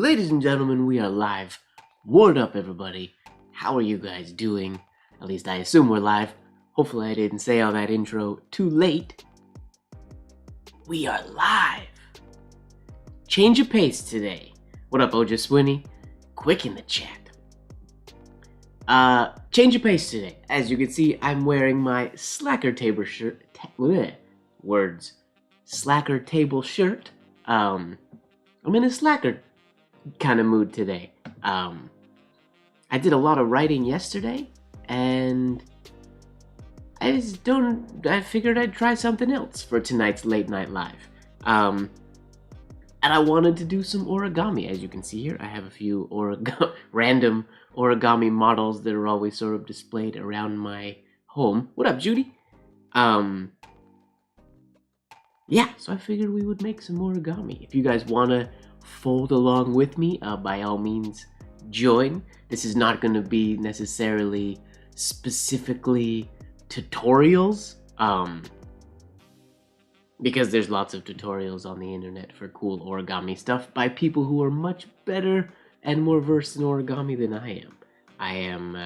Ladies and gentlemen, we are live. Ward up, everybody. How are you guys doing? At least I assume we're live. Hopefully I didn't say all that intro too late. We are live. Change of pace today. What up, Oja Swinny? Quick in the chat. Change of pace today. As you can see, I'm wearing my Slacker table shirt. Slacker table shirt. I'm in a slacker kind of mood today. I did a lot of writing yesterday, and I figured I'd try something else for tonight's late night live. And I wanted to do some origami. As you can see here, I have a few random origami models that are always sort of displayed around my home. What up, Judy? Yeah, so I figured we would make some origami. If you guys want to fold along with me, by all means, join. This is not going to be necessarily specifically tutorials, because there's lots of tutorials on the internet for cool origami stuff by people who are much better and more versed in origami than I am. I am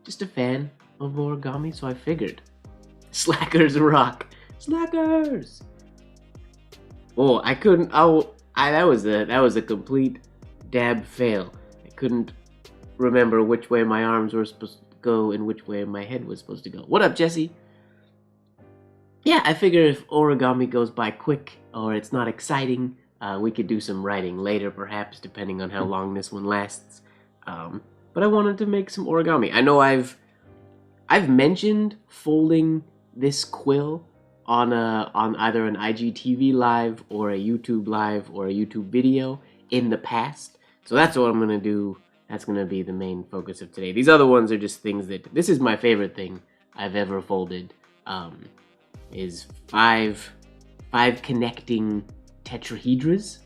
just a fan of origami, so I figured. Slackers rock. Slackers! Oh, I couldn't. That was a complete dab fail. I couldn't remember which way my arms were supposed to go and which way my head was supposed to go. What up, Jesse? Yeah, I figure if origami goes by quick or it's not exciting, we could do some writing later, perhaps, depending on how long this one lasts. But I wanted to make some origami. I know I've mentioned folding this quill on either an IGTV live or a YouTube live or a YouTube video in the past. So that's what I'm gonna do. That's gonna be the main focus of today. These other ones are just things that, this is my favorite thing I've ever folded. Is five connecting tetrahedras,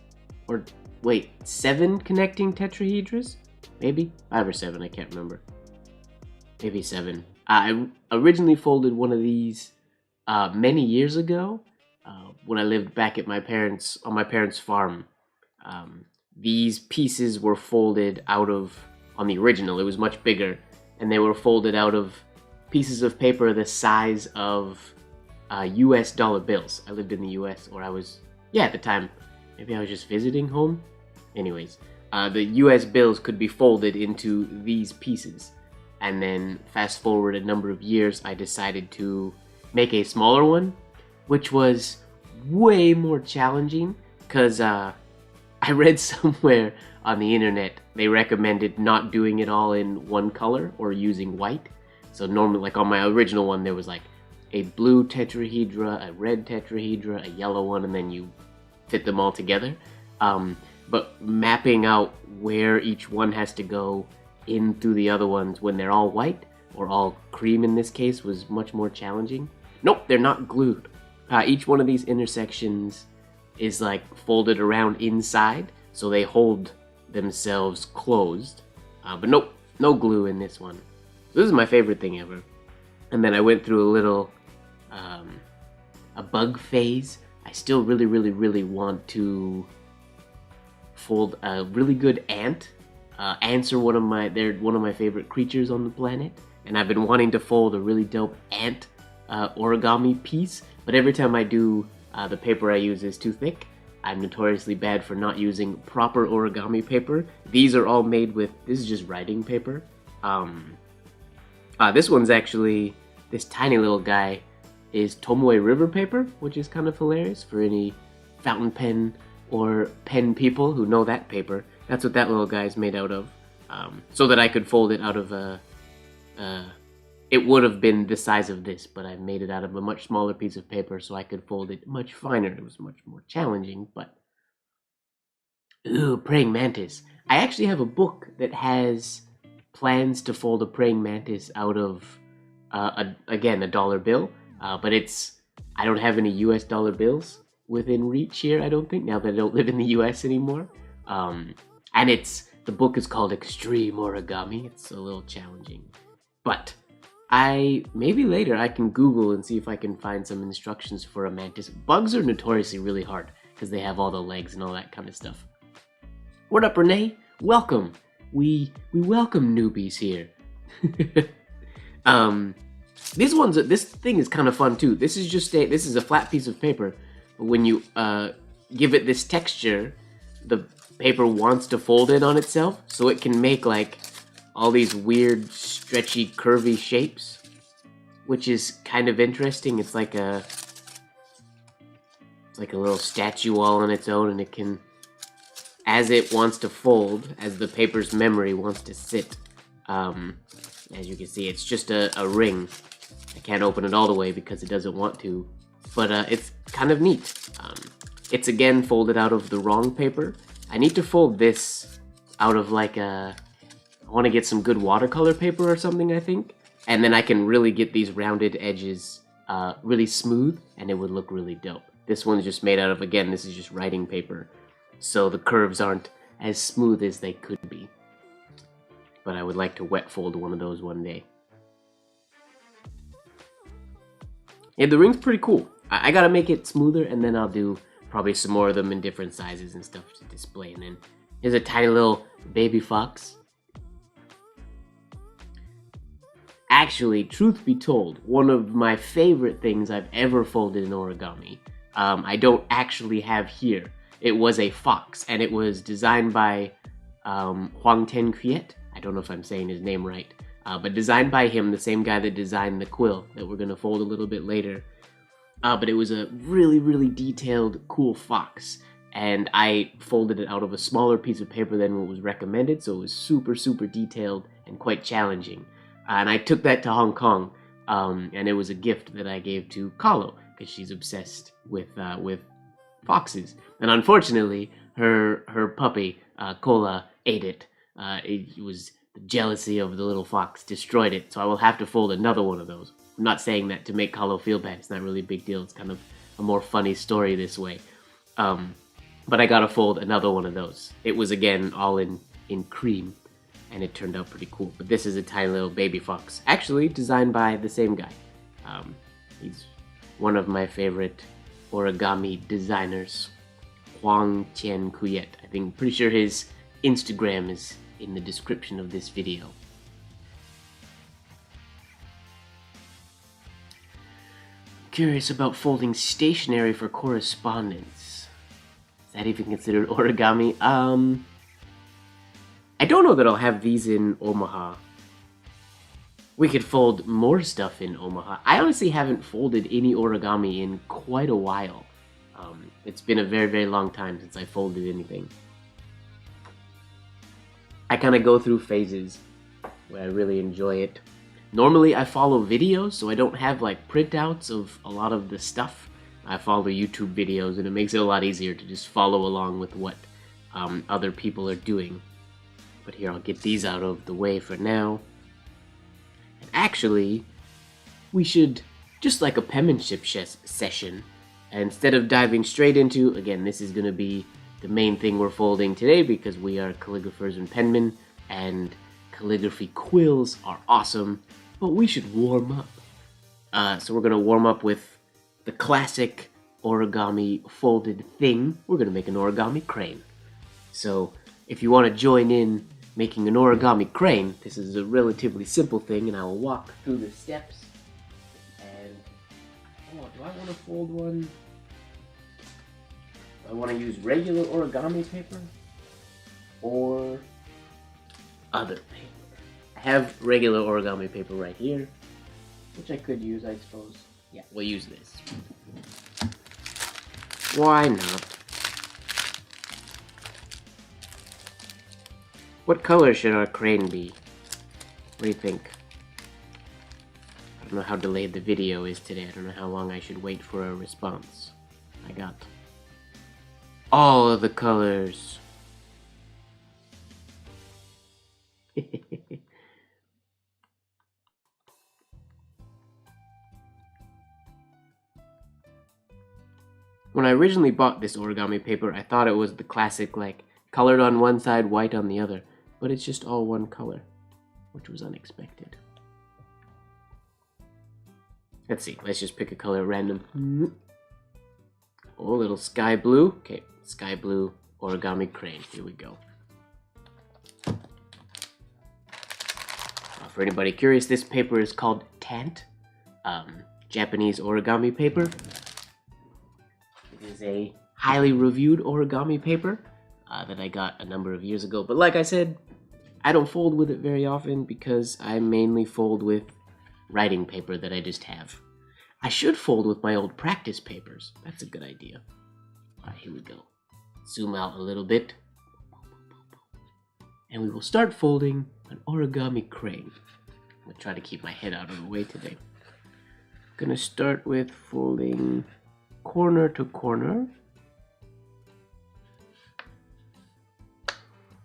or wait, 7 connecting tetrahedras? Maybe 5 or 7, I can't remember. Maybe 7. I originally folded one of these many years ago, when I lived back at on my parents' farm. These pieces were folded out of, on the original, it was much bigger, and they were folded out of pieces of paper the size of US dollar bills. I lived in the US, or at the time, maybe I was just visiting home. Anyways, the US bills could be folded into these pieces. And then fast forward a number of years, I decided to make a smaller one, which was way more challenging because I read somewhere on the internet they recommended not doing it all in one color or using white. So normally, like on my original one, there was like a blue tetrahedra, a red tetrahedra, a yellow one, and then you fit them all together. But mapping out where each one has to go in through the other ones when they're all white, or all cream in this case, was much more challenging. Nope, they're not glued. Each one of these intersections is like folded around inside, so they hold themselves closed. But nope, no glue in this one. So this is my favorite thing ever. And then I went through a little, a bug phase. I still really want to fold a really good ant. Ants are one of my favorite creatures on the planet, and I've been wanting to fold a really dope ant origami piece, but every time I do, the paper I use is too thick. I'm notoriously bad for not using proper origami paper. These are all made with, this is just writing paper. This one's actually, this tiny little guy is Tomoe River paper, which is kind of hilarious for any fountain pen or pen people who know that paper. That's what that little guy is made out of, so that I could fold it out of it would have been the size of this, but I made it out of a much smaller piece of paper so I could fold it much finer. It was much more challenging, but... Ooh, praying mantis. I actually have a book that has plans to fold a praying mantis out of, again, a dollar bill, but I don't have any US dollar bills within reach here, I don't think, now that I don't live in the US anymore. And the book is called Extreme Origami. It's a little challenging, but maybe later I can Google and see if I can find some instructions for a mantis. Bugs are notoriously really hard because they have all the legs and all that kind of stuff. What up, Renee? Welcome. We welcome newbies here. This thing is kind of fun too. This is a flat piece of paper. When you give it this texture, the paper wants to fold in on itself, so it can make like all these weird, stretchy, curvy shapes, which is kind of interesting. It's like a little statue all on its own, and it can, as it wants to fold, as the paper's memory wants to sit. As you can see, it's just a ring. I can't open it all the way because it doesn't want to, but it's kind of neat. It's again folded out of the wrong paper. I need to fold this out of like I want to get some good watercolor paper or something, I think, and then I can really get these rounded edges really smooth, and it would look really dope. This one's just made out of, again, this is just writing paper, so the curves aren't as smooth as they could be. But I would like to wet fold one of those one day. Yeah, the ring's pretty cool. I gotta make it smoother, and then I'll do probably some more of them in different sizes and stuff to display. And then here's a tiny little baby fox. Actually, truth be told, one of my favorite things I've ever folded in origami, I don't actually have here. It was a fox, and it was designed by Hoàng Tiến Quyết. I don't know if I'm saying his name right, but designed by him, the same guy that designed the quill that we're gonna fold a little bit later. But it was a really, really detailed, cool fox, and I folded it out of a smaller piece of paper than what was recommended, so it was super, super detailed and quite challenging. And I took that to Hong Kong, and it was a gift that I gave to Kahlo, because she's obsessed with foxes. And unfortunately, her puppy, Cola, ate it. It was the jealousy of the little fox destroyed it, so I will have to fold another one of those. I'm not saying that to make Kahlo feel bad. It's not really a big deal. It's kind of a more funny story this way. But I gotta fold another one of those. It was, again, all in cream, and it turned out pretty cool. But this is a tiny little baby fox, actually designed by the same guy. He's one of my favorite origami designers, Hoàng Tiến Quyết. Pretty sure his Instagram is in the description of this video. Curious about folding stationery for correspondence. Is that even considered origami? I don't know that I'll have these in Omaha. We could fold more stuff in Omaha. I honestly haven't folded any origami in quite a while. It's been a very, very long time since I folded anything. I kind of go through phases where I really enjoy it. Normally I follow videos, so I don't have like printouts of a lot of the stuff. I follow YouTube videos, and it makes it a lot easier to just follow along with what other people are doing. But here, I'll get these out of the way for now. And actually, we should, just like a penmanship session, instead of diving straight into, again, this is going to be the main thing we're folding today because we are calligraphers and penmen, and calligraphy quills are awesome, but we should warm up. So we're going to warm up with the classic origami folded thing. We're going to make an origami crane. So if you want to join in making an origami crane, this is a relatively simple thing, and I will walk through the steps. And, oh, do I want to fold one? Do I want to use regular origami paper or other paper? I have regular origami paper right here, which I could use, I suppose. Yeah, we'll use this. Why not? What color should our crane be? What do you think? I don't know how delayed the video is today. I don't know how long I should wait for a response. I got all of the colors. When I originally bought this origami paper, I thought it was the classic, like, colored on one side, white on the other. But it's just all one color, which was unexpected. Let's see, let's just pick a color at random. Oh, a little sky blue. Okay, sky blue origami crane, here we go. For anybody curious, this paper is called Tant, Japanese origami paper. It is a highly reviewed origami paper that I got a number of years ago. But like I said, I don't fold with it very often because I mainly fold with writing paper that I just have. I should fold with my old practice papers. That's a good idea. Alright, here we go. Zoom out a little bit. And we will start folding an origami crane. I'm going to try to keep my head out of the way today. I'm going to start with folding corner to corner.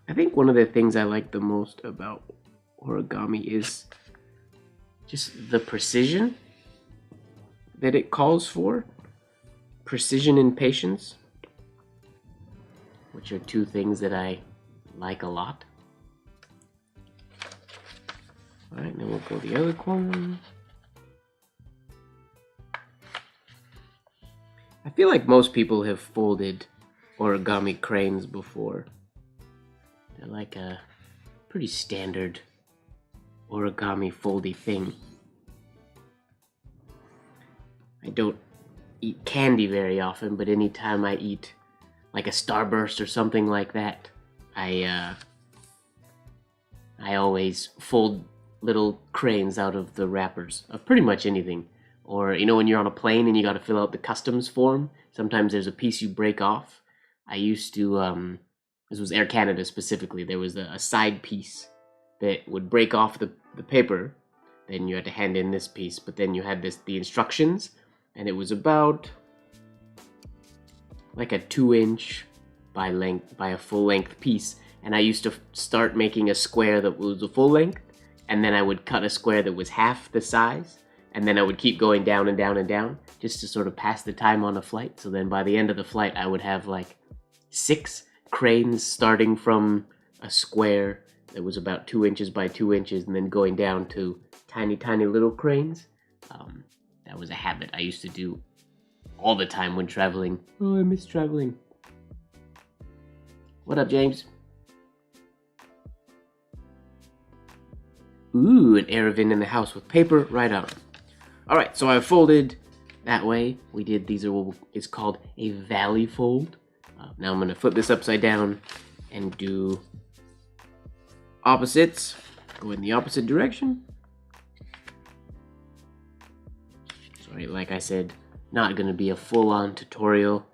I think one of the things I like the most about origami is just the precision that it calls for. Precision and patience, which are two things that I like a lot. Alright, then we'll go the other corner. I feel like most people have folded origami cranes before. They're like a pretty standard origami foldy thing. I don't eat candy very often, but anytime I eat like a Starburst or something like that, I always fold little cranes out of the wrappers of pretty much anything. Or, you know, when you're on a plane and you got to fill out the customs form, sometimes there's a piece you break off. I used to, this was Air Canada specifically, there was a side piece that would break off the paper. Then you had to hand in this piece, but then you had the instructions, and it was about like a 2-inch by a full length piece. And I used to start making a square that was a full length, and then I would cut a square that was half the size, and then I would keep going down and down and down just to sort of pass the time on a flight. So then by the end of the flight, I would have like 6 cranes starting from a square that was about 2 inches by 2 inches and then going down to tiny, tiny little cranes. That was a habit I used to do all the time when traveling. Oh, I miss traveling. What up, James? Ooh, an Aravind in the house with paper, right on. Alright, so I folded that way. We did, these are what is called a valley fold. Now I'm going to flip this upside down and do opposites. Go in the opposite direction. Sorry, like I said, not going to be a full-on tutorial.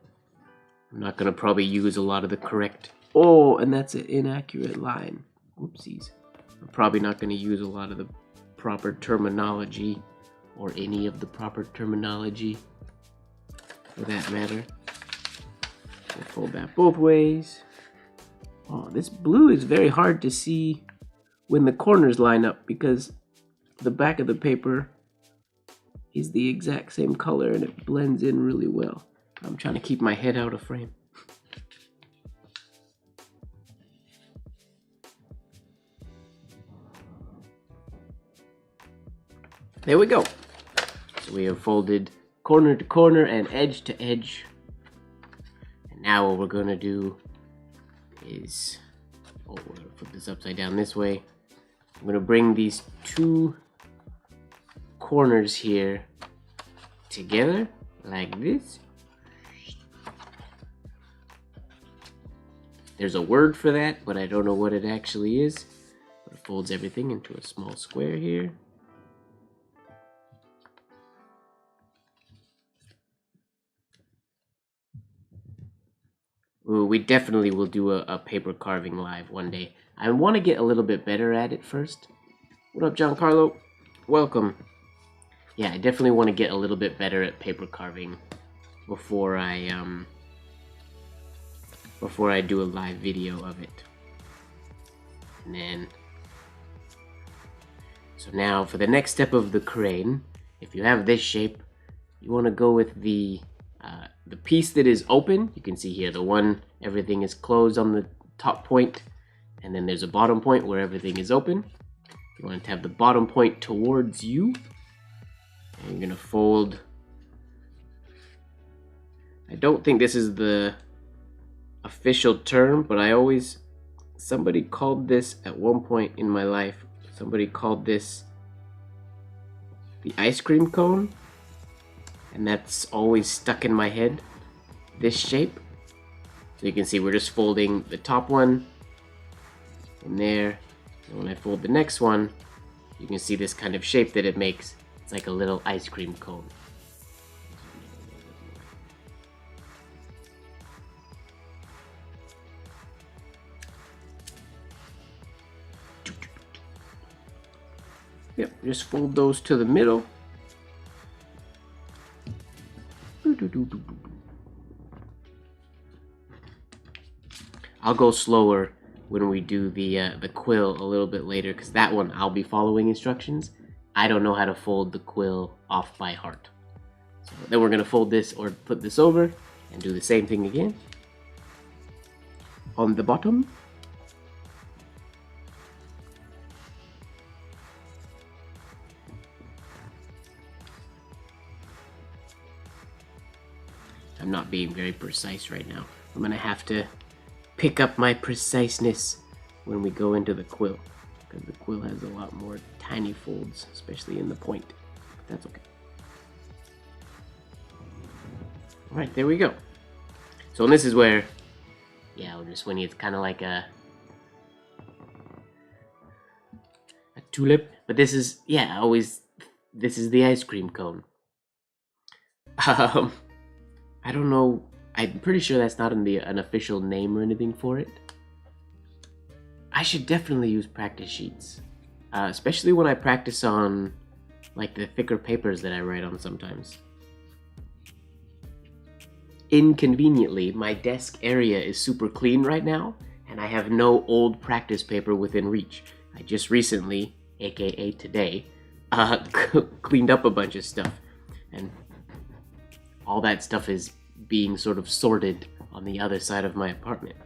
I'm not going to probably use a lot of the correct... Oh, and that's an inaccurate line. Whoopsies. I'm probably not going to use a lot of the proper terminology, or any of the proper terminology, for that matter. We'll fold that both ways. Oh, this blue is very hard to see when the corners line up because the back of the paper is the exact same color and it blends in really well. I'm trying to keep my head out of frame. There we go. So we have folded corner to corner and edge to edge. And now what we're going to do is, we're going to flip this upside down this way. I'm going to bring these 2 corners here together like this. There's a word for that, but I don't know what it actually is. But it folds everything into a small square here. Ooh, we definitely will do a paper carving live one day. I want to get a little bit better at it first. What up, Giancarlo? Welcome. Yeah, I definitely want to get a little bit better at paper carving before I do a live video of it. And then, so now for the next step of the crane, if you have this shape, you want to go with the piece that is open. You can see here the one, everything is closed on the top point, and then there's a bottom point where everything is open. You want to have the bottom point towards you, and you're gonna fold. I don't think this is the official term, but somebody called this at one point in my life Somebody called this the ice cream cone, and that's always stuck in my head, this shape. So you can see we're just folding the top one in there, and when I fold the next one, you can see this kind of shape that it makes. It's like a little ice cream cone. Yep, just fold those to the middle. I'll go slower when we do the quill a little bit later, because that one I'll be following instructions. I don't know how to fold the quill off by heart. So then we're gonna fold this or flip this over and do the same thing again. On the bottom. I'm not being very precise right now. I'm gonna have to pick up my preciseness when we go into the quill, because the quill has a lot more tiny folds, especially in the point. But that's okay. Alright, there we go. So this is where, yeah, when it's kind of like a tulip, but this is, yeah, this is the ice cream cone. I don't know, I'm pretty sure that's not an official name or anything for it. I should definitely use practice sheets, especially when I practice on like the thicker papers that I write on sometimes. Inconveniently, my desk area is super clean right now, and I have no old practice paper within reach. I just recently, aka today, cleaned up a bunch of stuff, and all that stuff is being sort of sorted on the other side of my apartment.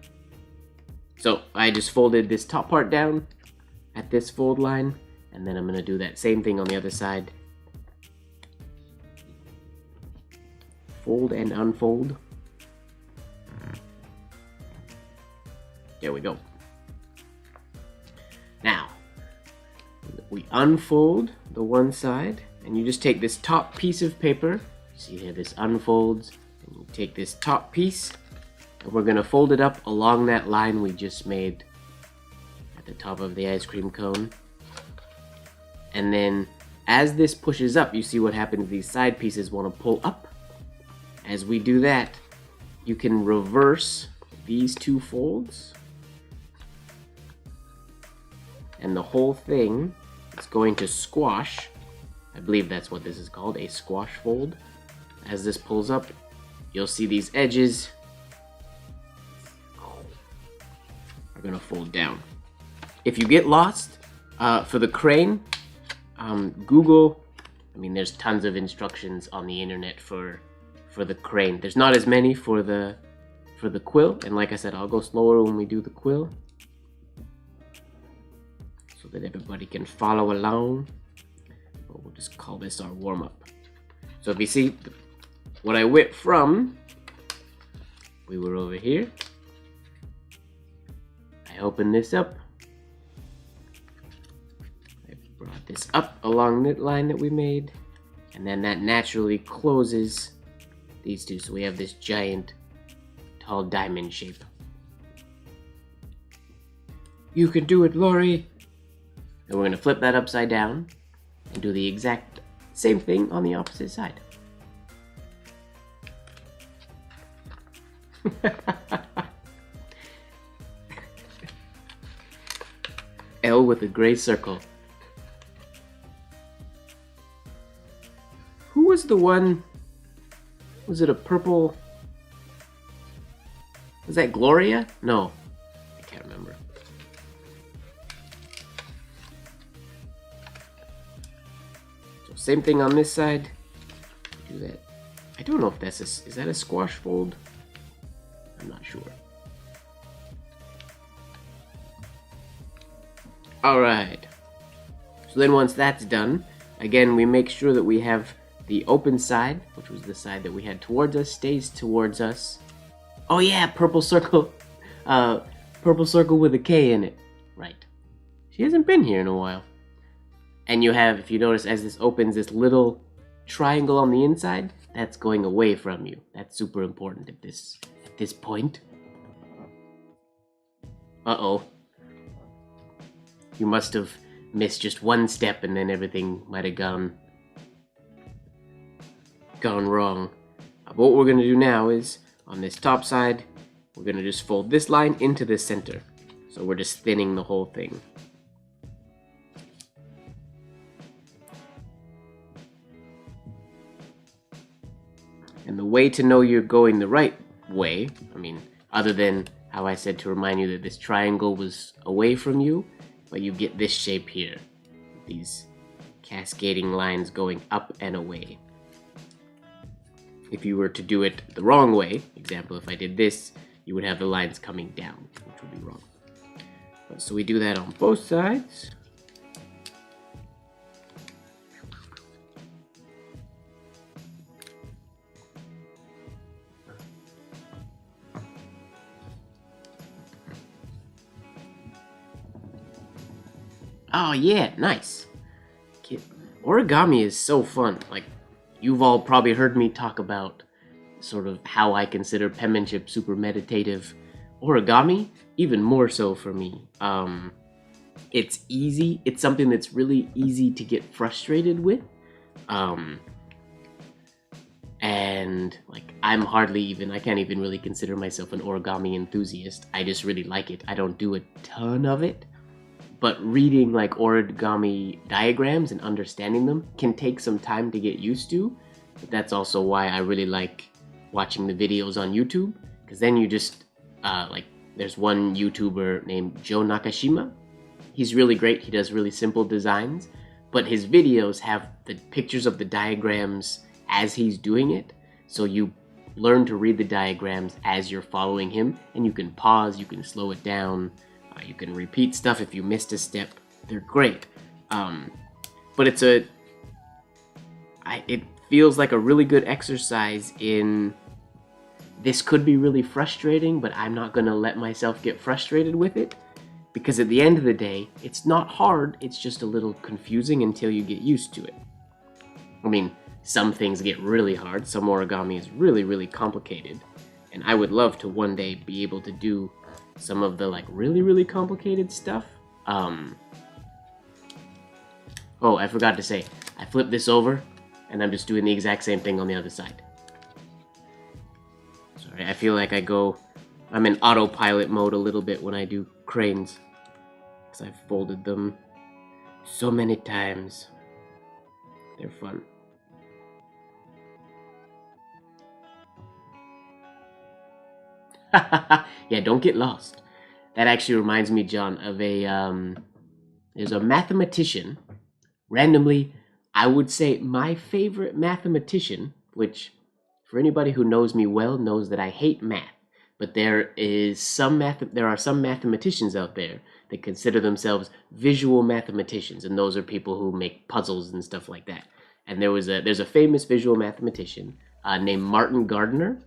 So I just folded this top part down at this fold line, and then I'm gonna do that same thing on the other side. Fold and unfold. There we go. Now, we unfold the one side, and you just take this top piece of paper. See here, this unfolds, and you take this top piece, and we're gonna fold it up along that line we just made at the top of the ice cream cone. And then as this pushes up, you see what happens, these side pieces wanna pull up. As we do that, you can reverse these two folds, and the whole thing is going to squash. I believe that's what this is called, a squash fold. As this pulls up, you'll see these edges are gonna fold down. If you get lost, for the crane, Google, I mean, there's tons of instructions on the internet for the crane. There's not as many for the quill, and like I said, I'll go slower when we do the quill, so that everybody can follow along. But we'll just call this our warm-up. So if you see, what I whipped from, we were over here. I opened this up. I brought this up along the line that we made, and then that naturally closes these two. So we have this giant, tall diamond shape. You can do it, Lori! And we're gonna flip that upside down and do the exact same thing on the opposite side. L with a gray circle. Who was the one? Was it a purple? Was that Gloria? No, I can't remember. So same thing on this side. Do that. I don't know if that's is that a squash fold? I'm not sure. Alright. So then once that's done, again we make sure that we have the open side, which was the side that we had towards us, stays towards us. Oh yeah, purple circle. Purple circle with a K in it. Right. She hasn't been here in a while. And you have, if you notice, as this opens, this little triangle on the inside, that's going away from you. That's super important at this point. Uh-oh. You must have missed just one step and then everything might have gone wrong. What we're going to do now is, on this top side, we're going to just fold this line into the center. So we're just thinning the whole thing. And the way to know you're going the right way, I mean, other than how I said to remind you that this triangle was away from you, but you get this shape here. These cascading lines going up and away. If you were to do it the wrong way, example, if I did this, you would have the lines coming down, which would be wrong. So we do that on both sides. Oh yeah, nice. Origami is so fun. Like, you've all probably heard me talk about sort of how I consider penmanship super meditative. Origami, even more so for me. It's easy. It's something that's really easy to get frustrated with. And like, I can't even really consider myself an origami enthusiast. I just really like it. I don't do a ton of it. But reading like origami diagrams and understanding them can take some time to get used to. But that's also why I really like watching the videos on YouTube. Because then you just, there's one YouTuber named Joe Nakashima. He's really great. He does really simple designs. But his videos have the pictures of the diagrams as he's doing it. So you learn to read the diagrams as you're following him. And you can pause, you can slow it down. You can repeat stuff if you missed a step. They're great. But it feels like a really good exercise in, this could be really frustrating, but I'm not gonna let myself get frustrated with it. Because at the end of the day, it's not hard, it's just a little confusing until you get used to it. I mean, some things get really hard, some origami is really, really complicated. And I would love to one day be able to do some of the like really, really complicated stuff. Oh, I forgot to say, I flipped this over and I'm just doing the exact same thing on the other side. Sorry, I feel like I'm in autopilot mode a little bit when I do cranes, because I've folded them so many times. They're fun. Yeah, don't get lost. That actually reminds me, John, of there's a mathematician. Randomly, I would say my favorite mathematician, which for anybody who knows me well knows that I hate math. But there are some mathematicians out there that consider themselves visual mathematicians, and those are people who make puzzles and stuff like that. And there's a famous visual mathematician named Martin Gardner.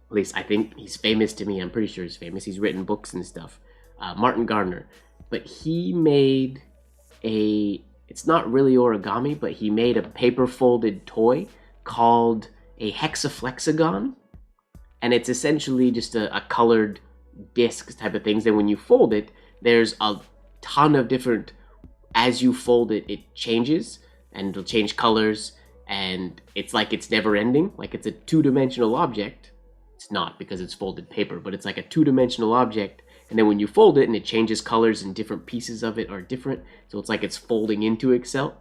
At least I think he's famous to me. I'm pretty sure he's famous. He's written books and stuff. Martin Gardner. But he made it's not really origami, but he made a paper folded toy called a hexaflexagon. And it's essentially just a colored disc type of things. Then when you fold it, there's a ton of different, as you fold it, it changes and it'll change colors. And it's like it's never ending. Like it's a two-dimensional object. It's not because it's folded paper, but it's like a two-dimensional object. And then when you fold it and it changes colors and different pieces of it are different. So it's like it's folding into itself.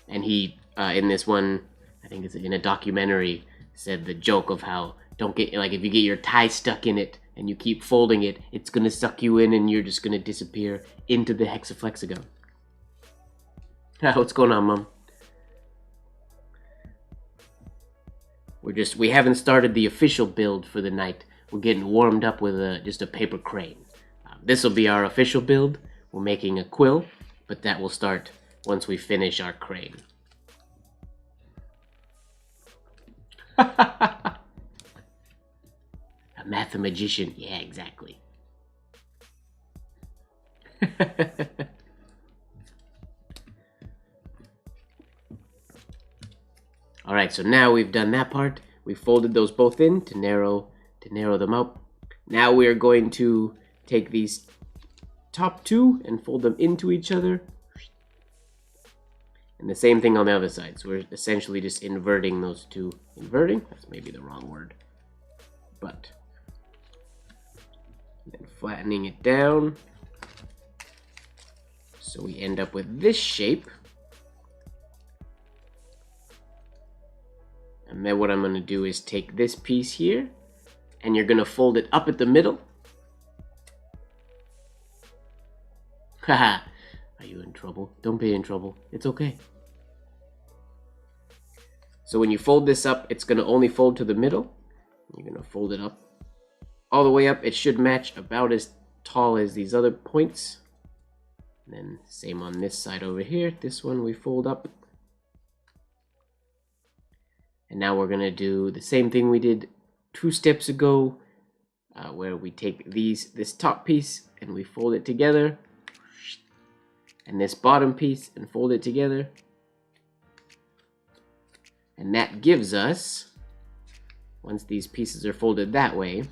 And he, in this one, I think it's in a documentary, said the joke of how don't get, like, if you get your tie stuck in it and you keep folding it, it's going to suck you in and you're just going to disappear into the hexaflexagon. What's going on, Mom? We haven't started the official build for the night. We're getting warmed up with just a paper crane. This will be our official build. We're making a quill, but that will start once we finish our crane. A mathemagician. Yeah, exactly. Alright, so now we've done that part. We folded those both in to narrow them out. Now we're going to take these top two and fold them into each other. And the same thing on the other side. So we're essentially just inverting those two. Inverting? That's maybe the wrong word. But then flattening it down. So we end up with this shape. And then what I'm going to do is take this piece here, and you're going to fold it up at the middle. Haha, are you in trouble? Don't be in trouble. It's okay. So when you fold this up, it's going to only fold to the middle. You're going to fold it up all the way up. It should match about as tall as these other points. And then same on this side over here. This one we fold up. And now we're going to do the same thing we did 2 steps ago, where we take this top piece and we fold it together. And this bottom piece and fold it together. And that gives us, once these pieces are folded that way,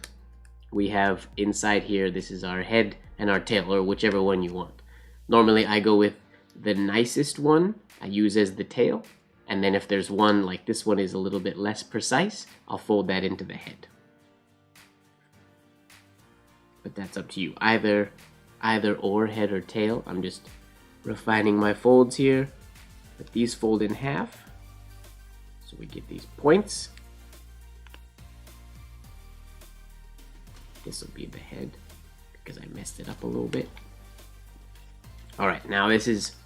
we have inside here, this is our head and our tail, or whichever one you want. Normally I go with the nicest one I use as the tail. And then if there's one, like this one is a little bit less precise, I'll fold that into the head. But that's up to you. Either or, head or tail. I'm just refining my folds here. But these fold in half. So we get these points. This will be the head because I messed it up a little bit. Alright, now this is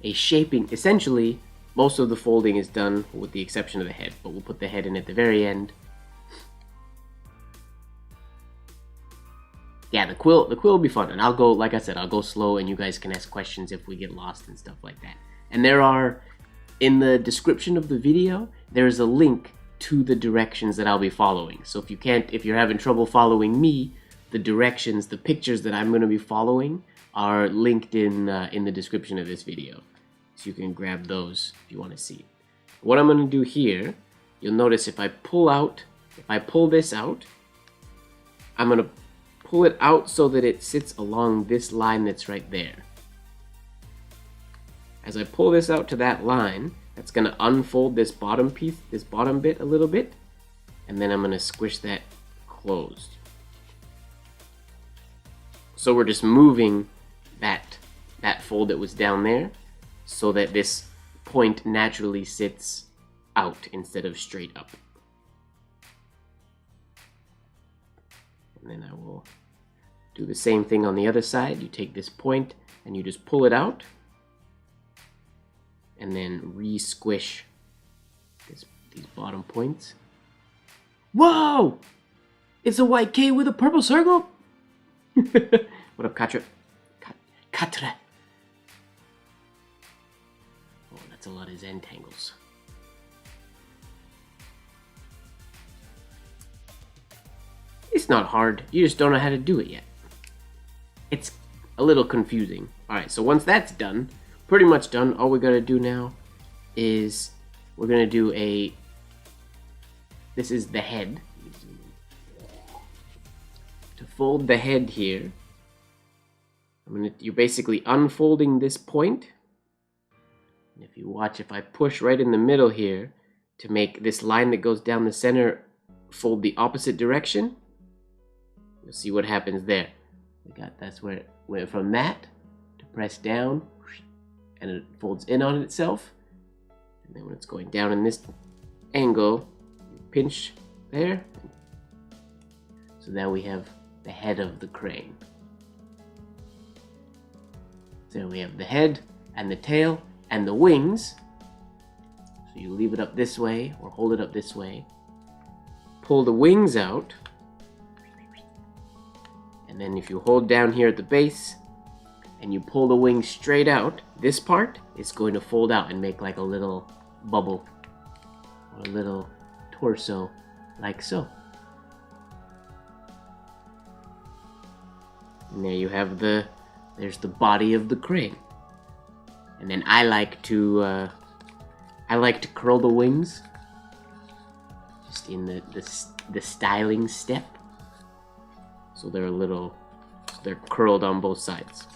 a shaping. Essentially, most of the folding is done with the exception of the head, but we'll put the head in at the very end. Yeah, the quill will be fun, and I'll go, like I said, I'll go slow, and you guys can ask questions if we get lost and stuff like that. And there are, in the description of the video, there's a link to the directions that I'll be following. So if you're having trouble following me, the directions, the pictures that I'm going to be following are linked in the description of this video. So you can grab those if you want to see. What I'm going to do here, you'll notice if I pull this out, I'm going to pull it out so that it sits along this line that's right there. As I pull this out to that line, that's going to unfold this bottom piece, this bottom bit a little bit, and then I'm going to squish that closed. So we're just moving that fold that was down there so that this point naturally sits out instead of straight up. And then I will do the same thing on the other side. You take this point and you just pull it out and then re-squish these bottom points. Whoa! It's a white K with a purple circle! What up, Katra? Katra! Oh, that's a lot of Zentangles. It's not hard, you just don't know how to do it yet. It's a little confusing. Alright, so once that's done, pretty much done, all we gotta do now is we're gonna do this is the head. To fold the head here, you're basically unfolding this point. And if you watch, if I push right in the middle here to make this line that goes down the center fold the opposite direction, you'll see what happens there. That's where it went from that to press down, and it folds in on itself. And then when it's going down in this angle, you pinch there. So now we have the head of the crane. So we have the head and the tail and the wings. So you leave it up this way or hold it up this way. Pull the wings out. And then if you hold down here at the base and you pull the wings straight out, this part is going to fold out and make like a little bubble or a little torso, like so. And there you have there's the body of the crane. And then I like to curl the wings just in the styling step. So they're curled on both sides.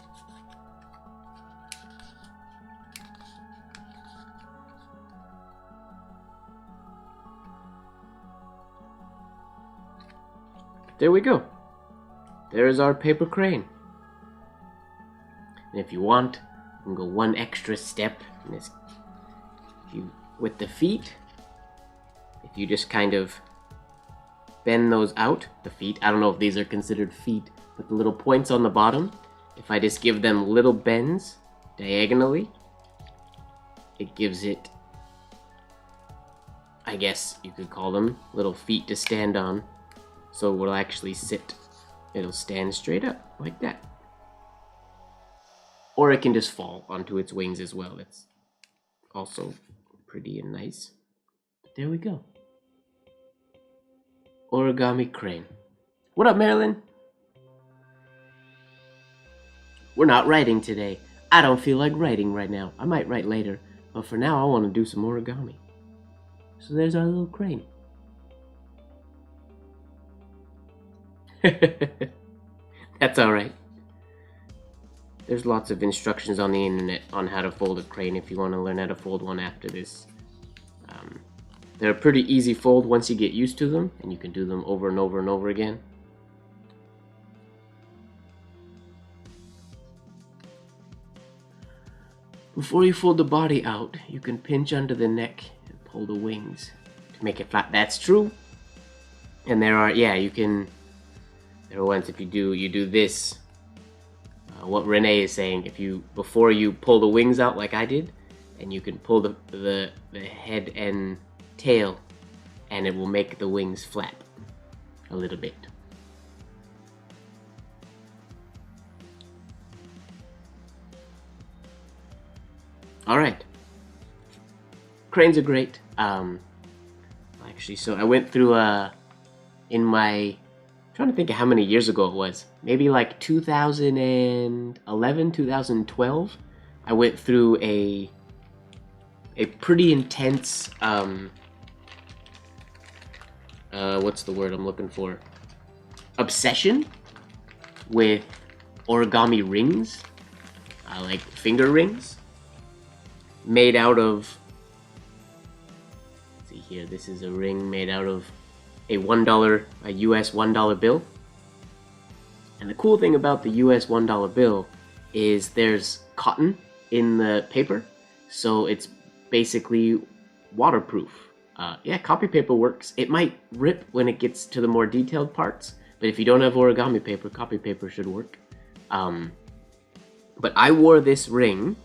There we go. There's our paper crane. And if you want, you can go one extra step in this. With the feet, if you just kind of bend those out, the feet, I don't know if these are considered feet, but the little points on the bottom, if I just give them little bends diagonally, it gives it, I guess you could call them little feet to stand on. So it will actually sit, it'll stand straight up like that. Or it can just fall onto its wings as well. It's also pretty and nice. There we go. Origami crane. What up, Marilyn? We're not writing today. I don't feel like writing right now. I might write later, but for now I want to do some origami. So there's our little crane. That's alright. There's lots of instructions on the internet on how to fold a crane if you want to learn how to fold one after this. They're a pretty easy fold once you get used to them, and you can do them over and over and over again. Before you fold the body out, you can pinch under the neck and pull the wings to make it flat. That's true. And there are once if you do this, what Renee is saying, before you pull the wings out like I did, and you can pull the head and tail, and it will make the wings flap a little bit. Alright. Cranes are great. Actually, so I went through in my, trying to think of how many years ago it was. Maybe like 2011, 2012. I went through a pretty intense what's the word I'm looking for? Obsession with origami rings, like finger rings, made out of. Let's see here. This is a ring made out of a US $1 bill. And the cool thing about the US $1 bill is there's cotton in the paper, so it's basically waterproof. Yeah, copy paper works. It might rip when it gets to the more detailed parts, but if you don't have origami paper, copy paper should work. But I wore this ring.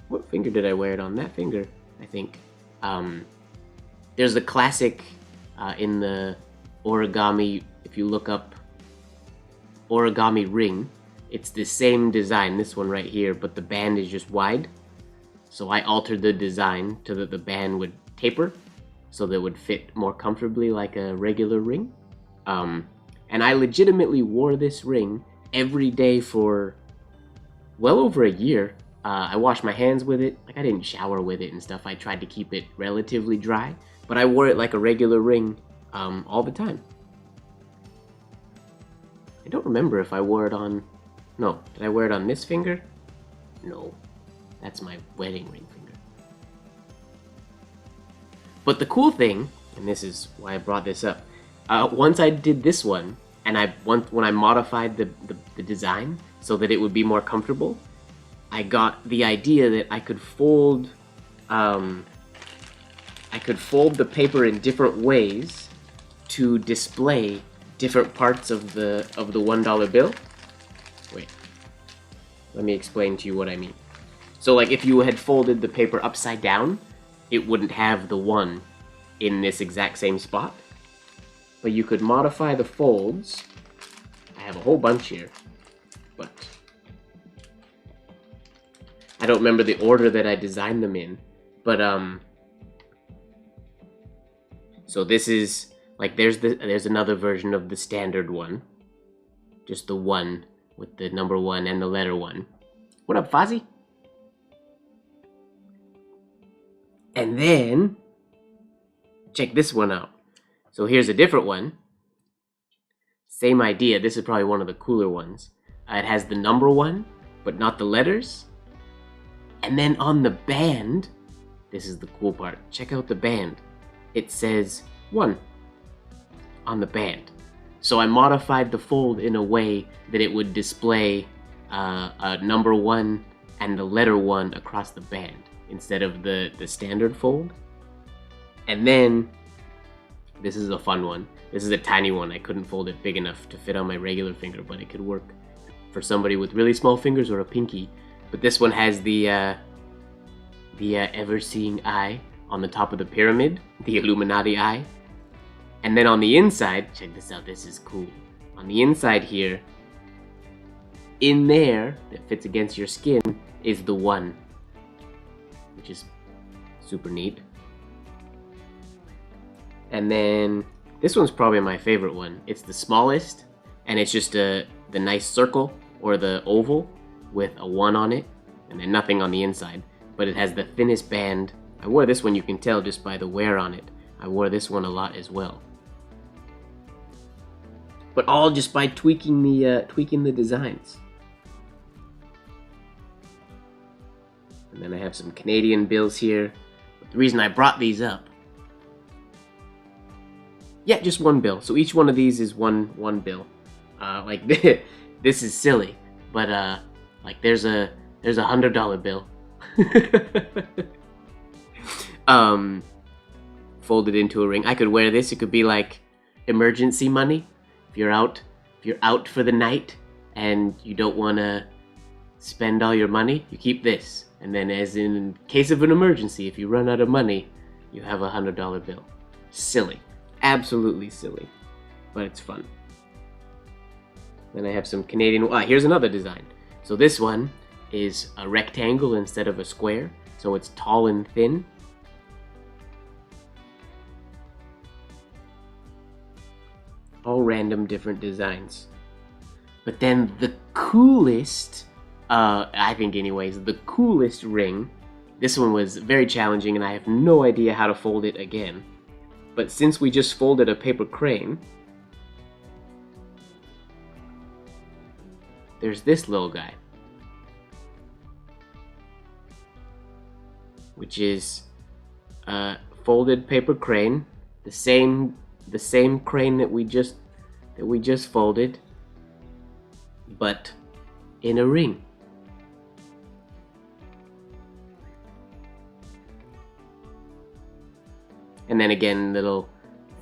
What finger did I wear it on? That finger, I think. There's the classic in the origami, if you look up origami ring, it's the same design, this one right here, but the band is just wide. So I altered the design so that the band would taper, so that it would fit more comfortably like a regular ring. And I legitimately wore this ring every day for well over a year. I washed my hands with it. Like, I didn't shower with it and stuff. I tried to keep it relatively dry, but I wore it like a regular ring all the time. I don't remember if I wore it on... No, did I wear it on this finger? No, that's my wedding ring finger. But the cool thing, and this is why I brought this up, once I did this one, and when I modified the design so that it would be more comfortable, I got the idea that I could fold the paper in different ways to display different parts of the $1 bill. Wait, let me explain to you what I mean. So like if you had folded the paper upside down, it wouldn't have the 1 in this exact same spot. But you could modify the folds. I have a whole bunch here, but I don't remember the order that I designed them in. But so this is like there's another version of the standard one, just the 1 with the number 1 and the letter 1. What up, Fozzie? check this one out. So here's a different one. Same idea. This is probably one of the cooler ones. It has the number 1, but not the letters. And then on the band, this is the cool part. Check out the band. It says 1 on the band. So I modified the fold in a way that it would display a number 1 and the letter 1 across the band instead of the standard fold. And then, this is a fun one. This is a tiny one. I couldn't fold it big enough to fit on my regular finger, but it could work for somebody with really small fingers or a pinky. But this one has the ever-seeing eye on the top of the pyramid, the Illuminati eye. And then on the inside, check this out, this is cool. On the inside here, in there, that fits against your skin, is the 1, which is super neat. And then this one's probably my favorite one. It's the smallest, and it's just the nice circle or the oval with a 1 on it, and then nothing on the inside. But it has the thinnest band. I wore this one, you can tell just by the wear on it. I wore this one a lot as well. But all just by tweaking the designs. And then I have some Canadian bills here. But the reason I brought these up, yeah, just 1 bill. So each one of these is one bill. Like this is silly, but like there's a $100 bill. Folded into a ring. I could wear this. It could be like emergency money. If you're out for the night and you don't want to spend all your money, you keep this. And then, as in case of an emergency, if you run out of money, you have a $100 bill. Silly. Absolutely silly, but it's fun. Then I have some Canadian. Here's another design. So this one is a rectangle instead of a square, so it's tall and thin. All random different designs. But then the coolest, I think anyways, the coolest ring, this one was very challenging and I have no idea how to fold it again. But since we just folded a paper crane, there's this little guy, which is a folded paper crane, the same crane that we just folded, but in a ring. And then again, little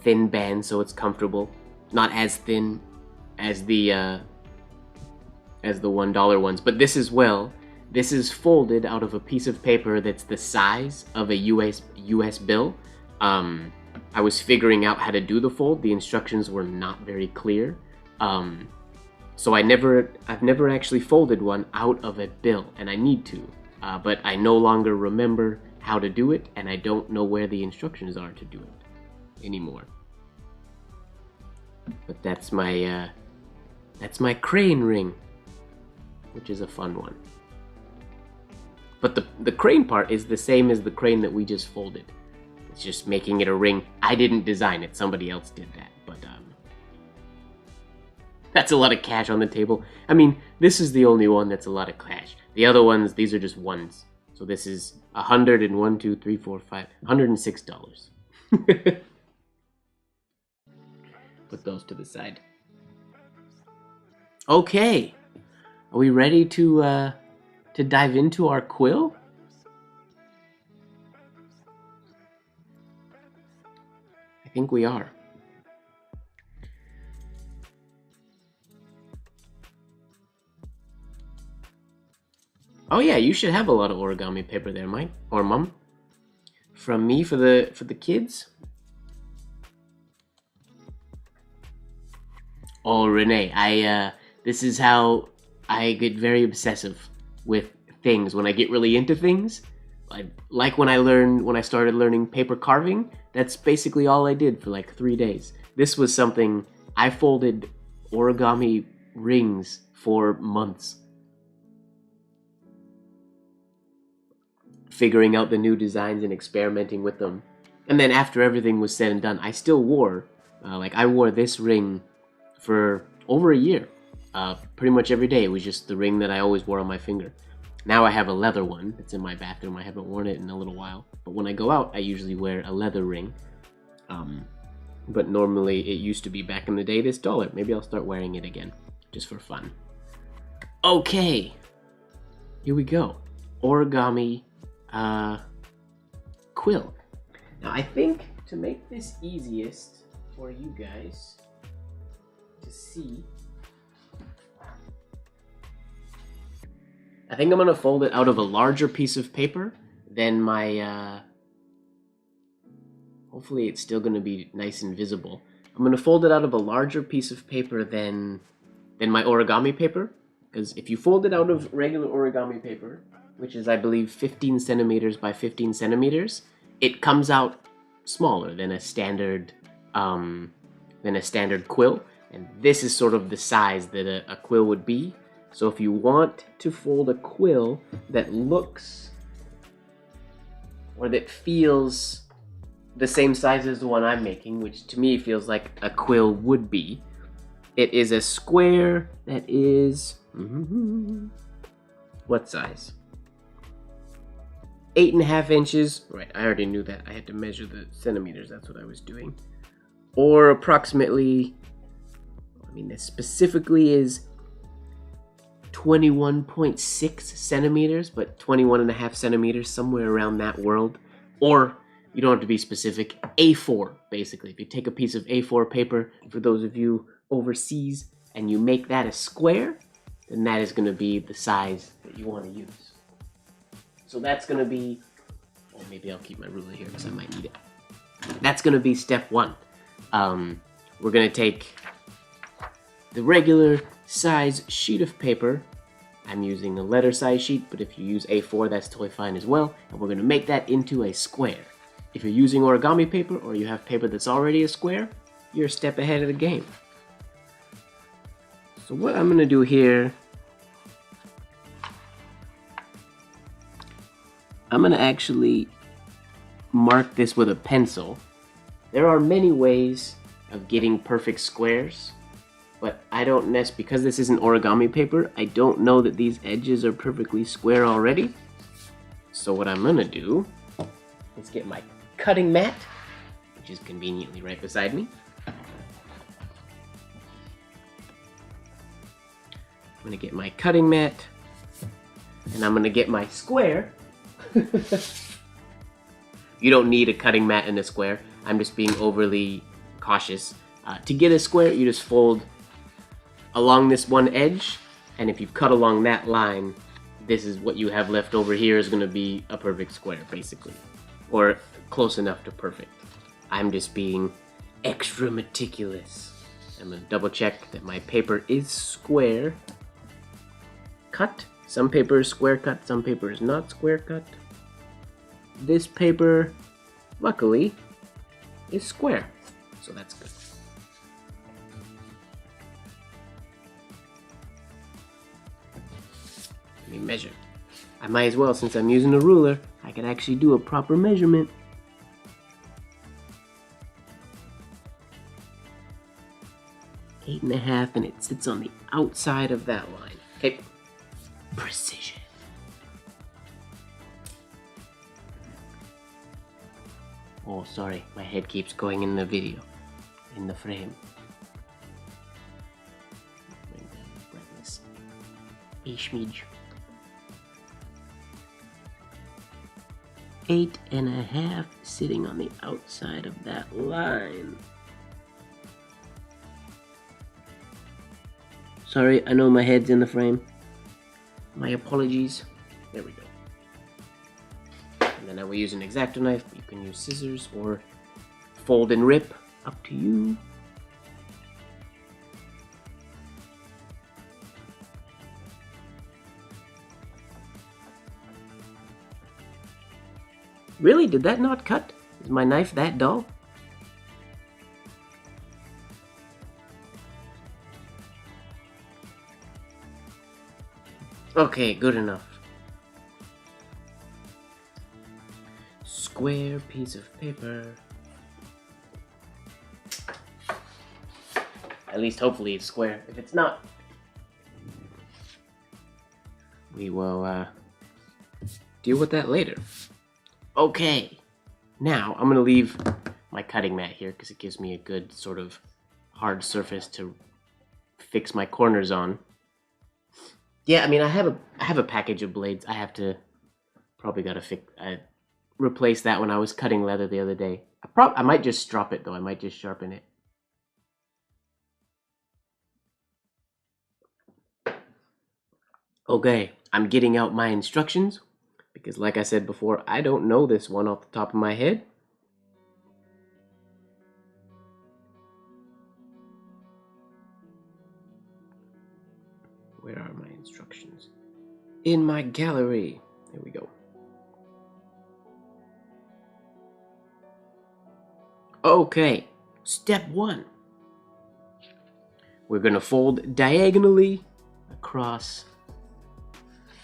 thin band so it's comfortable. Not as thin as the $1 ones, but this as well. This is folded out of a piece of paper that's the size of a US bill. I was figuring out how to do the fold. The instructions were not very clear. So I've never actually folded one out of a bill, and I need to. But I no longer remember how to do it, and I don't know where the instructions are to do it anymore. But that's my crane ring, which is a fun one. But the crane part is the same as the crane that we just folded. It's just making it a ring. I didn't design it, somebody else did that, but that's a lot of cash on the table. I mean, this is the only one that's a lot of cash. The other ones, these are just ones. So this is $101, 2, 3, 4, 5, $106. Put those to the side. Okay, are we ready to dive into our quill? I think we are. Oh yeah, you should have a lot of origami paper there, Mike or Mom. From me for the kids. Oh, Renee, this is how I get very obsessive with things. When I get really into things, like when I started learning paper carving, that's basically all I did for like 3 days. This was something I folded origami rings for months. Figuring out the new designs and experimenting with them. And then after everything was said and done, I still wore, I wore this ring for over a year. Pretty much every day. It was just the ring that I always wore on my finger. Now I have a leather one. It's in my bathroom. I haven't worn it in a little while. But when I go out, I usually wear a leather ring. But normally it used to be back in the day this $1. Maybe I'll start wearing it again, just for fun. Okay, here we go. Origami Quill. Now I think to make this easiest for you guys to see, I think I'm gonna fold it out of a larger piece of paper than my, hopefully it's still gonna be nice and visible. I'm gonna fold it out of a larger piece of paper than my origami paper, because if you fold it out of regular origami paper, which is I believe 15 centimeters by 15 centimeters, it comes out smaller than a standard quill, and this is sort of the size that a quill would be. So if you want to fold a quill that looks or that feels the same size as the one I'm making, which to me feels like a quill would be, it is a square that is what size? 8.5 inches. Right, I already knew that. I had to measure the centimeters. That's what I was doing. Or approximately, I mean, this specifically is 21.6 centimeters, but 21.5 centimeters, somewhere around that world. Or you don't have to be specific. A4, basically. If you take a piece of A4 paper, for those of you overseas, and you make that a square, then that is going to be the size that you want to use. So that's going to be, or maybe I'll keep my ruler here because I might need it. That's going to be step 1. We're going to take the regular size sheet of paper. I'm using a letter size sheet, but if you use A4, that's totally fine as well. And we're going to make that into a square. If you're using origami paper or you have paper that's already a square, you're a step ahead of the game. So what I'm going to do here, I'm going to actually mark this with a pencil. There are many ways of getting perfect squares, but I don't because this isn't origami paper, I don't know that these edges are perfectly square already. So what I'm going to do is get my cutting mat, which is conveniently right beside me. I'm going to get my cutting mat, and I'm going to get my square. You don't need a cutting mat and a square. I'm just being overly cautious. To get a square, you just fold along this one edge, and if you cut along that line, this is what you have left over here is going to be a perfect square, basically. Or close enough to perfect. I'm just being extra meticulous. I'm going to double check that my paper is square cut. Some paper is square cut, some paper is not square cut. This paper, luckily, is square, so that's good. Let me measure. I might as well, since I'm using a ruler, I can actually do a proper measurement. Eight and a half, and it sits on the outside of that line. Okay. Precision. Oh, sorry, my head keeps going in the video, in the frame. Bring down the brightness a smidge. 8.5 sitting on the outside of that line. Sorry, I know my head's in the frame. My apologies. There we go. And then I will use an X-Acto knife, but you can use scissors or fold and rip, up to you. Really? Did that not cut? Is my knife that dull? Okay, good enough. square piece of paper. At least hopefully it's square. If it's not, we will deal with that later. Okay, now I'm gonna leave my cutting mat here because it gives me a good sort of hard surface to fix my corners on. Yeah, I mean, I have a package of blades. I have to probably gotta replace that when I was cutting leather the other day. I might just drop it though. I might just sharpen it. Okay, I'm getting out my instructions because, like I said before, I don't know this one off the top of my head. Where are my instructions? In my gallery. There we go. Okay, step 1. We're gonna fold diagonally across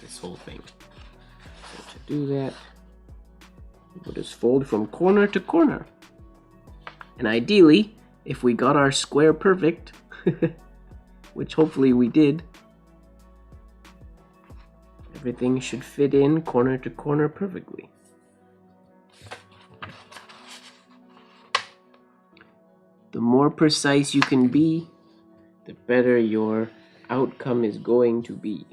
this whole thing. So to do that, we'll just fold from corner to corner. And ideally, if we got our square perfect, which hopefully we did, everything should fit in corner to corner perfectly. The more precise you can be, the better your outcome is going to be.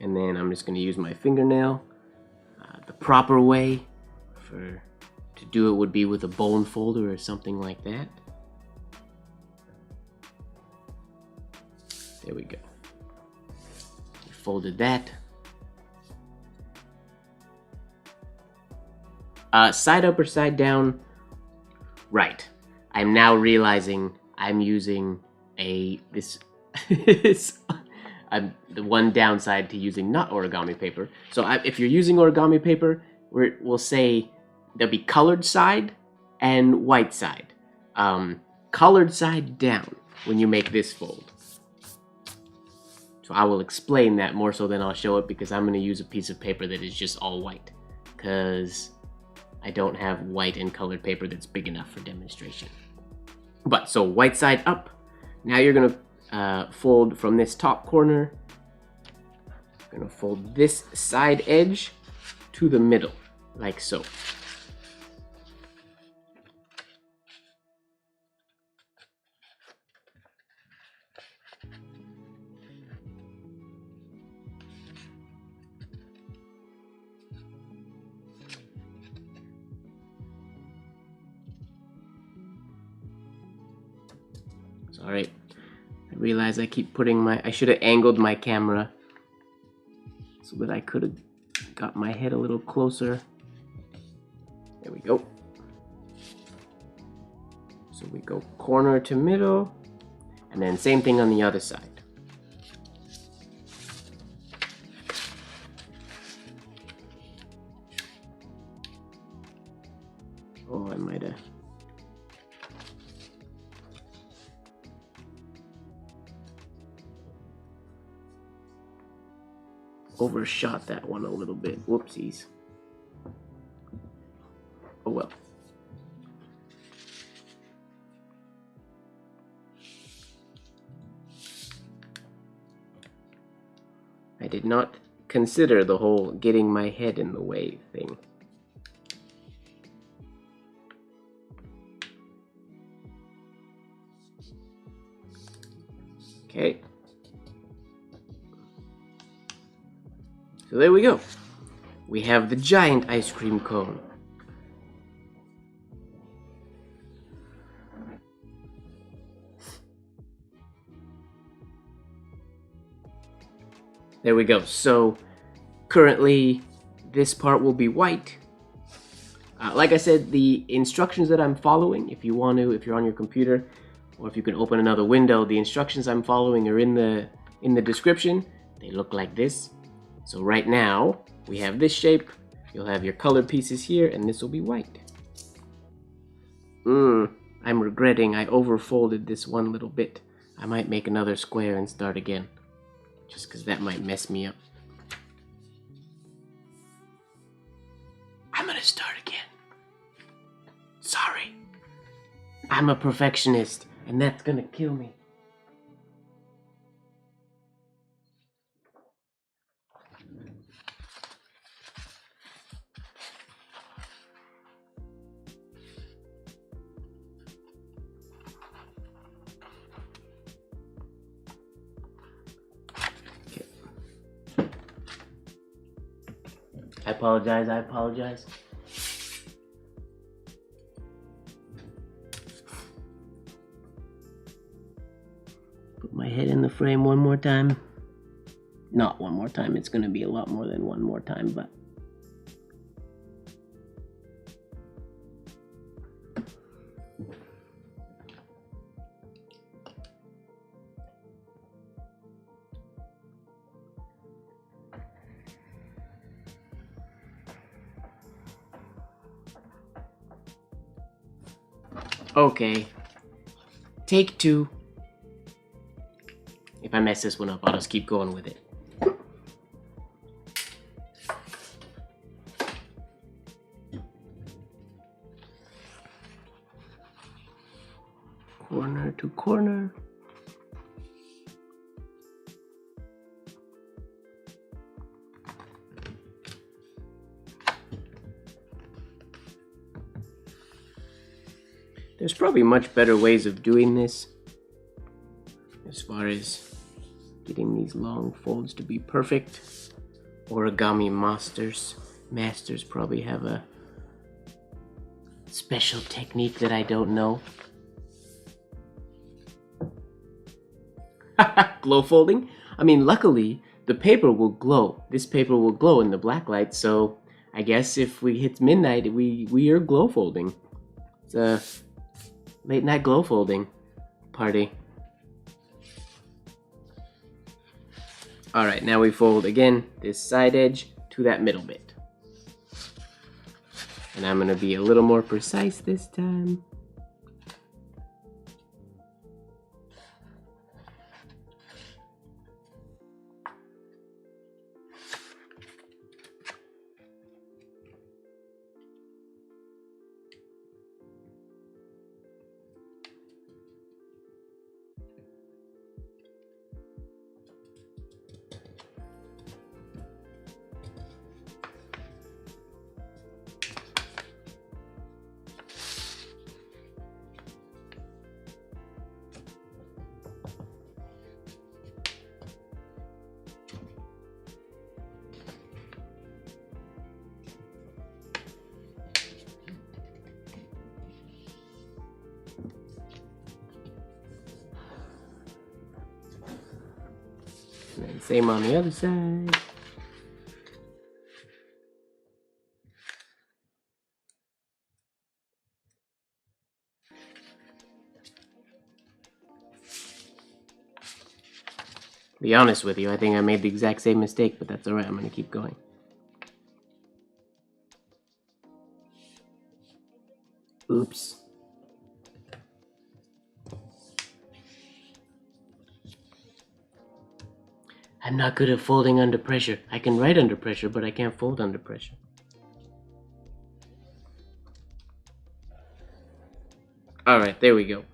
And then I'm just going to use my fingernail. The proper way to do it would be with a bone folder or something like that. There we go. Folded that. Side up or side down? Right. I'm now realizing I'm using the one downside to using not origami paper. So if you're using origami paper, we'll say there'll be colored side and white side. Colored side down when you make this fold. So I will explain that more so than I'll show it because I'm going to use a piece of paper that is just all white because I don't have white and colored paper that's big enough for demonstration. But so white side up. Now you're going to fold from this top corner. You're going to fold this side edge to the middle, like so. Sorry, I realize I keep putting I should have angled my camera so that I could have got my head a little closer. There we go. So we go corner to middle, and then same thing on the other side. Oh, I might have. Overshot that one a little bit. Whoopsies. Oh well. I did not consider the whole getting my head in the way thing. Okay. So there we go. We have the giant ice cream cone. There we go. So currently this part will be white. Like I said, the instructions that I'm following, if you're on your computer, or if you can open another window, the instructions I'm following are in the description. They look like this. So right now, we have this shape. You'll have your colored pieces here, and this will be white. I'm regretting I overfolded this one little bit. I might make another square and start again. just because that might mess me up. I'm gonna start again. Sorry. I'm a perfectionist, and that's gonna kill me. I apologize. Put my head in the frame one more time. Not one more time, it's gonna be a lot more than one more time, but... Okay. Take 2. If I mess this one up, I'll just keep going with it. Corner to corner. There's probably much better ways of doing this, as far as getting these long folds to be perfect. Origami masters probably have a special technique that I don't know. Glow folding? I mean, luckily, the paper will glow. This paper will glow in the black light, so I guess if we hit midnight, we are glow folding. It's a late night glow folding party. Alright, now we fold again this side edge to that middle bit. And I'm gonna be a little more precise this time. And then same on the other side. Be honest with you, I think I made the exact same mistake, but that's alright, I'm gonna keep going. Oops. I'm not good at folding under pressure. I can write under pressure, but I can't fold under pressure. Alright, there we go.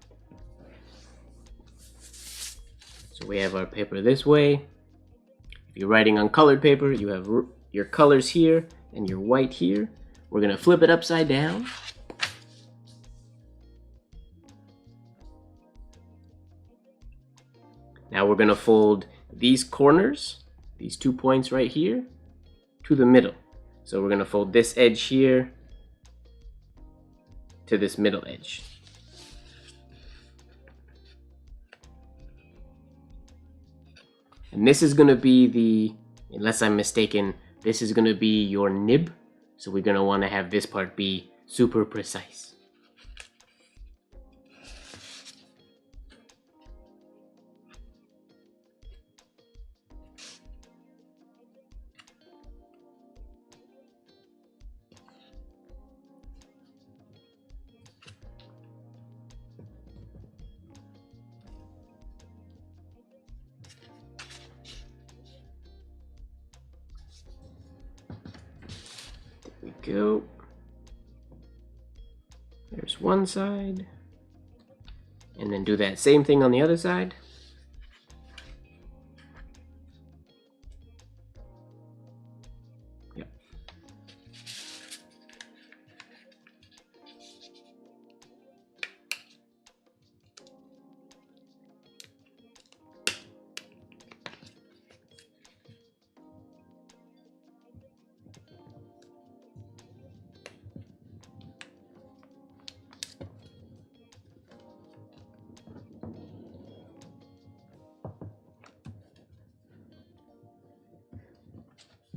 So we have our paper this way. If you're writing on colored paper, you have your colors here and your white here. We're gonna flip it upside down. Now we're gonna fold these corners, these 2 points right here, to the middle. So we're gonna fold this edge here to this middle edge. And this is gonna be the, unless I'm mistaken, this is gonna be your nib. So we're gonna wanna have this part be super precise. go. There's one side. And then do that same thing on the other side. Yep.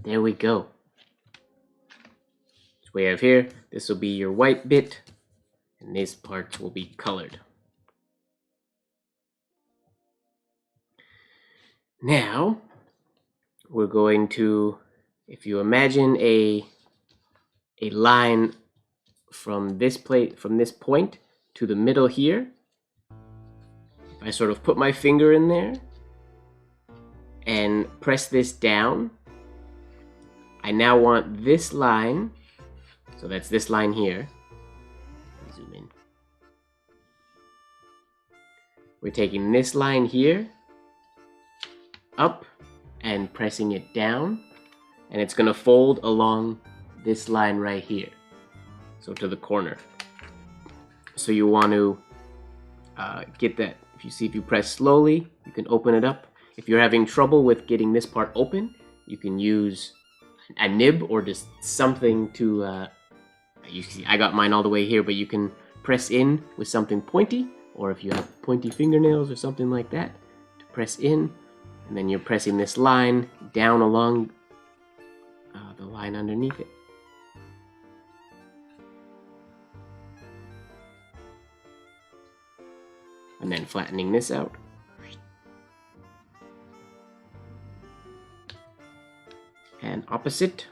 There we go. So we have here, this will be your white bit, and these parts will be colored. Now, we're going to, if you imagine a line from this point to the middle here, if I sort of put my finger in there and press this down, I now want this line, so that's this line here. Zoom in. We're taking this line here, up, and pressing it down, and it's gonna fold along this line right here, so to the corner. So you want to get that. If you press slowly, you can open it up. If you're having trouble with getting this part open, you can use a nib or just something to, you see I got mine all the way here, but you can press in with something pointy, or if you have pointy fingernails or something like that, to press in, and then you're pressing this line down along the line underneath it. And then flattening this out. And opposite.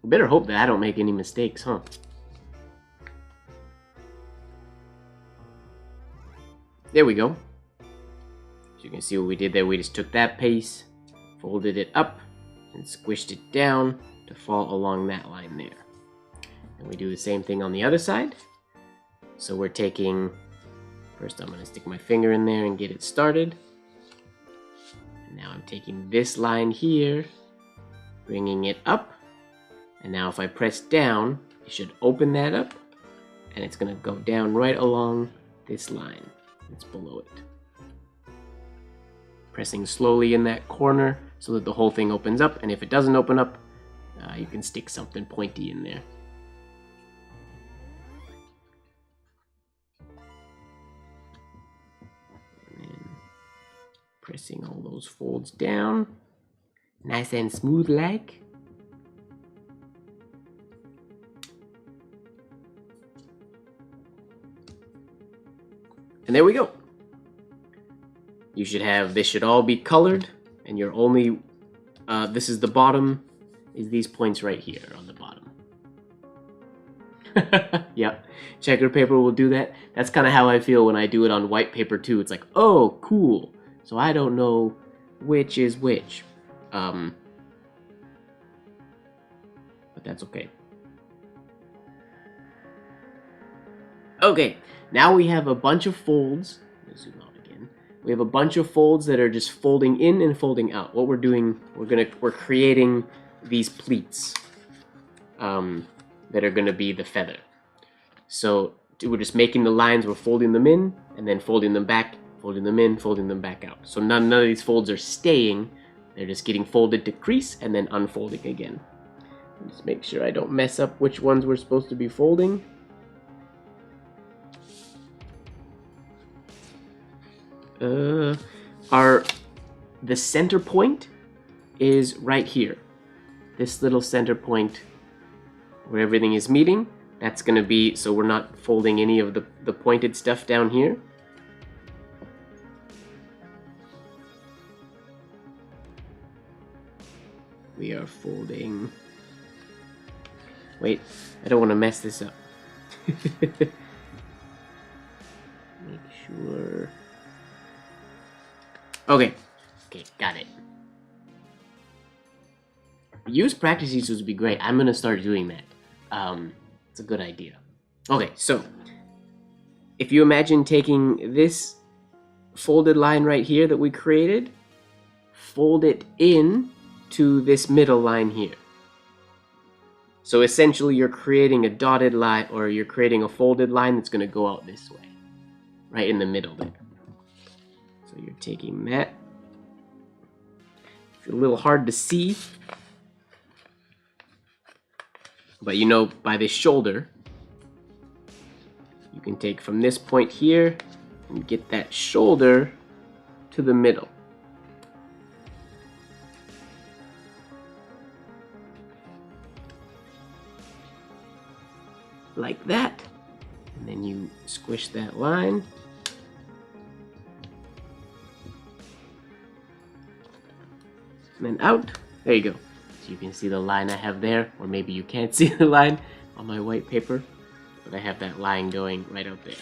We better hope that I don't make any mistakes, huh? There we go. So you can see what we did there. We just took that piece, folded it up, and squished it down to fall along that line there. And we do the same thing on the other side. So we're taking, first I'm going to stick my finger in there and get it started. And now I'm taking this line here, bringing it up. And now if I press down, it should open that up. And it's going to go down right along this line that's below it. Pressing slowly in that corner so that the whole thing opens up. And if it doesn't open up, you can stick something pointy in there. Pressing all those folds down, nice and smooth like. And there we go. You should have, this should all be colored, and you're only, this is the bottom, is these points right here on the bottom. Yep, checker paper will do that. That's kind of how I feel when I do it on white paper too. It's like, oh, cool. So I don't know which is which. But that's okay. Okay, now we have a bunch of folds. Let me zoom out again. We have a bunch of folds that are just folding in and folding out. What we're doing, we're creating these pleats that are gonna be the feather. So we're just making the lines, we're folding them in and then folding them back, folding them in, folding them back out. So none of these folds are staying, they're just getting folded to crease and then unfolding again. Just make sure I don't mess up which ones we're supposed to be folding. The center point is right here. This little center point where everything is meeting, that's gonna be, so we're not folding any of the pointed stuff down here. We are folding, wait, I don't want to mess this up. Make sure. Okay, Okay, got it. Use practice easels would be great. I'm gonna start doing that. It's a good idea. Okay, so if you imagine taking this folded line right here that we created, fold it in to this middle line here. So essentially you're creating a dotted line, or you're creating a folded line that's gonna go out this way, right in the middle there. So you're taking that. It's a little hard to see, but you know, by this shoulder, you can take from this point here and get that shoulder to the middle. Like that. And then you squish that line. And then out. There you go. So you can see the line I have there, or maybe you can't see the line on my white paper, but I have that line going right out there.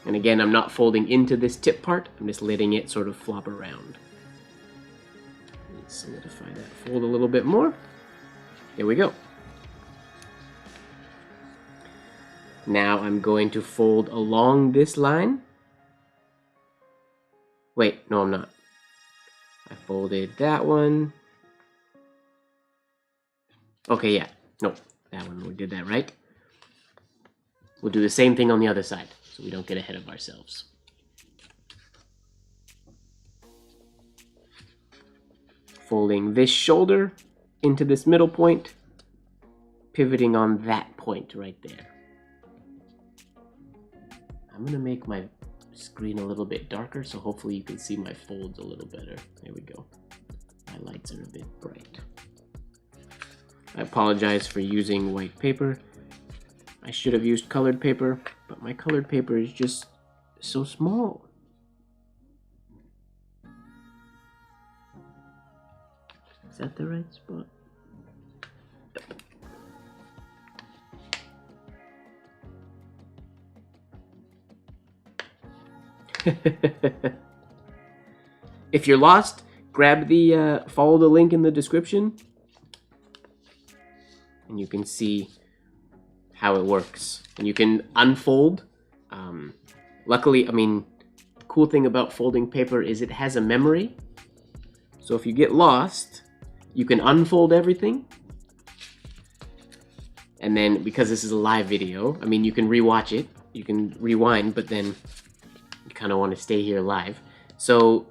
And again, I'm not folding into this tip part, I'm just letting it sort of flop around. Let's solidify that fold a little bit more. There we go. Now I'm going to fold along this line. Wait, no, I'm not. I folded that one. Okay, yeah. No, that one, we did that right. We'll do the same thing on the other side, so we don't get ahead of ourselves. Folding this shoulder into this middle point, pivoting on that point right there. I'm gonna make my screen a little bit darker, so hopefully you can see my folds a little better. There we go. My lights are a bit bright. I apologize for using white paper. I should have used colored paper, but my colored paper is just so small. Is that the right spot? If you're lost, grab the follow the link in the description and you can see how it works. And you can unfold. Luckily, I mean, the cool thing about folding paper is it has a memory. So if you get lost, you can unfold everything. And then, because this is a live video, I mean, you can rewatch it, you can rewind, but then you kind of want to stay here live. So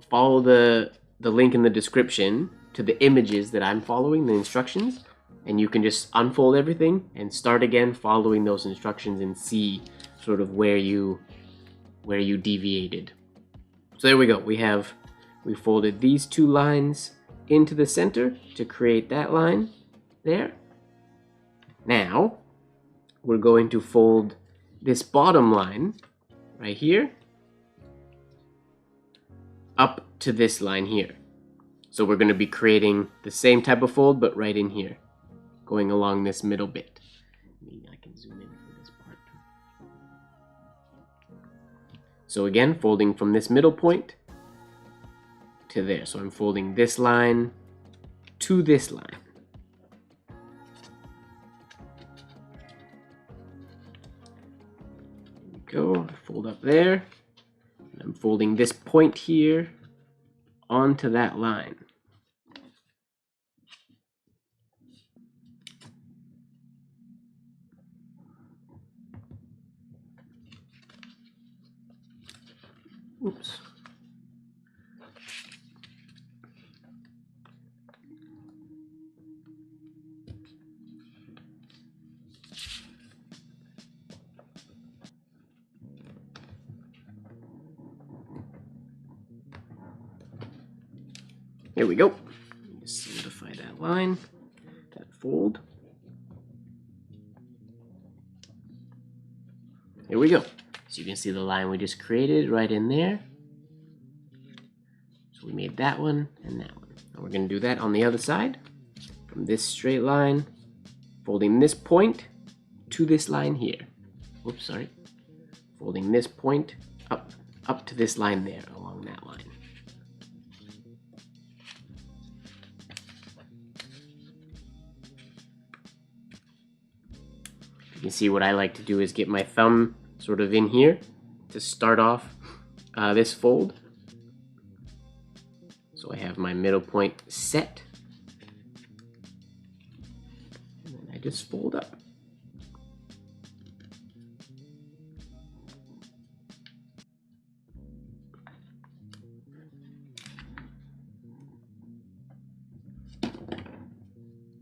follow the link in the description to the images that I'm following, the instructions, and you can just unfold everything and start again following those instructions and see sort of where you deviated. So there we go. We folded these two lines into the center to create that line there. Now we're going to fold this bottom line right here up to this line here. So we're going to be creating the same type of fold, but right in here, going along this middle bit. Maybe I can zoom in for this part. So again, folding from this middle point to there. So I'm folding this line to this line. There we go. Fold up there. And I'm folding this point here onto that line. Oops. There we go. Just solidify that line, that fold. There we go. So you can see the line we just created right in there. So we made that one and that one. And we're going to do that on the other side. From this straight line, folding this point to this line here. Oops, sorry. Folding this point up up to this line there, along that line. You can see what I like to do is get my thumb sort of in here to start off this fold. So I have my middle point set. And then I just fold up.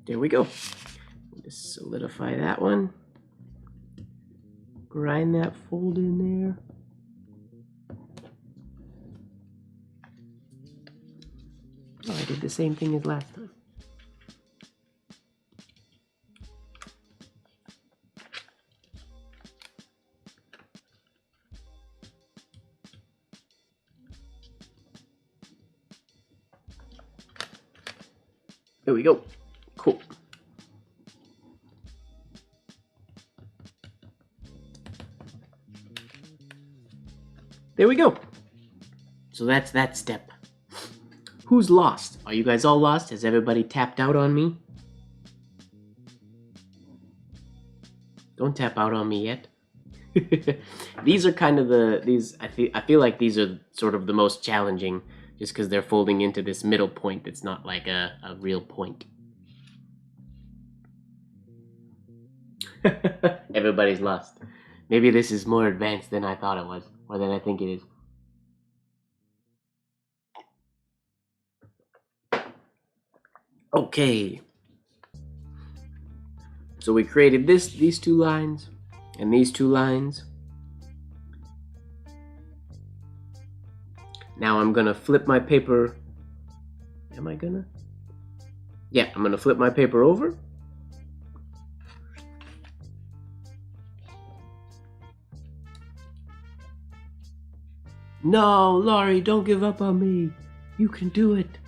There we go. Just solidify that one. Grind that fold in there. Oh, I did the same thing as last time. There we go. Cool. There we go. So that's that step. Who's lost? Are you guys all lost? Has everybody tapped out on me? Don't tap out on me yet. These are kind of I feel like these are sort of the most challenging, just because they're folding into this middle point that's not like a real point. Everybody's lost. Maybe this is more advanced than I thought it was, or than I think it is. Okay. So we created these two lines, and these two lines. Now I'm gonna flip my paper. Am I gonna? Yeah, I'm gonna flip my paper over. No, Laurie, don't give up on me. You can do it.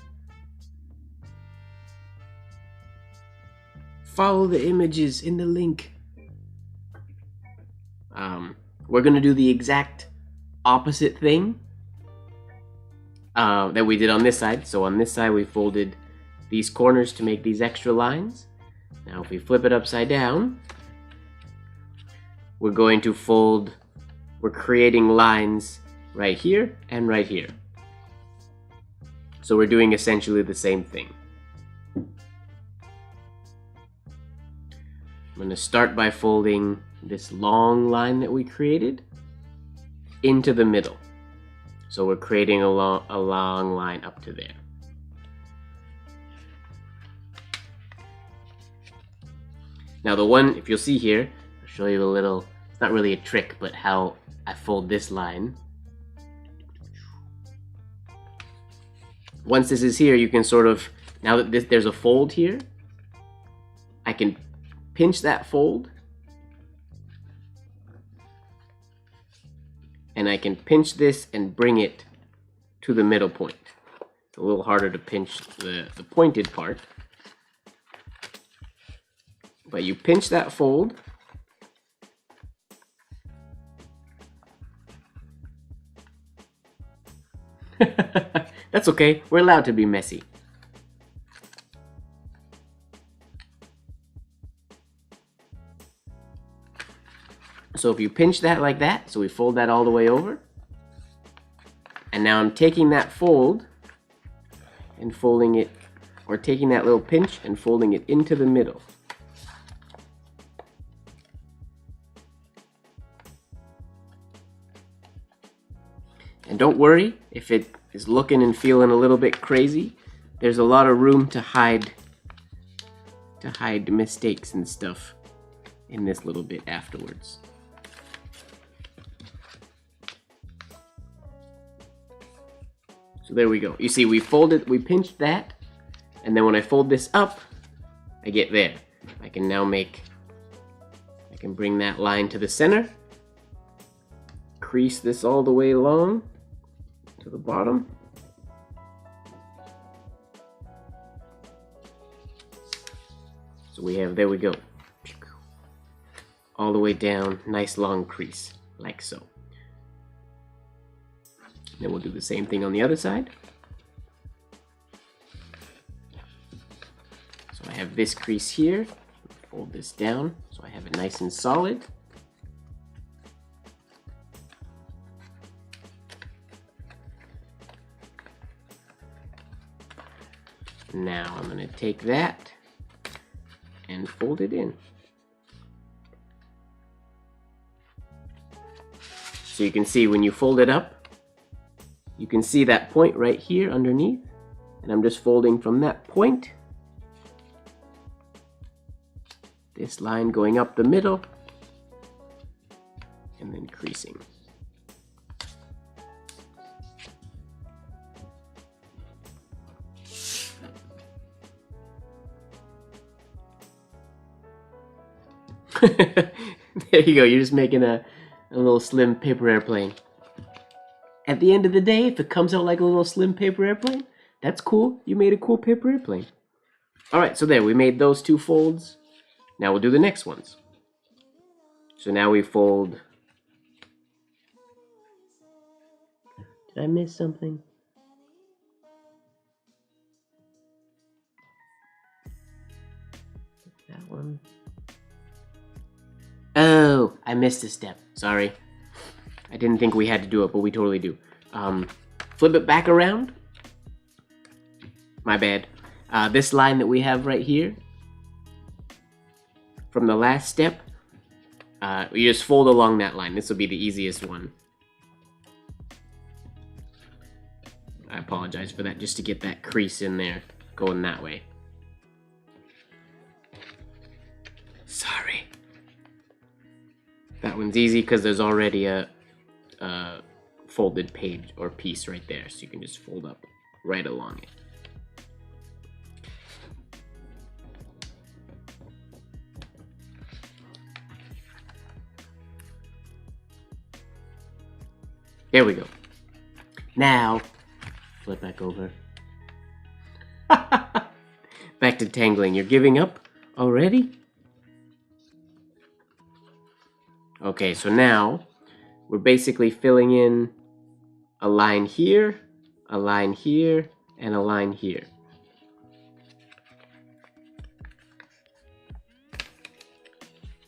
Follow the images in the link. We're gonna do the exact opposite thing that we did on this side. So on this side we folded these corners to make these extra lines. Now if we flip it upside down, we're going to fold, we're creating lines right here and right here. So we're doing essentially the same thing. I'm going to start by folding this long line that we created into the middle. So we're creating a long line up to there. Now the one, if you'll see here, I'll show you a little, it's not really a trick, but how I fold this line. Once this is here, you can sort of, now that there's a fold here, I can pinch that fold, and I can pinch this and bring it to the middle point. It's a little harder to pinch the pointed part, but you pinch that fold, that's okay, we're allowed to be messy. So if you pinch that like that, so we fold that all the way over, and now I'm taking that fold and folding it, or taking that little pinch and folding it into the middle. And don't worry if it is looking and feeling a little bit crazy. There's a lot of room to hide mistakes and stuff in this little bit afterwards. So there we go. You see, we pinched that, and then when I fold this up, I get there. I can now bring that line to the center, crease this all the way along to the bottom. So we have, there we go. All the way down, nice long crease, like so. Then we'll do the same thing on the other side. So I have this crease here. Fold this down so I have it nice and solid. Now I'm going to take that and fold it in. So you can see when you fold it up, you can see that point right here underneath, and I'm just folding from that point. This line going up the middle, and then creasing. There you go, you're just making a little slim paper airplane. At the end of the day, if it comes out like a little slim paper airplane, that's cool. You made a cool paper airplane. Alright, so there, we made those two folds. Now we'll do the next ones. So now we fold. Did I miss something? That one. Oh, I missed a step. Sorry. I didn't think we had to do it, but we totally do. Flip it back around. My bad. This line that we have right here, from the last step, you just fold along that line. This will be the easiest one. I apologize for that, just to get that crease in there, going that way. Sorry. That one's easy because there's already a folded page or piece right there, so you can just fold up right along it. There we go. Now, flip back over. Back to tangling. You're giving up already? Okay, so now we're basically filling in a line here, a line here, and a line here.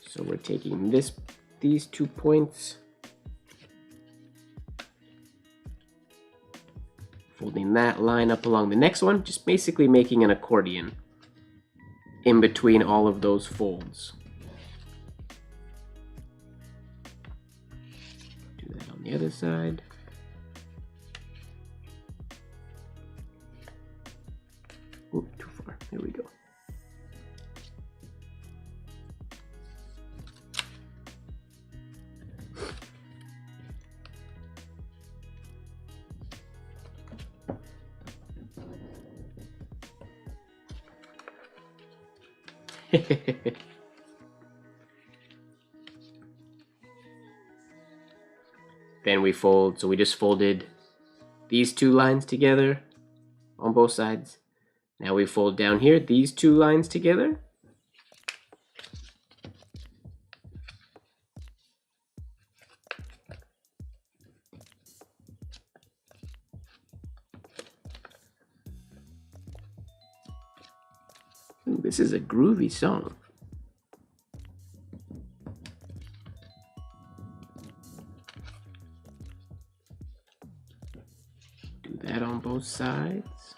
So we're taking these 2 points, folding that line up along the next one, just basically making an accordion in between all of those folds. Do that on the other side. Ooh, too far. There we go. Then we fold, so we just folded these 2 lines together on both sides. Now we fold down here these 2 lines together. Ooh, this is a groovy song. Do that on both sides.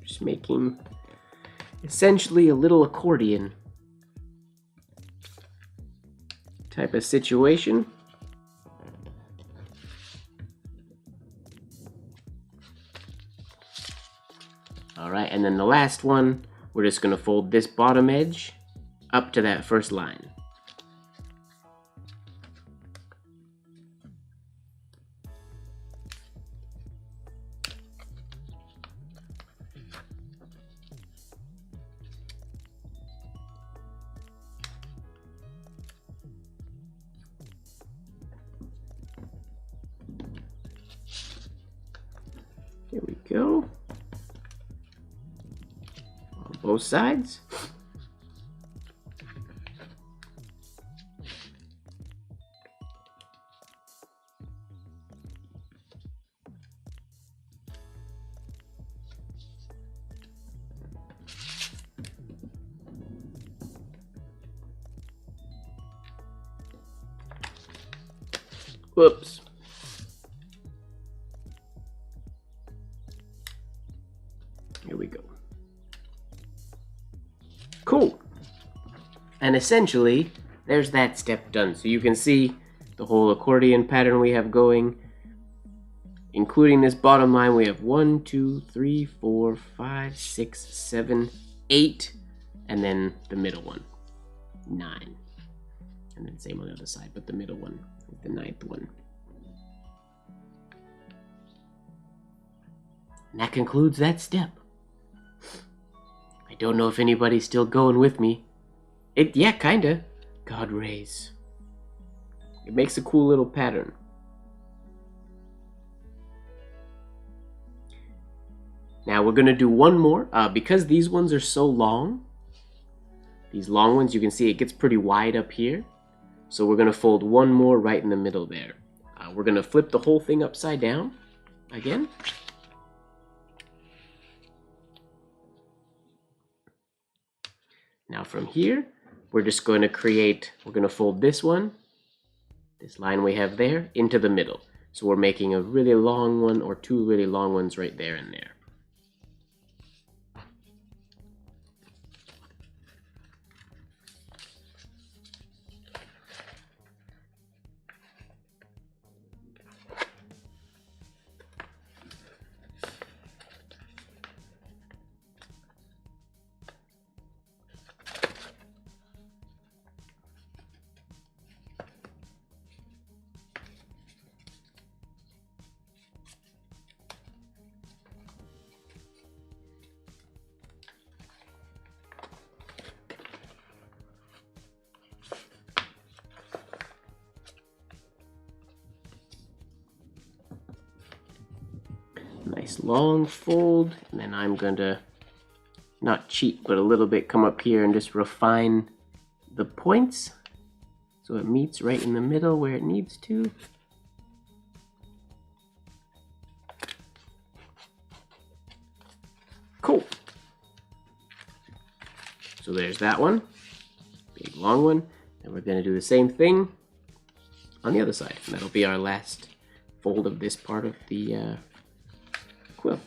Just making essentially a little accordion type of situation. Alright, and then the last one, we're just going to fold this bottom edge up to that first line. There we go. both sides. Whoops. Here we go. Cool. And essentially, there's that step done. So you can see the whole accordion pattern we have going. Including this bottom line, we have 1, 2, 3, 4, 5, 6, 7, 8. And then the middle one, 9. And then same on the other side, but the middle one is the 9th one. And that concludes that step. I don't know if anybody's still going with me. Yeah, kinda. God rays. It makes a cool little pattern. Now we're gonna do one more. Because these ones are so long, these long ones, you can see it gets pretty wide up here. So we're gonna fold one more right in the middle there. We're gonna flip the whole thing upside down again. Now from here, we're just going to we're going to fold this one, this line we have there, into the middle. So we're making a really long one or two really long ones right there and there. Nice long fold, and then I'm going to not cheat, but a little bit come up here and just refine the points so it meets right in the middle where it needs to. Cool. So there's that one, big long one, and we're going to do the same thing on the other side. And that'll be our last fold of this part of the quill.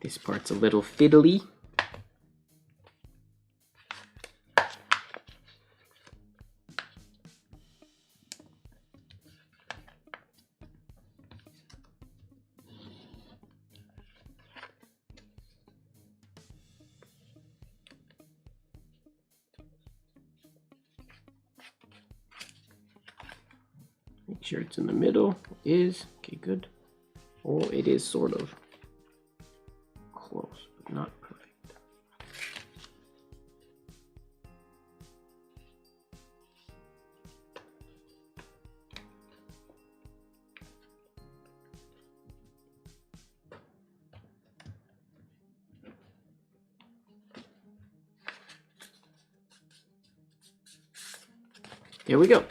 This part's a little fiddly. Make sure it's in the middle. It is. Okay, good. Oh, it is sort of close, but not perfect. There we go.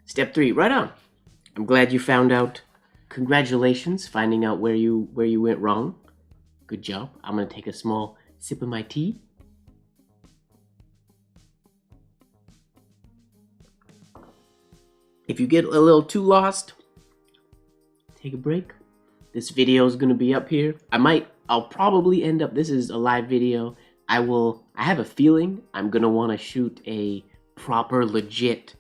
Step 3, right on. I'm glad you found out. Congratulations, finding out where you went wrong. Good job. I'm gonna take a small sip of my tea. If you get a little too lost, take a break. This video is gonna be up here. I'll probably end up, this is a live video. I have a feeling I'm gonna wanna shoot a proper, legit,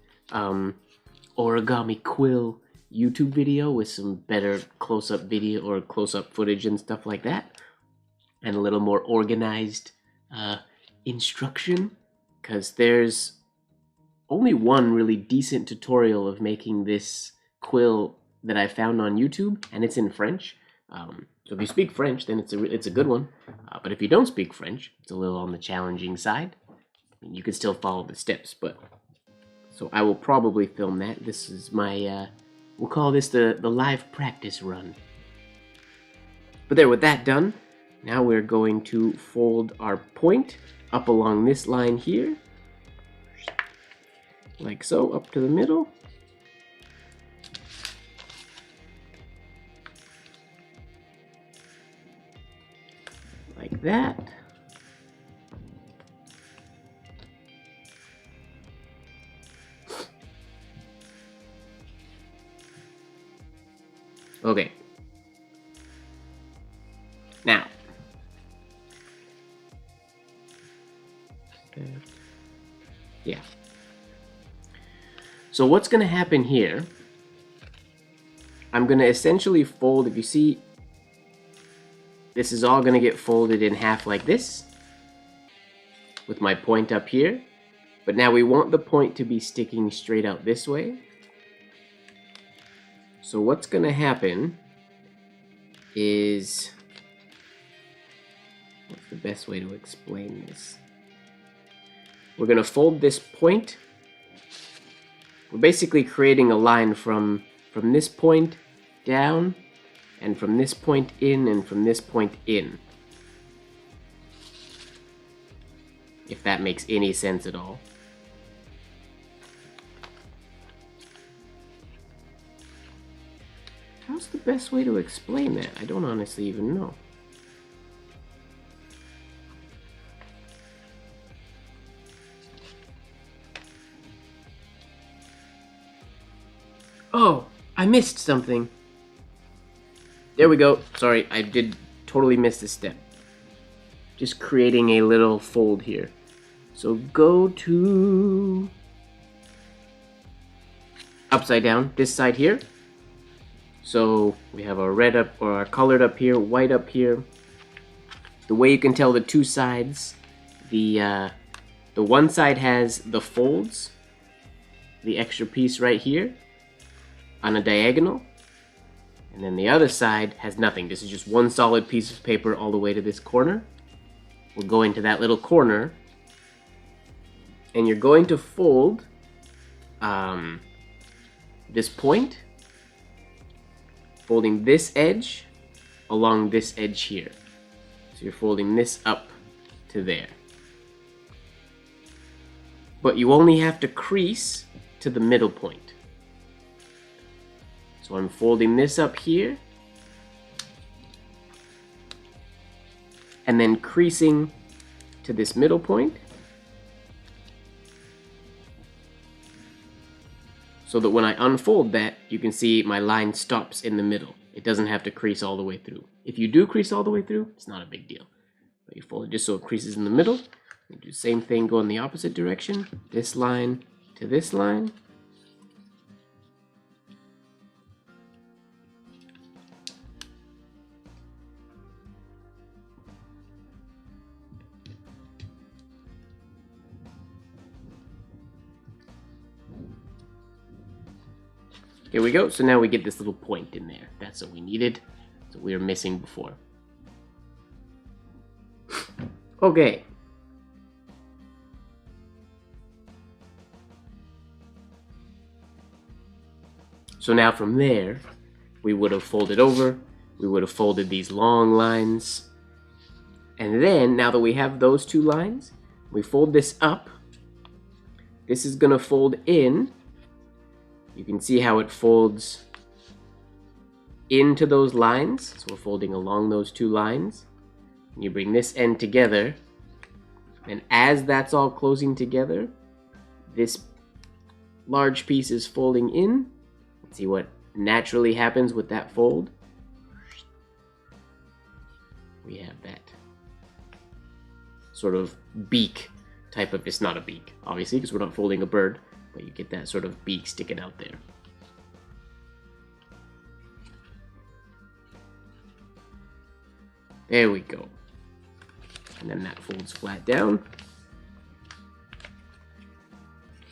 Origami Quill YouTube video with some better close-up video or close-up footage and stuff like that, and a little more organized instruction, because there's only one really decent tutorial of making this quill that I found on YouTube, and it's in French. So if you speak French, then it's a good one, but if you don't speak French, it's a little on the challenging side. You can still follow the steps, but so I will probably film that. This is my we'll call this the live practice run. But there, with that done, now we're going to fold our point up along this line here, like so, up to the middle. Like that. Okay. Now. Yeah. So what's going to happen here, I'm going to essentially fold, if you see, this is all going to get folded in half like this, with my point up here. But now we want the point to be sticking straight out this way. So what's going to happen is, what's the best way to explain this? We're going to fold this point. We're basically creating a line from this point down, and from this point in, and from this point in. If that makes any sense at all. How's the best way to explain that? I don't honestly even know. Oh, I missed something. There we go. Sorry, I did totally miss this step. Just creating a little fold here. So go to upside down, this side here. So we have our red up, or our colored up here, white up here. The way you can tell the two sides, the one side has the folds, the extra piece right here on a diagonal, and then the other side has nothing. This is just one solid piece of paper all the way to this corner. We'll go into that little corner, and you're going to fold this point, folding this edge along this edge here. So you're folding this up to there. But you only have to crease to the middle point. So I'm folding this up here, and then creasing to this middle point, so that when I unfold that, you can see my line stops in the middle. It doesn't have to crease all the way through. If you do crease all the way through, it's not a big deal. But you fold it just so it creases in the middle. You do the same thing, go in the opposite direction. This line to this line. Here we go. So now we get this little point in there. That's what we needed. That's what we were missing before. Okay. So now from there, we would have folded over. We would have folded these long lines. And then, now that we have those two lines, we fold this up. This is going to fold in. You can see how it folds into those lines. So we're folding along those two lines. And you bring this end together. And as that's all closing together, this large piece is folding in. See what naturally happens with that fold? We have that sort of beak type of, it's not a beak, obviously, because we're not folding a bird. But you get that sort of beak sticking out there. There we go. And then that folds flat down.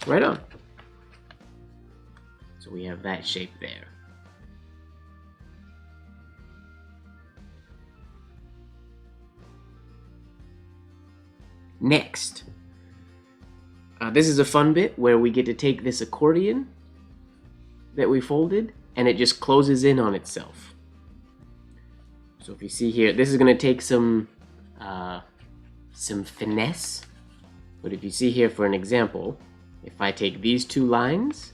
Right on. So we have that shape there. Next, This is a fun bit where we get to take this accordion that we folded and it just closes in on itself. So if you see here, this is going to take some finesse. But if you see here for an example, if I take these two lines,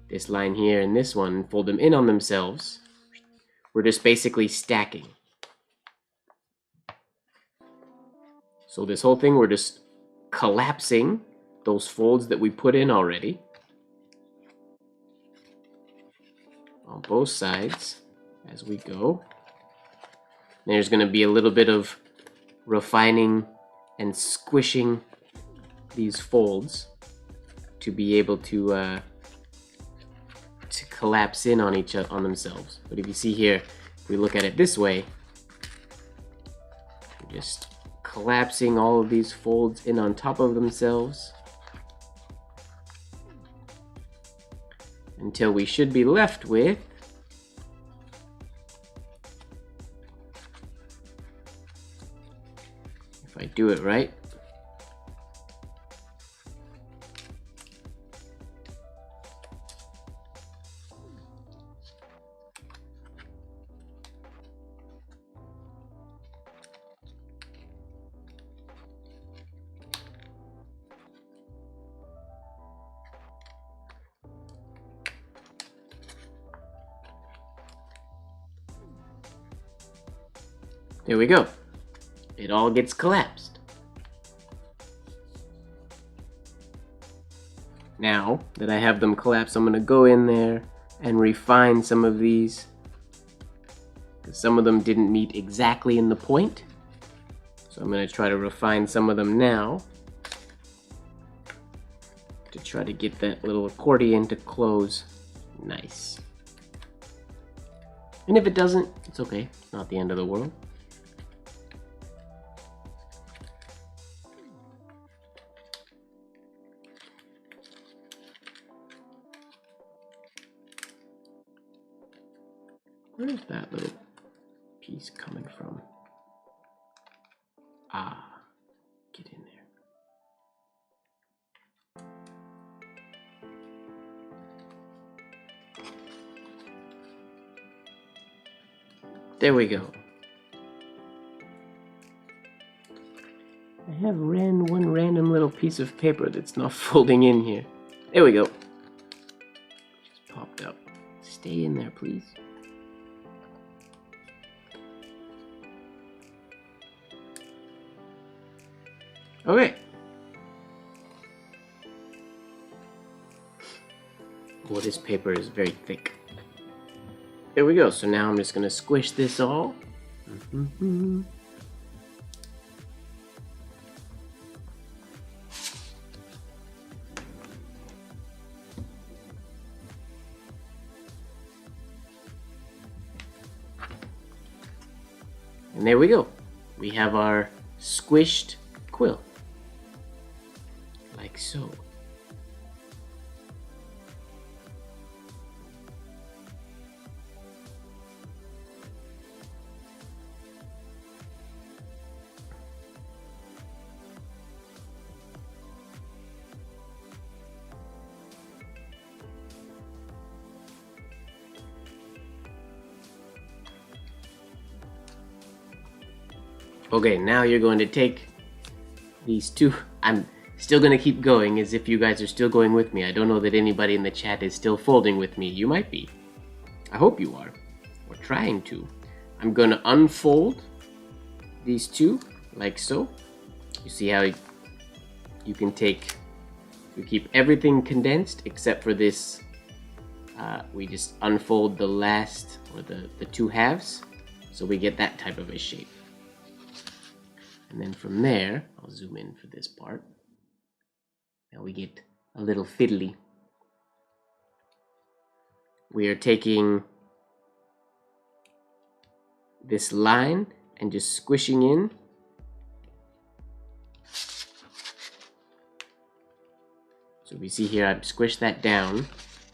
this line here and this one, and fold them in on themselves, we're just basically stacking. So this whole thing, we're just collapsing those folds that we put in already on both sides as we go. There's going to be a little bit of refining and squishing these folds to be able to collapse in on on themselves. But if you see here, if we look at it this way, we're just collapsing all of these folds in on top of themselves until we should be left with if I do it right, there we go. It all gets collapsed. Now that I have them collapsed, I'm going to go in there and refine some of these, because some of them didn't meet exactly in the point. So I'm going to try to refine some of them now to try to get that little accordion to close nice. And if it doesn't, it's okay. It's not the end of the world. Where's that little piece coming from? Ah, get in there. There we go. I have one random little piece of paper that's not folding in here. There we go. Just popped up. Stay in there, please. Okay. Well, this paper is very thick. There we go. So now I'm just going to squish this all. And there we go. We have our squished quill. Like so. Okay, now you're going to take these two. I'm still going to keep going as if you guys are still going with me. I don't know that anybody in the chat is still folding with me. You might be. I hope you are. Or trying to. I'm going to unfold these two like so. You see how you can take, we keep everything condensed except for this. We just unfold the last, or the two halves, so we get that type of a shape. And then from there, I'll zoom in for this part. Now we get a little fiddly. We are taking this line and just squishing in. So we see here, I've squished that down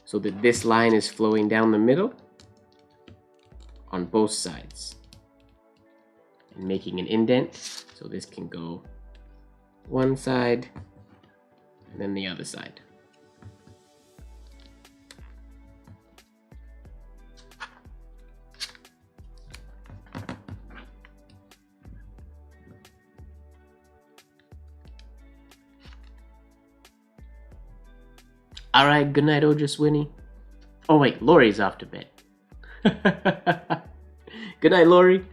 so that this line is flowing down the middle on both sides and making an indent. So this can go one side and then the other side. Alright, good night, Oja Swinny. Oh wait, Lori's off to bed. Good night, Lori.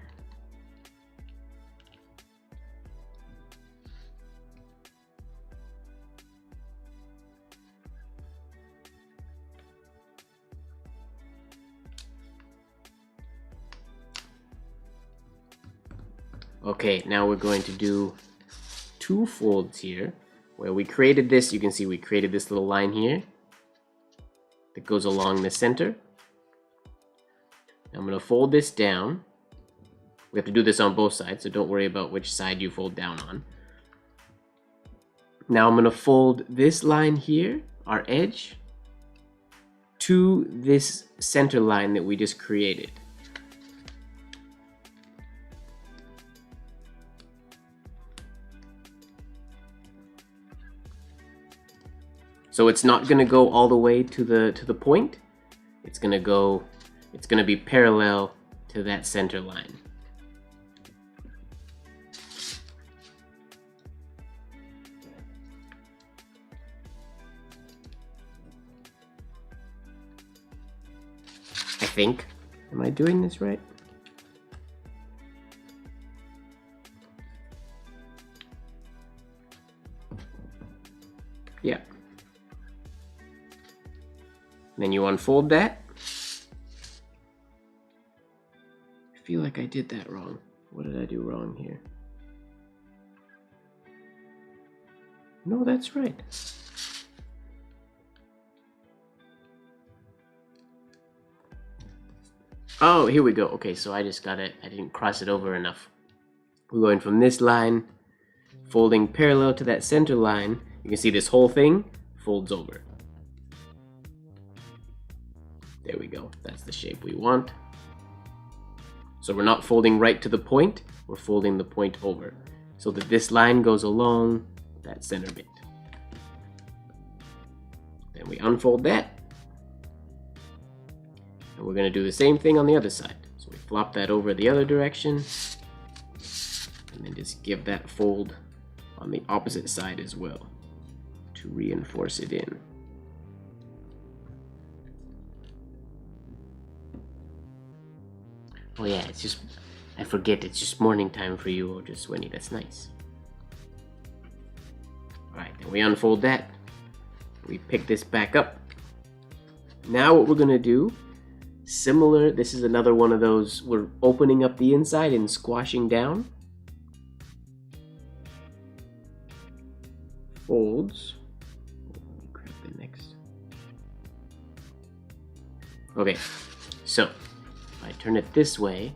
Okay, now we're going to do 2 folds here where we created this. You can see we created this little line here that goes along the center. I'm going to fold this down. We have to do this on both sides, so don't worry about which side you fold down on. Now I'm going to fold this line here, our edge, to this center line that we just created. So it's not going to go all the way to the point. It's going to be parallel to that center line. I think. Am I doing this right? Yeah. Then you unfold that. I feel like I did that wrong. What did I do wrong here? No, that's right. Oh, here we go. Okay, so I just got it. I didn't cross it over enough. We're going from this line, folding parallel to that center line. You can see this whole thing folds over. There we go. That's the shape we want. So we're not folding right to the point, we're folding the point over so that this line goes along that center bit. Then we unfold that. And we're going to do the same thing on the other side. So we flop that over the other direction and then just give that fold on the opposite side as well to reinforce it in. Oh yeah, it's just, I forget, it's just morning time for you, Oja Swinny. That's nice. Alright, then we unfold that. We pick this back up. Now what we're going to do, similar, this is another one of those, we're opening up the inside and squashing down. Folds. Let me grab the next. Okay, so I turn it this way,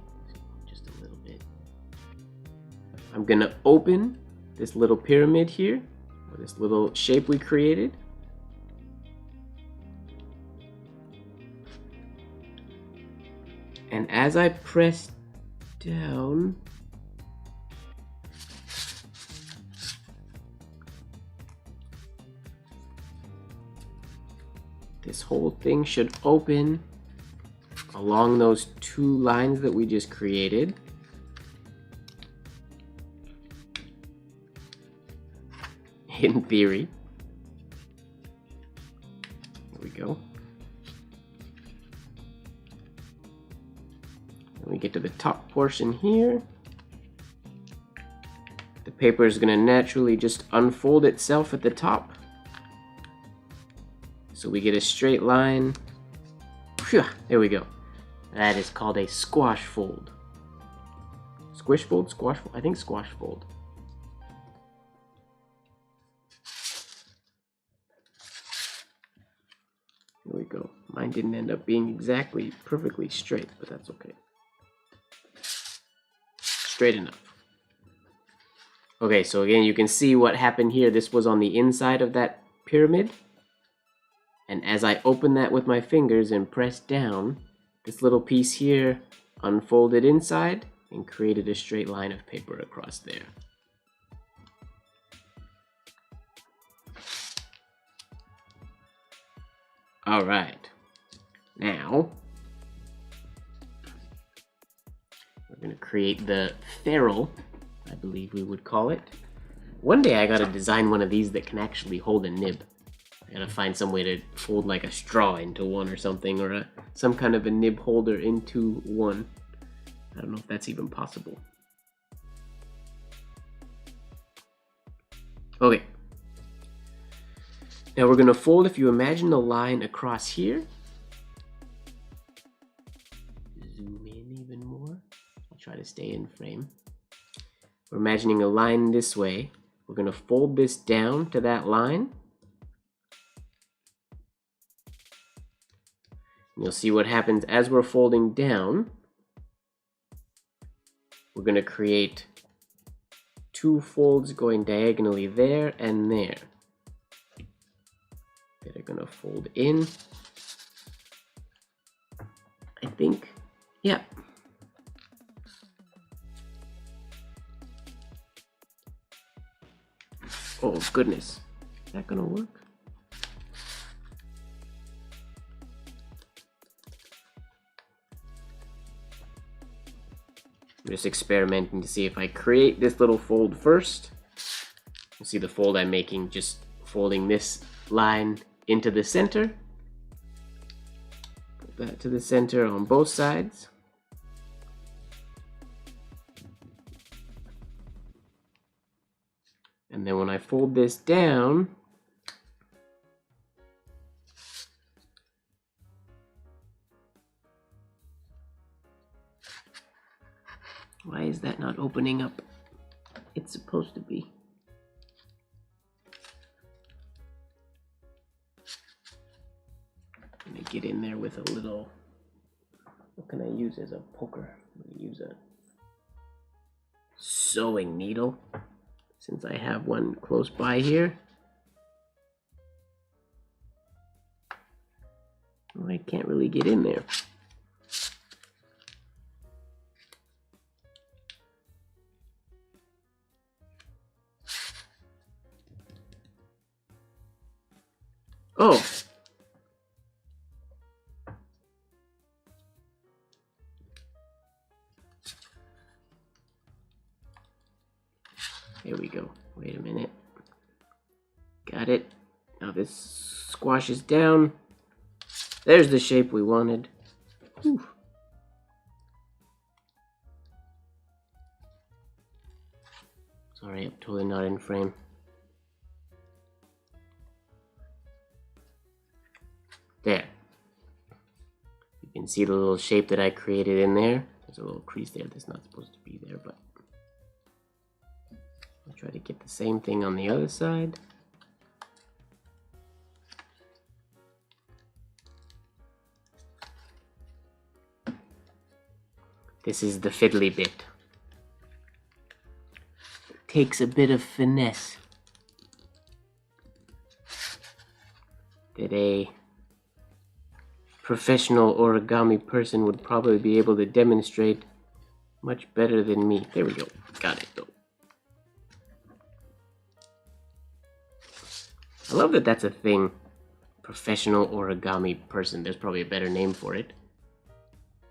just a little bit. I'm gonna open this little pyramid here, or this little shape we created. And as I press down, this whole thing should open along those 2 lines that we just created. In theory. There we go. And we get to the top portion here. The paper is going to naturally just unfold itself at the top. So we get a straight line. Phew, there we go. That is called a squash fold. Squish fold? Squash fold? I think squash fold. Here we go. Mine didn't end up being exactly perfectly straight, but that's okay. Straight enough. Okay, so again, you can see what happened here. This was on the inside of that pyramid. And as I open that with my fingers and press down, this little piece here unfolded inside and created a straight line of paper across there. All right. Now, we're going to create the ferrule, I believe we would call it. One day I got to design one of these that can actually hold a nib. I got to find some way to fold like a straw into one or something, or some kind of a nib holder into one. I don't know if that's even possible. Okay. Now we're going to fold, if you imagine a line across here. Zoom in even more. I'll try to stay in frame. We're imagining a line this way. We're going to fold this down to that line. And you'll see what happens as we're folding down. We're going to create two folds going diagonally there and there. That are going to fold in. I think, yeah. Oh goodness, is that gonna work? I'm just experimenting to see if I create this little fold first. You see the fold I'm making, just folding this line into the center. Put that to the center on both sides. And then when I fold this down, why is that not opening up? It's supposed to be. I'm gonna get in there with a little, what can I use as a poker? I'm gonna use a sewing needle, since I have one close by here. Well, I can't really get in there. Oh! Here we go. Wait a minute. Got it. Now this squashes down. There's the shape we wanted. Whew. Sorry, I'm totally not in frame. There. You can see the little shape that I created in there. There's a little crease there that's not supposed to be there, but I'll try to get the same thing on the other side. This is the fiddly bit. It takes a bit of finesse that a professional origami person would probably be able to demonstrate much better than me. There we go. Got it though. I love that that's a thing. Professional origami person. There's probably a better name for it.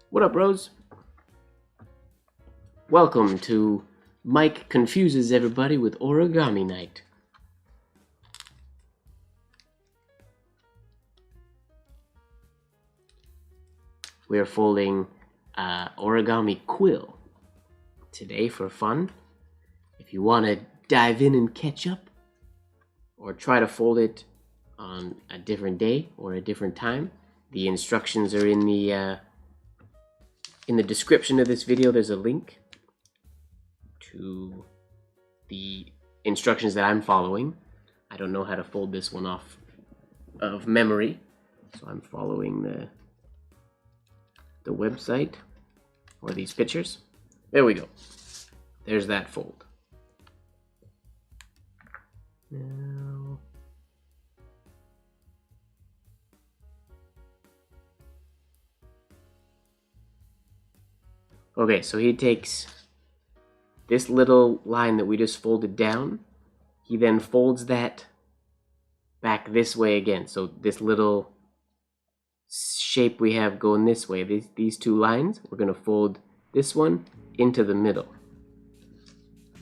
What up, Rose? Welcome to Mike Confuses Everybody with Origami Night. We're folding Origami Quill today for fun. If you want to dive in and catch up, or try to fold it on a different day or a different time, the instructions are in the description of this video. There's a link to the instructions that I'm following. I don't know how to fold this one off of memory, so I'm following the website or these pictures. There we go. There's that fold. Now, okay, so he takes this little line that we just folded down. He then folds that back this way again. So this little shape we have going this way, these two lines, we're going to fold this one into the middle.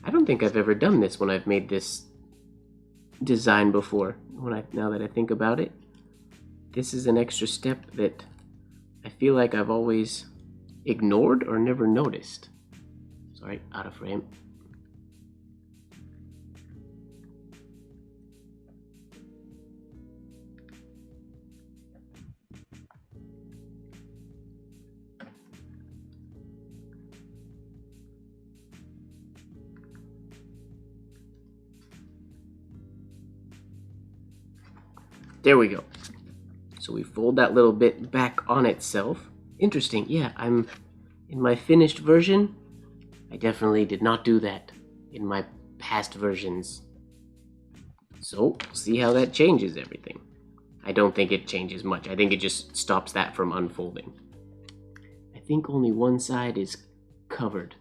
I don't think I've ever done this when I've made this design before. Now that I think about it, this is an extra step that I feel like I've always ignored or never noticed. Sorry, out of frame. There we go. So we fold that little bit back on itself. Interesting, yeah, in my finished version, I definitely did not do that in my past versions. So, see how that changes everything. I don't think it changes much. I think it just stops that from unfolding. I think only one side is covered.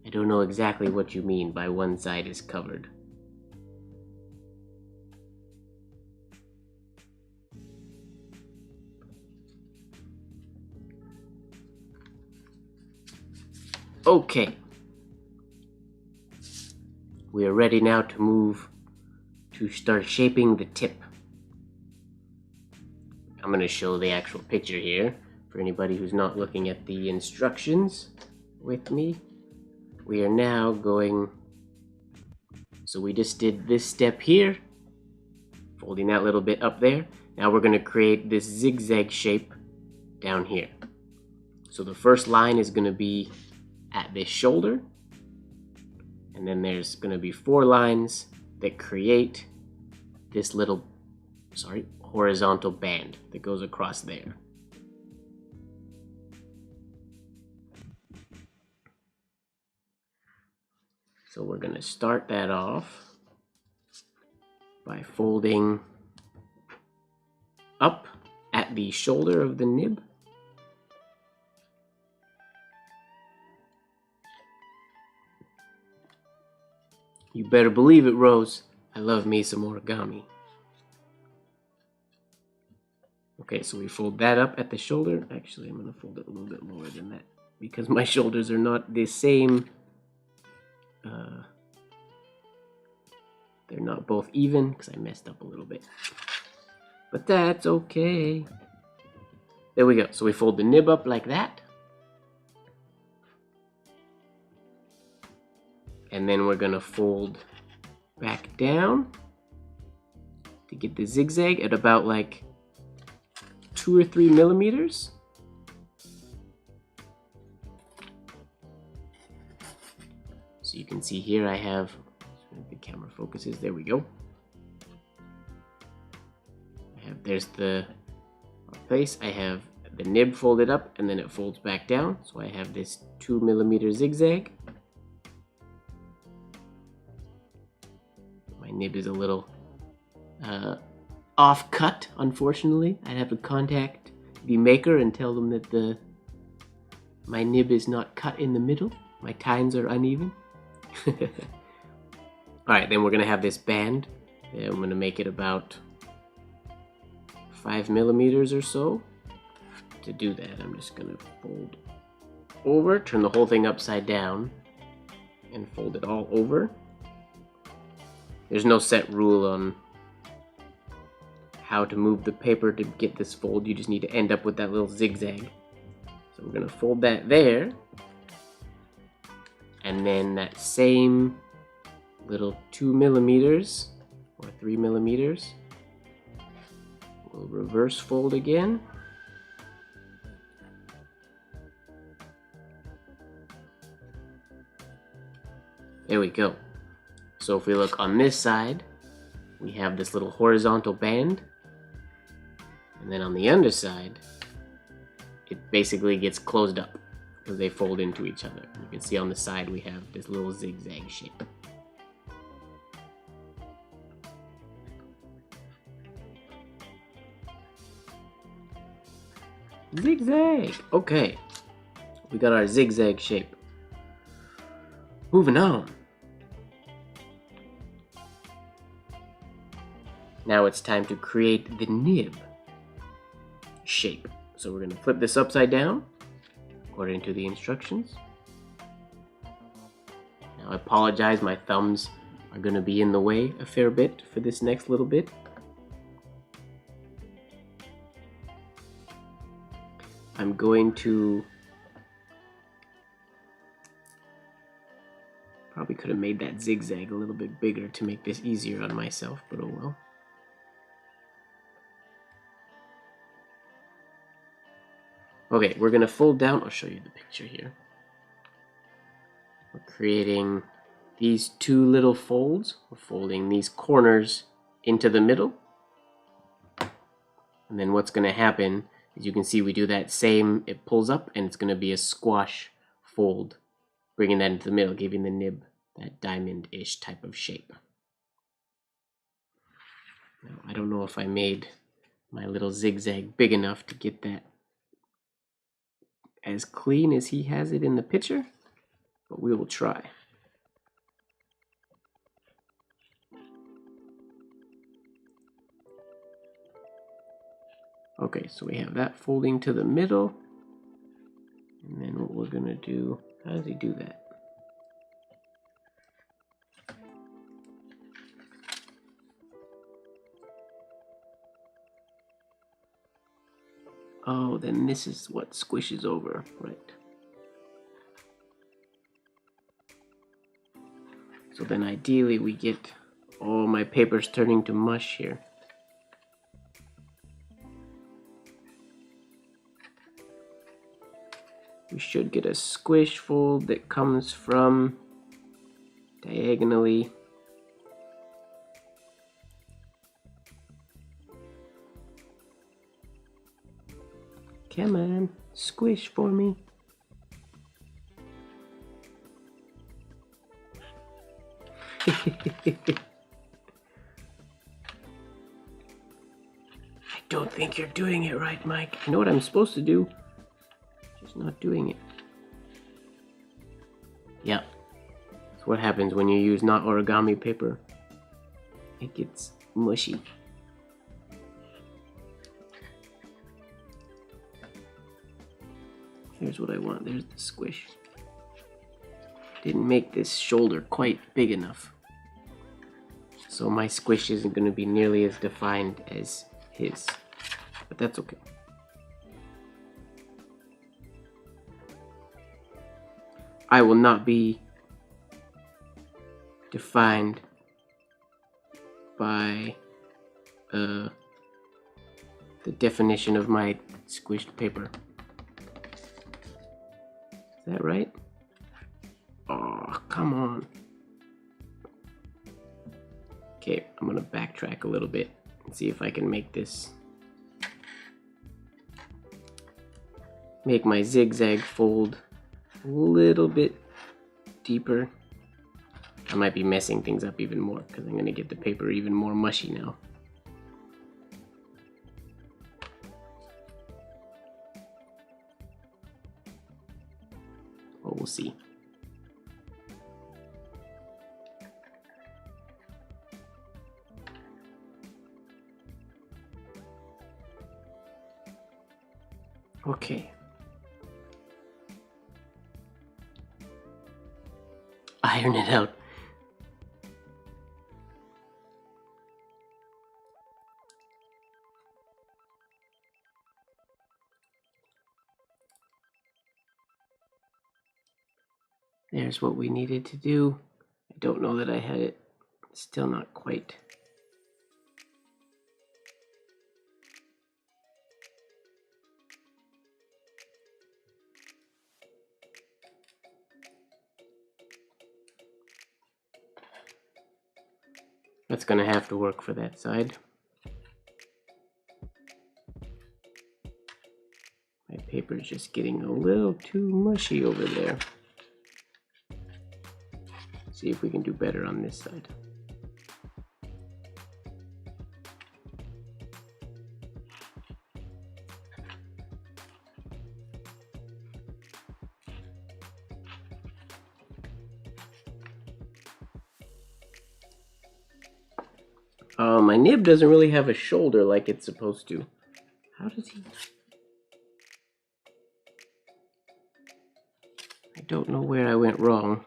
I don't know exactly what you mean by one side is covered. Okay, we are ready now to start shaping the tip. I'm going to show the actual picture here for anybody who's not looking at the instructions with me. We are now going, so we just did this step here, folding that little bit up there. Now we're going to create this zigzag shape down here. So the first line is going to be at this shoulder, and then there's going to be 4 lines that create this little, horizontal band that goes across there. So we're going to start that off by folding up at the shoulder of the nib. You better believe it, Rose. I love me some origami. Okay, so we fold that up at the shoulder. Actually, I'm going to fold it a little bit lower than that because my shoulders are not the same. They're not both even because I messed up a little bit. But that's okay. There we go. So we fold the nib up like that. And then we're going to fold back down to get the zigzag at about like 2 or 3 millimeters. So you can see here I have, the camera focuses, there we go. There's the place. I have the nib folded up and then it folds back down. So I have this 2 millimeter zigzag. My nib is a little off cut, unfortunately. I'd have to contact the maker and tell them that my nib is not cut in the middle. My tines are uneven. Alright, then we're going to have this band. I'm going to make it about 5 millimeters or so. To do that, I'm just going to fold over, turn the whole thing upside down, and fold it all over. There's no set rule on how to move the paper to get this fold. You just need to end up with that little zigzag. So we're going to fold that there. And then that same little 2 millimeters or 3 millimeters, we'll reverse fold again. There we go. So if we look on this side, we have this little horizontal band. And then on the underside, it basically gets closed up because they fold into each other. You can see on the side we have this little zigzag shape. Zigzag! Okay, we got our zigzag shape. Moving on. Now it's time to create the nib shape. So we're going to flip this upside down according to the instructions. Now I apologize, my thumbs are going to be in the way a fair bit for this next little bit. I'm going to probably could have made that zigzag a little bit bigger to make this easier on myself, but oh well. Okay, we're going to fold down. I'll show you the picture here. We're creating these two little folds. We're folding these corners into the middle. And then what's going to happen is you can see we do that same, it pulls up and it's going to be a squash fold, bringing that into the middle, giving the nib that diamond-ish type of shape. Now, I don't know if I made my little zigzag big enough to get that as clean as he has it in the picture, but we will try. Okay, so we have that folding to the middle, and then what we're gonna do, how does he do that? Oh, then this is what squishes over, right? So then ideally we get all my papers turning to mush here. We should get a squish fold that comes from diagonally. Come on, squish for me. I don't think you're doing it right, Mike. I know what I'm supposed to do, just not doing it. Yep. That's what happens when you use not origami paper. It gets mushy. Here's what I want. There's the squish. Didn't make this shoulder quite big enough, so my squish isn't going to be nearly as defined as his, but that's okay. I will not be defined by the definition of my squished paper. Is that right? Oh, come on. Okay, I'm gonna backtrack a little bit and see if I can make this, make my zigzag fold a little bit deeper. I might be messing things up even more because I'm gonna get the paper even more mushy now. Well, we'll see. Okay. Iron it out. There's what we needed to do. I don't know that I had it. Still not quite. That's gonna have to work for that side. My paper's just getting a little too mushy over there. See if we can do better on this side. My nib doesn't really have a shoulder like it's supposed to. How does he... I don't know where I went wrong.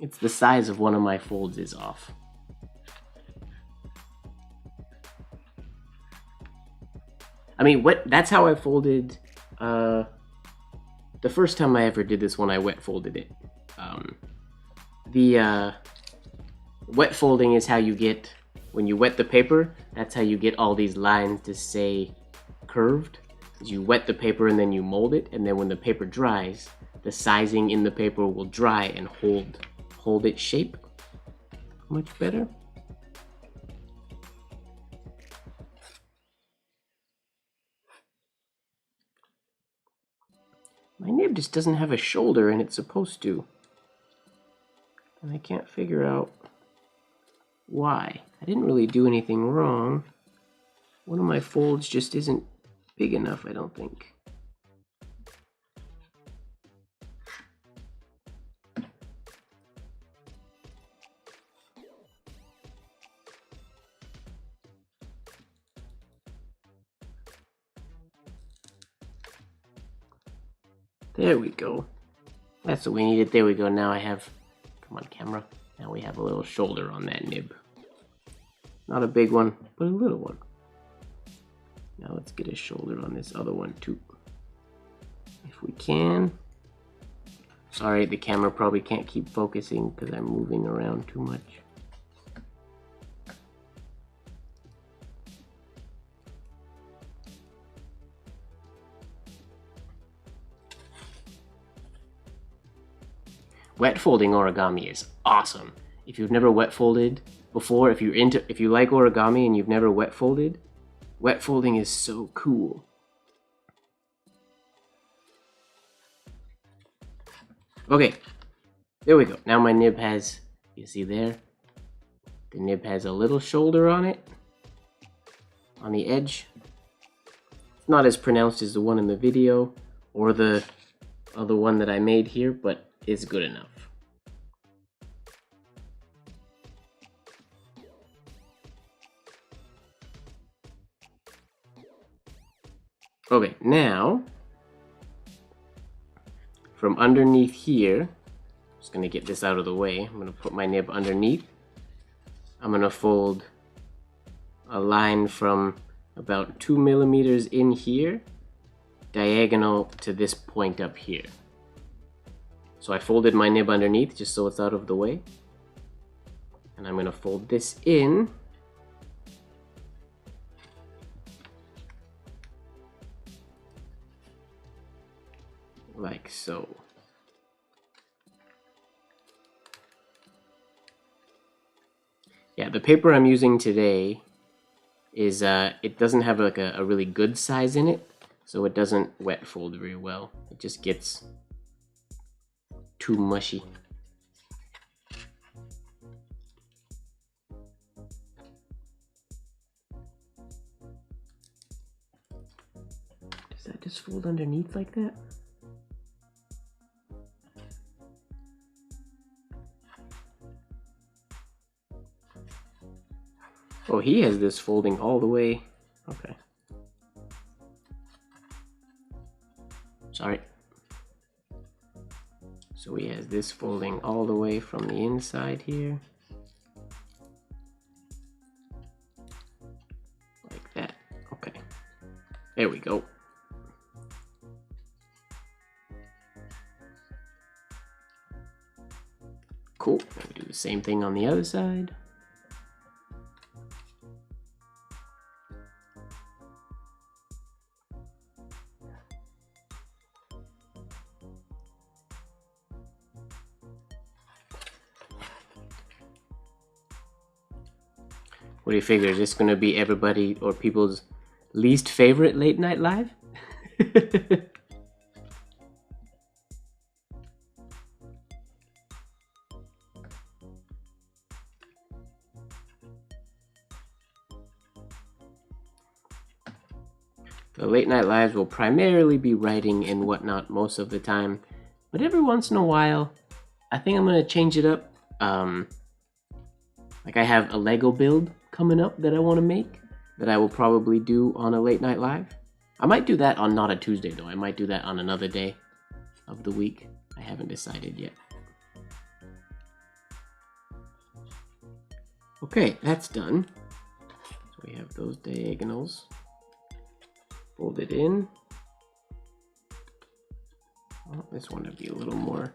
It's the size of one of my folds is off. I mean, that's how I folded, the first time I ever did this when I wet folded it. Wet folding is how you get, when you wet the paper, that's how you get all these lines to stay curved. You wet the paper and then you mold it, and then when the paper dries, the sizing in the paper will dry and hold its shape much better. My nib just doesn't have a shoulder and it's supposed to. And I can't figure out why. I didn't really do anything wrong. One of my folds just isn't big enough, I don't think. There we go. That's what we needed. There we go. Now I have... Come on, camera. Now we have a little shoulder on that nib. Not a big one, but a little one. Now let's get a shoulder on this other one too. If we can. Sorry, the camera probably can't keep focusing because I'm moving around too much. Wet folding origami is awesome. If you've never wet folded before, if you like origami and you've never wet folding is so cool. Okay, there we go. Now my nib has, you see there? The nib has a little shoulder on it, on the edge. It's not as pronounced as the one in the video or the other one that I made here, but it's good enough. Okay, now from underneath here, I'm just gonna get this out of the way. I'm gonna put my nib underneath. I'm gonna fold a line from about 2 millimeters in here, diagonal to this point up here. So I folded my nib underneath just so it's out of the way. And I'm gonna fold this in. Like so. Yeah, the paper I'm using today is, it doesn't have like a really good size in it, so it doesn't wet fold very well. It just gets too mushy. Does that just fold underneath like that? Oh, he has this folding all the way. Okay. Sorry. So he has this folding all the way from the inside here. Like that. Okay. There we go. Cool. We do the same thing on the other side. What do you figure? Is this going to be everybody or people's least favorite late night live? The late night lives will primarily be writing and whatnot most of the time, but every once in a while, I think I'm going to change it up. Like I have a Lego build coming up that I want to make that I will probably do on a late night live. I might do that on not a Tuesday though. I might do that on another day of the week. I haven't decided yet. Okay, that's done. So we have those diagonals folded in. Oh, this one would be a little more.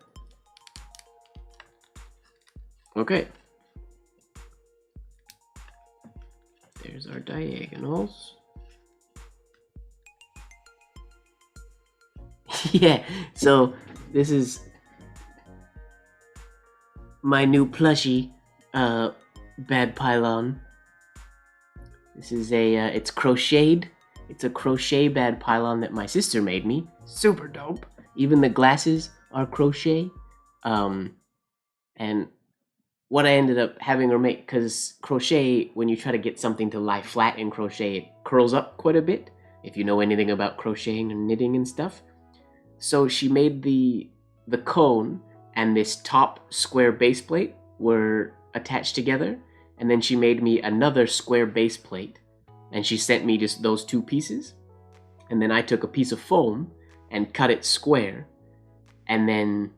Okay. There's our diagonals. Yeah, so this is my new plushie, bad pylon. This is it's crocheted. It's a crochet bad pylon that my sister made me. Super dope. Even the glasses are crochet. And what I ended up having her make, because crochet, when you try to get something to lie flat in crochet, it curls up quite a bit, if you know anything about crocheting and knitting and stuff. So she made the cone and this top square base plate were attached together, and then she made me another square base plate, and she sent me just those two pieces, and then I took a piece of foam and cut it square, and then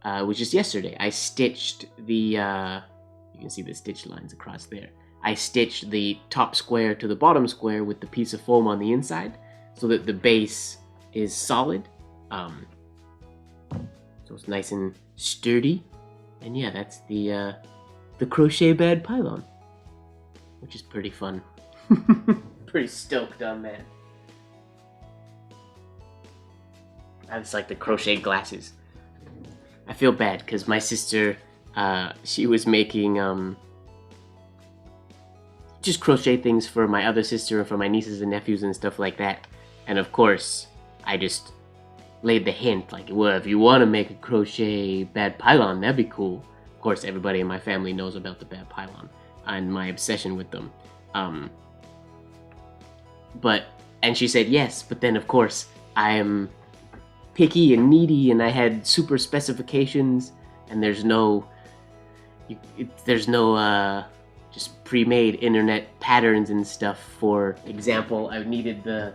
it was just yesterday I stitched the you can see the stitch lines across there. I stitched the top square to the bottom square with the piece of foam on the inside so that the base is solid. So it's nice and sturdy. And yeah, that's the crochet bad pylon, which is pretty fun. Pretty stoked on that. I just like the crochet glasses. I feel bad because my sister, she was making just crochet things for my other sister and for my nieces and nephews and stuff like that. And of course, I just laid the hint, like, well, if you want to make a crochet bad pylon, that'd be cool. Of course, everybody in my family knows about the bad pylon and my obsession with them. And she said yes, but then of course, I am picky and needy, and I had super specifications, and there's no just pre-made internet patterns and stuff. For example, I needed the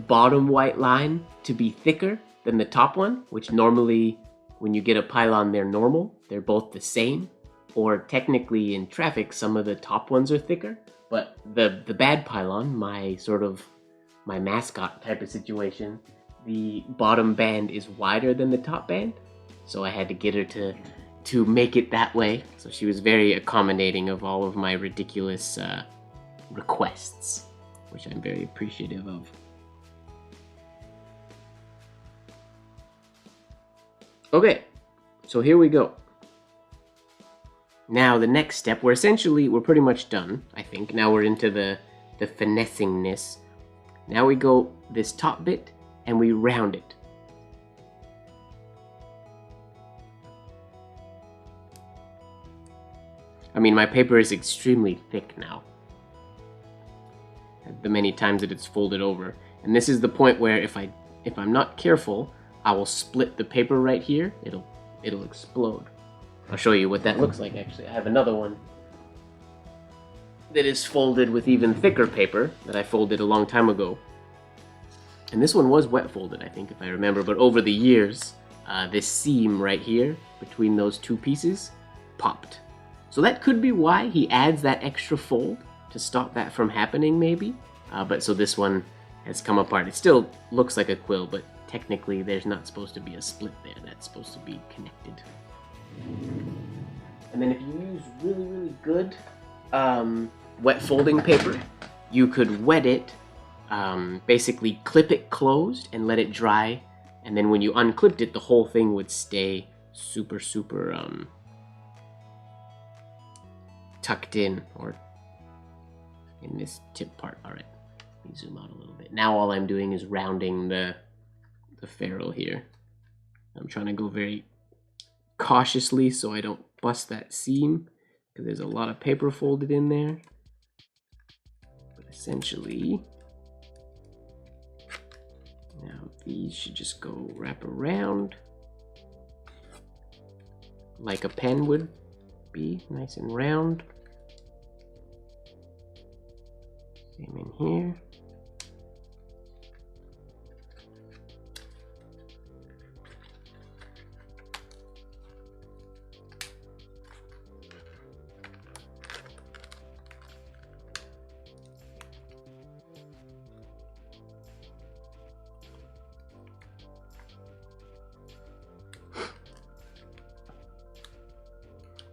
bottom white line to be thicker than the top one, which normally when you get a pylon, they're normal. They're both the same, or technically in traffic, some of the top ones are thicker. But the bad pylon, my mascot type of situation, the bottom band is wider than the top band, so I had to get her to make it that way. So she was very accommodating of all of my ridiculous requests, which I'm very appreciative of. Okay, so here we go. Now the next step, we're pretty much done, I think. Now we're into the finessingness. Now we go this top bit and we round it. I mean, my paper is extremely thick now, the many times that it's folded over. And this is the point where if I'm not careful, I will split the paper right here. It'll explode. I'll show you what that looks like actually. I have another one that is folded with even thicker paper that I folded a long time ago. And this one was wet folded, I think, if I remember, but over the years, this seam right here between those two pieces popped. So that could be why he adds that extra fold to stop that from happening, maybe. But so this one has come apart. It still looks like a quill, but technically there's not supposed to be a split there. That's supposed to be connected. And then if you use really, really good wet folding paper, you could wet it, basically clip it closed and let it dry, and then when you unclipped it, the whole thing would stay super tucked in, or in this tip part. Alright, let me zoom out a little bit. Now all I'm doing is rounding the ferrule here. I'm trying to go very cautiously so I don't bust that seam, because there's a lot of paper folded in there. But essentially, now these should just go wrap around like a pen would be, nice and round. here.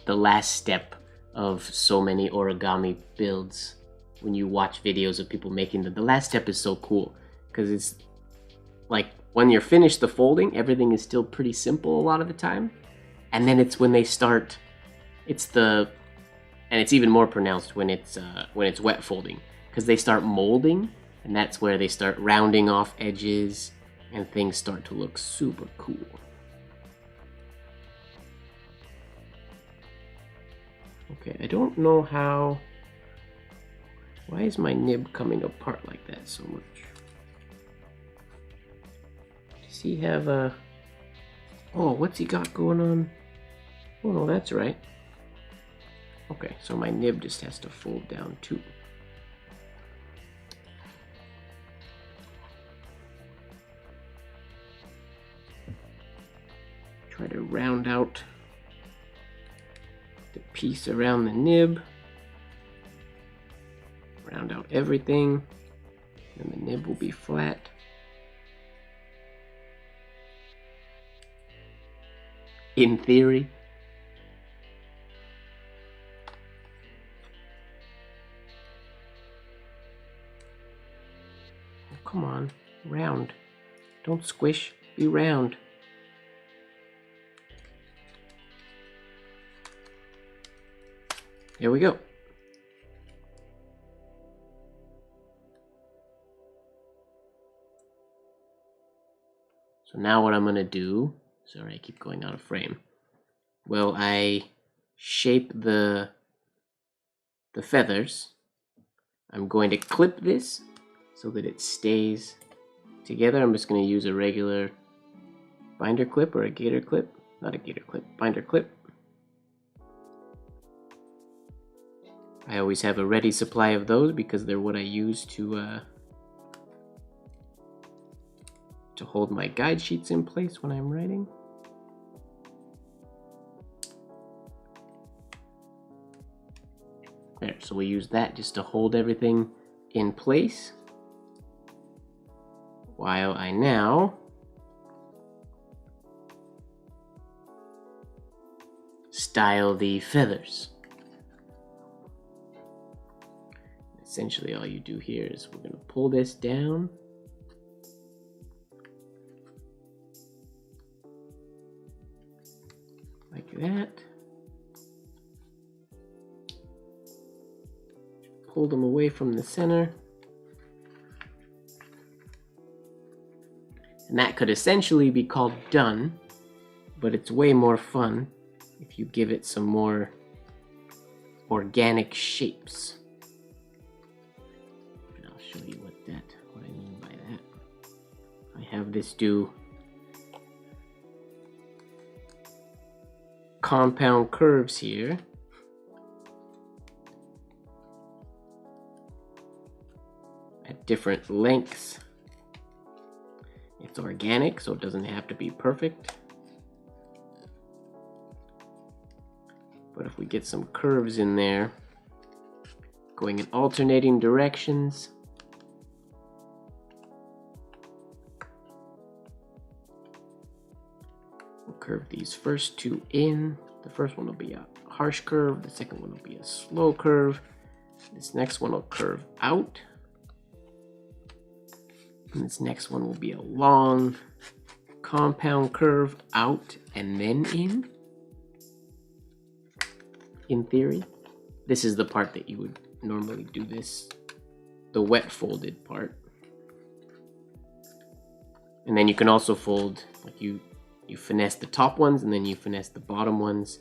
The last step of so many origami builds, when you watch videos of people making them, the last step is so cool because it's like when you're finished the folding, everything is still pretty simple a lot of the time, and then it's when they start, and it's even more pronounced when it's wet folding, because they start molding, and that's where they start rounding off edges and things start to look super cool. Okay, I don't know how... Why is my nib coming apart like that so much? Does he have a... Oh, what's he got going on? Oh, no, that's right. Okay, so my nib just has to fold down too. Try to round out the piece around the nib. Round out everything, and the nib will be flat. In theory. Oh, come on, round. Don't squish, be round. There we go. So now what I'm gonna do, sorry I keep going out of frame. Well, I shape the feathers. I'm going to clip this so that it stays together. I'm just gonna use a regular binder clip or a gator clip. Not a gator clip, binder clip. I always have a ready supply of those because they're what I use to hold my guide sheets in place when I'm writing. There, so we use that just to hold everything in place while I now style the feathers. Essentially all you do here is we're going to pull this down. Like that. Pull them away from the center. And that could essentially be called done, but it's way more fun if you give it some more organic shapes. And I'll show you what I mean by that. I have this do compound curves here. At different lengths. It's organic, so it doesn't have to be perfect. But if we get some curves in there, going in alternating directions, we'll curve these first two in. The first one will be a harsh curve, the second one will be a slow curve. This next one will curve out. And this next one will be a long compound curve out and then in. In theory, this is the part that you would normally do this, the wet folded part. And then you can also fold, like you finesse the top ones and then you finesse the bottom ones,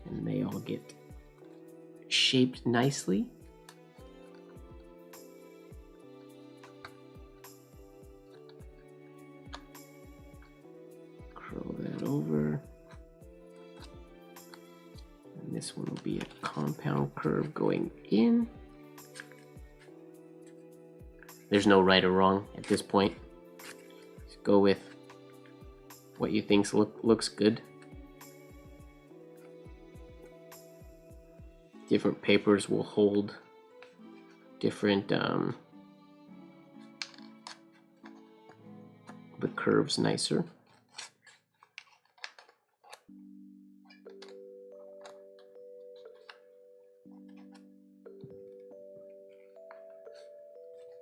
and they all get shaped nicely. Curl that over. And this one will be a compound curve going in. There's no right or wrong at this point. Just go with what you think looks good. Different papers will hold different the curves nicer.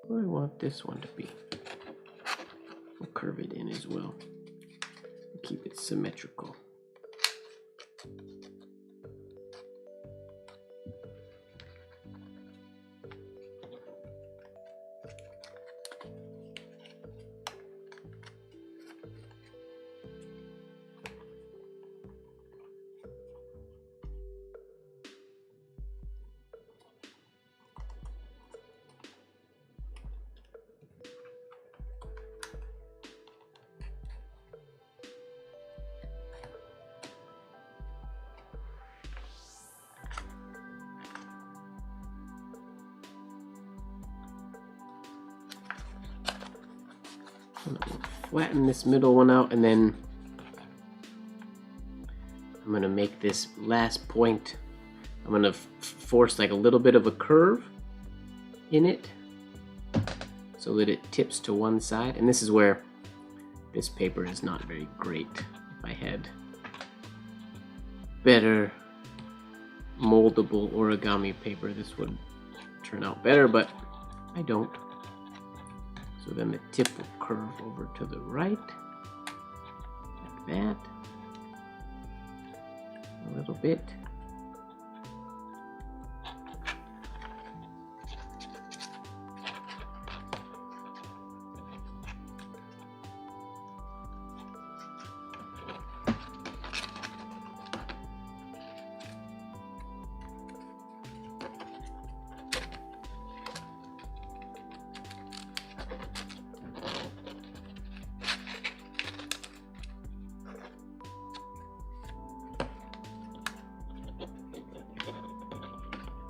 What do I want this one to be? We'll curve it in as well. Keep it symmetrical. Flatten this middle one out, and then I'm gonna make this last point. I'm gonna force like a little bit of a curve in it so that it tips to one side. And this is where this paper is not very great. If I had better moldable origami paper, this would turn out better, but I don't. So then the tip will curve over to the right, like that, a little bit.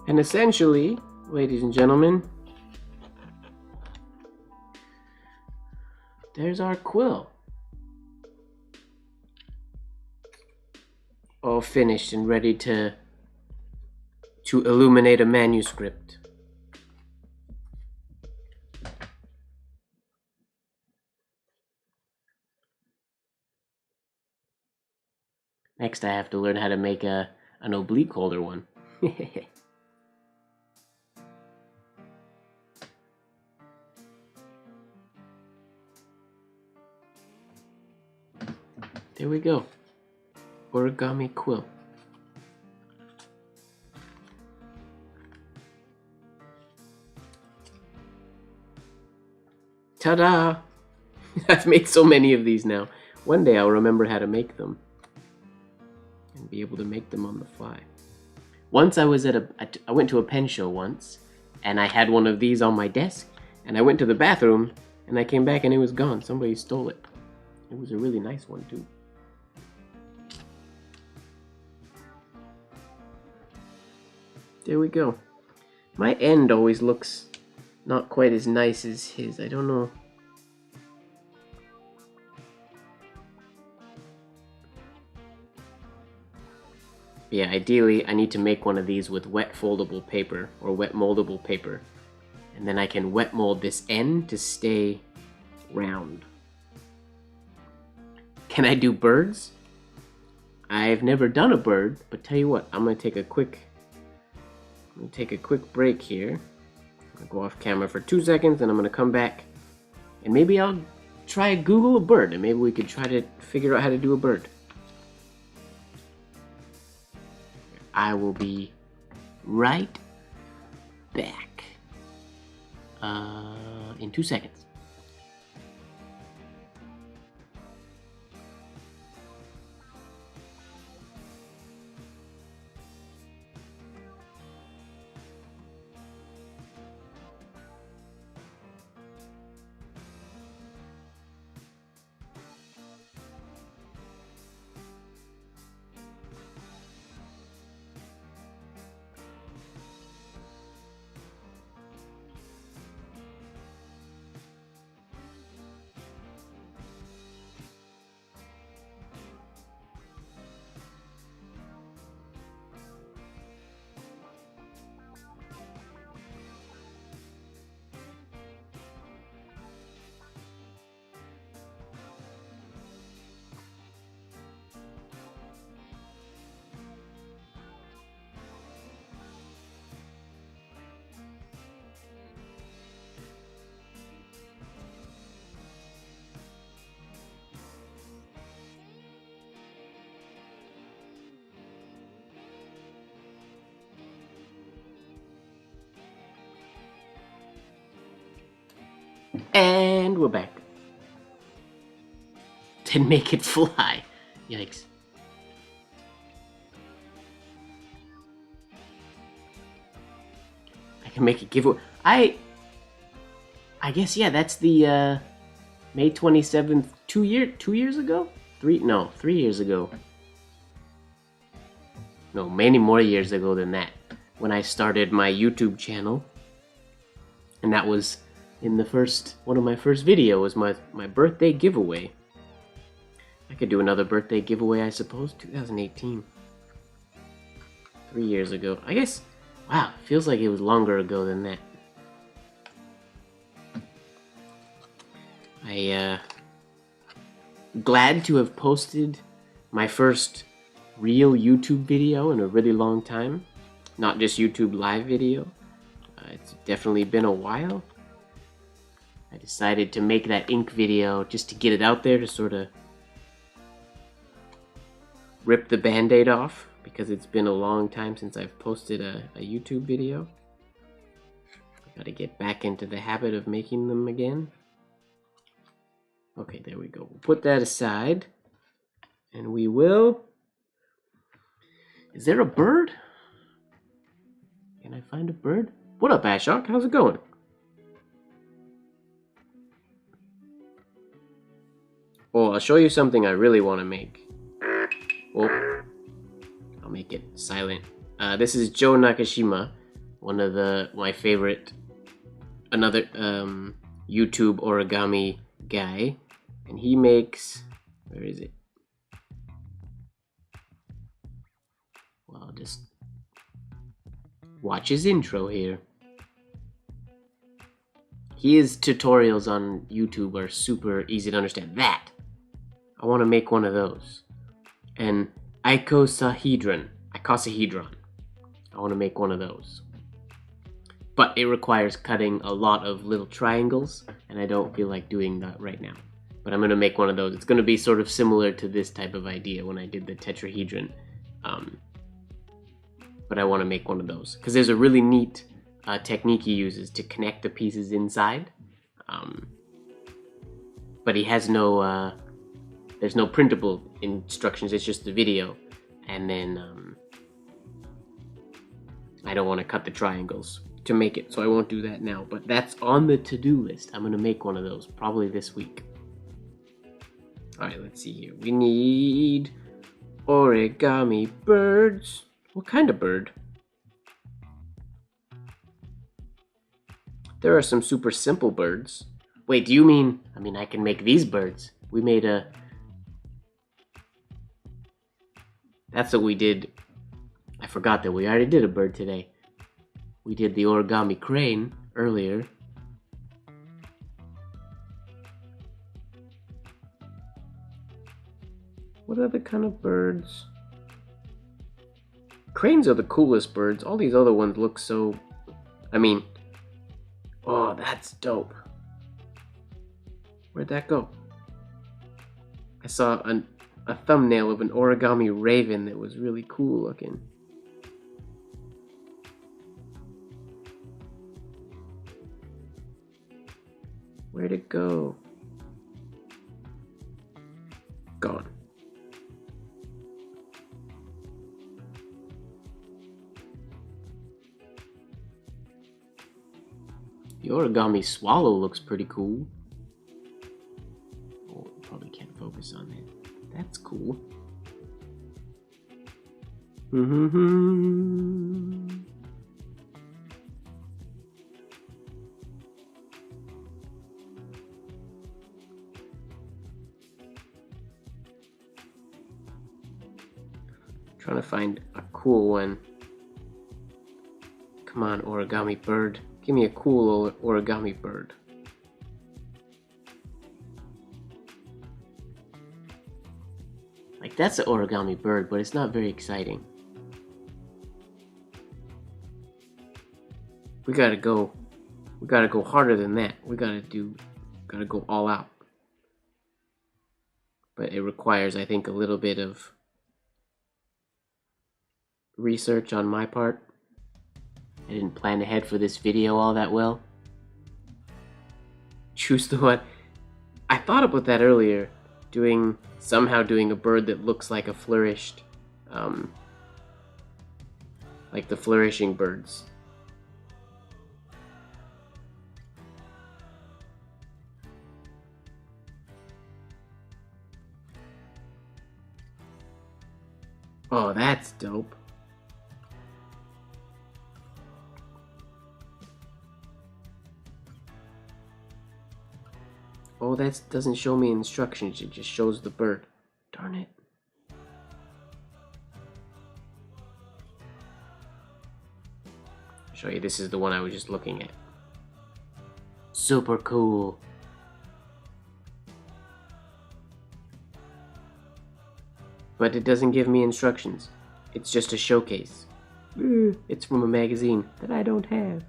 And essentially, ladies and gentlemen, there's our quill. All finished and ready to illuminate a manuscript. Next I have to learn how to make an oblique holder one. There we go. Origami quill. Ta-da! I've made so many of these now. One day I'll remember how to make them and be able to make them on the fly. Once I was I went to a pen show once, and I had one of these on my desk, and I went to the bathroom, and I came back and it was gone. Somebody stole it. It was a really nice one too. There we go. My end always looks not quite as nice as his. I don't know. Yeah, ideally I need to make one of these with wet foldable paper or wet moldable paper. And then I can wet mold this end to stay round. Can I do birds? I've never done a bird, but tell you what, I'm gonna take a quick break here. I'm gonna go off camera for 2 seconds, and I'm gonna come back, and maybe I'll try Google a bird, and maybe we could try to figure out how to do a bird. I will be right back in 2 seconds. And we're back. Didn't make it fly. Yikes. I can make a giveaway. I guess, yeah, that's the May 27th, 2 years ago? 3 years ago. No, many more years ago than that, when I started my YouTube channel. And that was in one of my first videos was my birthday giveaway. I could do another birthday giveaway, I suppose. 2018. 3 years ago. I guess, wow, feels like it was longer ago than that. Glad to have posted my first real YouTube video in a really long time. Not just YouTube live video. It's definitely been a while. I decided to make that ink video just to get it out there, to sort of rip the band-aid off, because it's been a long time since I've posted a YouTube video. I gotta get back into the habit of making them again. Okay, there we go. We'll put that aside, and we will... Is there a bird? Can I find a bird? What up, Ashok? How's it going? Oh, I'll show you something I really want to make. Oh, I'll make it silent. This is Joe Nakashima, one of my favorite, another YouTube origami guy, and he makes, where is it? Well, I'll just watch his intro here. His tutorials on YouTube are super easy to understand. That! I want to make one of those. And icosahedron. I want to make one of those. But it requires cutting a lot of little triangles, and I don't feel like doing that right now. But I'm going to make one of those. It's going to be sort of similar to this type of idea when I did the tetrahedron. But I want to make one of those, because there's a really neat technique he uses to connect the pieces inside. But he has no... there's no printable instructions, it's just the video. And then I don't want to cut the triangles to make it, so I won't do that now. But that's on the to-do list. I'm going to make one of those probably this week. Alright, let's see here. We need origami birds. What kind of bird? There are some super simple birds. Wait, do you mean... I mean, I can make these birds. We made a... That's what we did. I forgot that we already did a bird today. We did the origami crane earlier. What other kind of birds? Cranes are the coolest birds. All these other ones look so... I mean... Oh, that's dope. Where'd that go? I saw a thumbnail of an origami raven that was really cool looking. Where'd it go? Gone. The origami swallow looks pretty cool. Oh, probably can't focus on that. That's cool. Trying to find a cool one. Come on, origami bird. Give me a cool origami bird. Like, that's an origami bird, but it's not very exciting. We gotta go harder than that. We gotta go all out. But it requires, I think, a little bit of research on my part. I didn't plan ahead for this video all that well. choose the one. I thought about that earlier, somehow doing a bird that looks like a flourished, like the flourishing birds. Oh, that's dope. Oh, that doesn't show me instructions, it just shows the bird. Darn it. I'll show you, this is the one I was just looking at. Super cool. But it doesn't give me instructions. It's just a showcase. It's from a magazine that I don't have.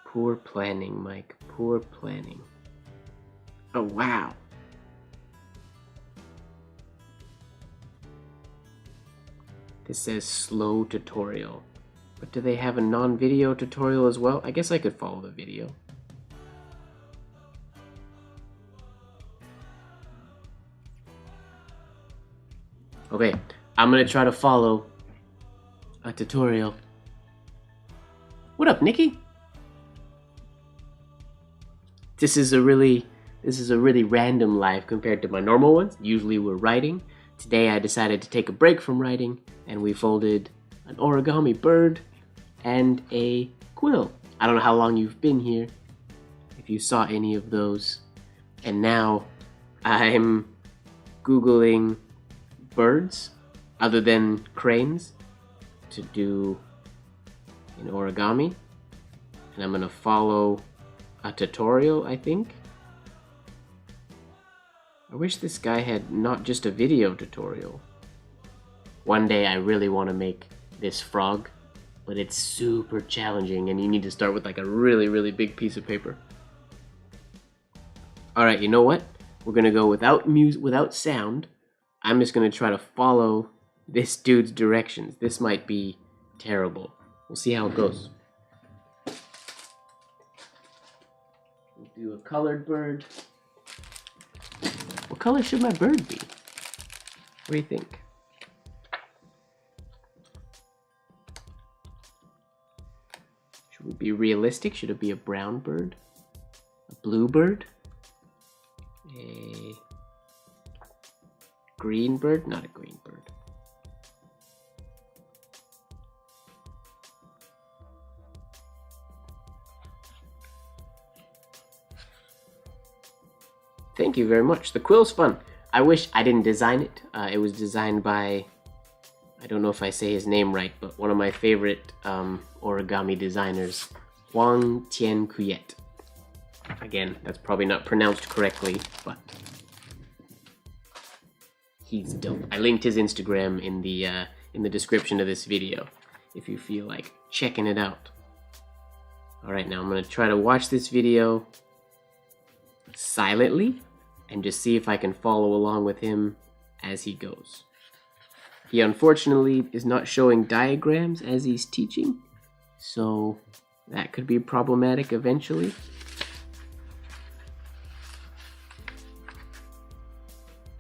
Poor planning, Mike. Poor planning. Oh, wow. This says slow tutorial. But do they have a non-video tutorial as well? I guess I could follow the video. Okay, I'm gonna try to follow a tutorial. What up, Nikki? This is a really random live compared to my normal ones. Usually we're writing. Today I decided to take a break from writing and we folded an origami bird and a quill. I don't know how long you've been here, if you saw any of those. And now I'm Googling birds other than cranes to do in origami, and I'm gonna follow a tutorial, I think. I wish this guy had not just a video tutorial. One day I really want to make this frog, but it's super challenging and you need to start with like a really big piece of paper. Alright, you know what? We're gonna go without music, without sound. I'm just gonna try to follow this dude's directions. This might be terrible. We'll see how it goes. We'll do a colored bird. What color should my bird be? What do you think? Should it be realistic? Should it be a brown bird? A blue bird? A green bird? Not a green bird. Thank you very much. The quill's fun. I wish I didn't design it. It was designed by, I don't know if I say his name right, but one of my favorite origami designers, Hoàng Tiến Quyết. Again, that's probably not pronounced correctly, but he's dope. I linked his Instagram in the description of this video if you feel like checking it out. Alright, now I'm going to try to watch this video silently and just see if I can follow along with him as he goes. He unfortunately is not showing diagrams as he's teaching, so that could be problematic eventually.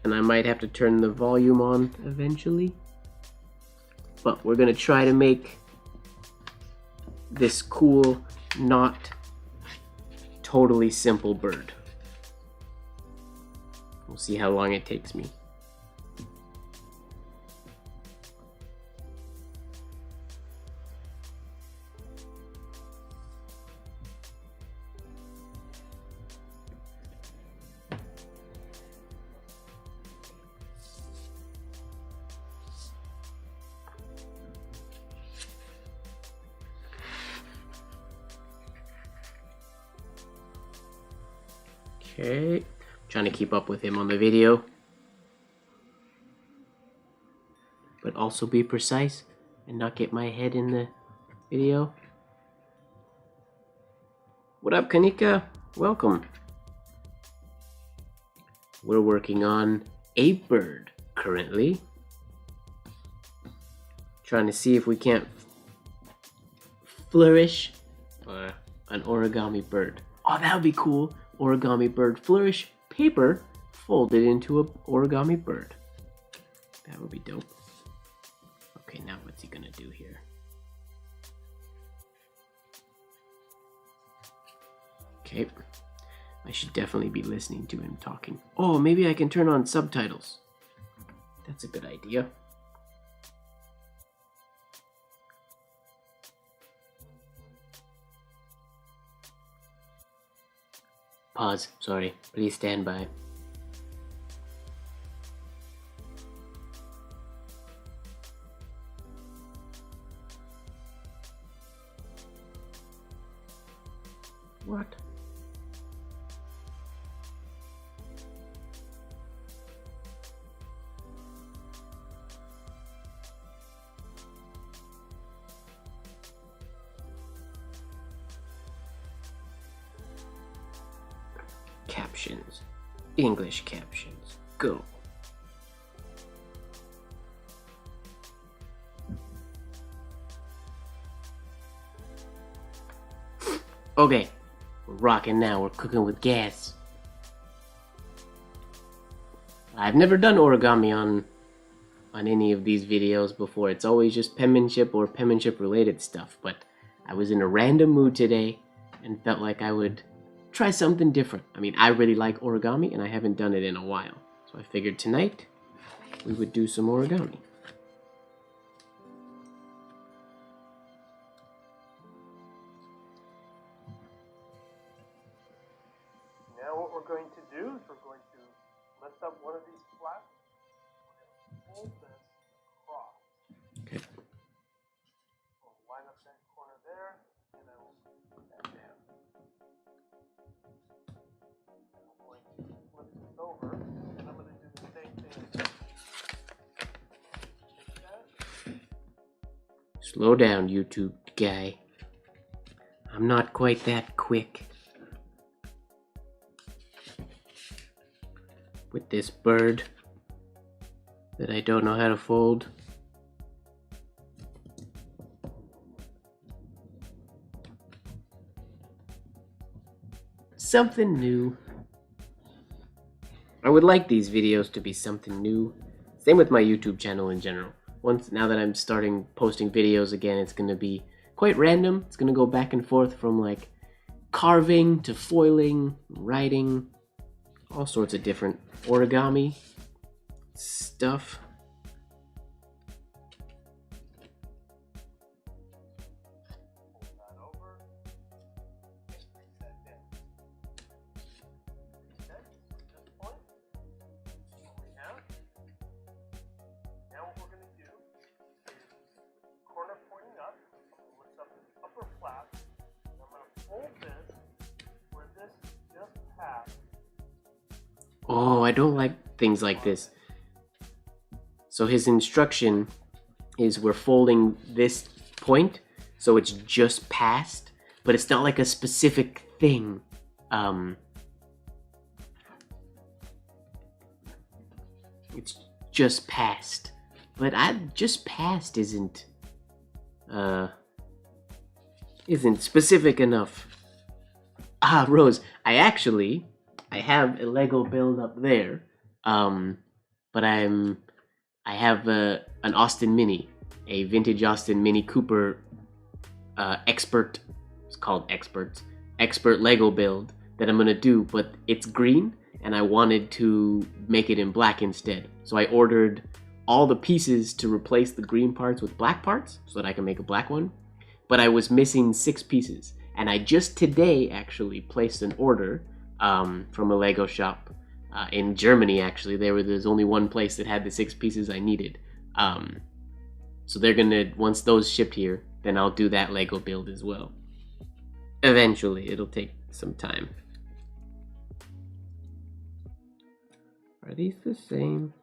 And I might have to turn the volume on eventually. But we're gonna try to make this cool, not totally simple bird. We'll see how long it takes me. Okay, trying to keep up with him on the video, but also be precise and not get my head in the video. What up, Kanika? Welcome. We're working on a bird currently. Trying to see if we can't flourish, an origami bird. Oh, that would be cool. Origami bird flourish. Paper folded into an origami bird. That would be dope. Okay, now what's he gonna do here? Okay, I should definitely be listening to him talking. Oh, maybe I can turn on subtitles. That's a good idea. Pause, sorry. Please stand by. What? Captions. English captions. Go. Okay. We're rocking now. We're cooking with gas. I've never done origami on any of these videos before. It's always just penmanship or penmanship related stuff, but I was in a random mood today and felt like I would try something different. I mean, I really like origami and I haven't done it in a while. So I figured tonight we would do some origami. Now what we're going to do is we're going to lift up one of these flaps. We're going to fold this across. Okay. We'll line up that corner there, and I will put that down. And I'm going to flip this over, and I'm going to do the same thing again. Take that. Slow down, YouTube guy. I'm not quite that quick. With this bird that I don't know how to fold. Something new. I would like these videos to be something new. Same with my YouTube channel in general. Now that I'm starting posting videos again, it's gonna be quite random. It's gonna go back and forth from like carving to foiling, writing, all sorts of different origami stuff. Fold that over. Bring that down. Okay, at this point, what we have. Now what we're going to do is corner pointing up. I'm going to lift up this upper flap. And I'm going to fold this where this just passed. Oh, I don't like things like this. So his instruction is we're folding this point so it's just past, but it's not like a specific thing. It's just past. But just past isn't specific enough. Ah, Rose, I have a Lego build up there, but I have an Austin Mini, a vintage Austin Mini Cooper expert. It's called expert Lego build that I'm gonna do, but it's green, and I wanted to make it in black instead. So I ordered all the pieces to replace the green parts with black parts, so that I can make a black one. But I was missing 6 pieces, and I just today actually placed an order. From a Lego shop in Germany. Actually, there's only one place that had the 6 pieces I needed. So they're gonna, once those shipped here, then I'll do that Lego build as well. Eventually, it'll take some time. Are these the same?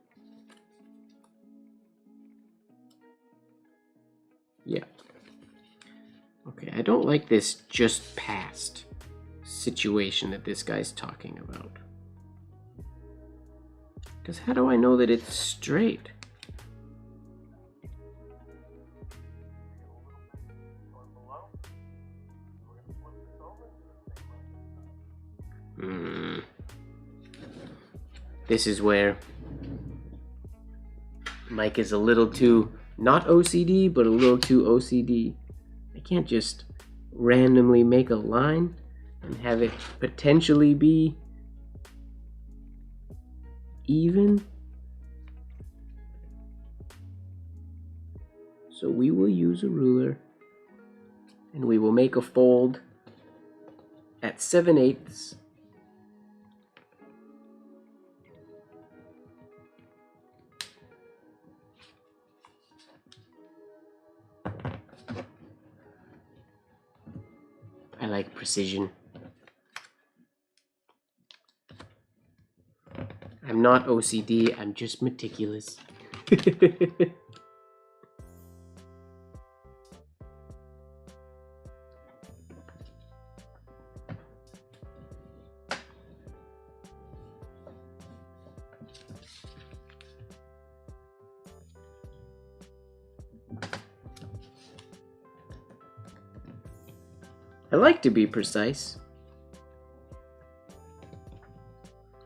Yeah. Okay, I don't like this just past situation that this guy's talking about. Because how do I know that it's straight? Going below. We're going to flip this over. This is where Mike is a little too not OCD, but a little too OCD. I can't just randomly make a line and have it potentially be even. So we will use a ruler and we will make a fold at 7/8. I like precision. I'm not OCD, I'm just meticulous. I like to be precise.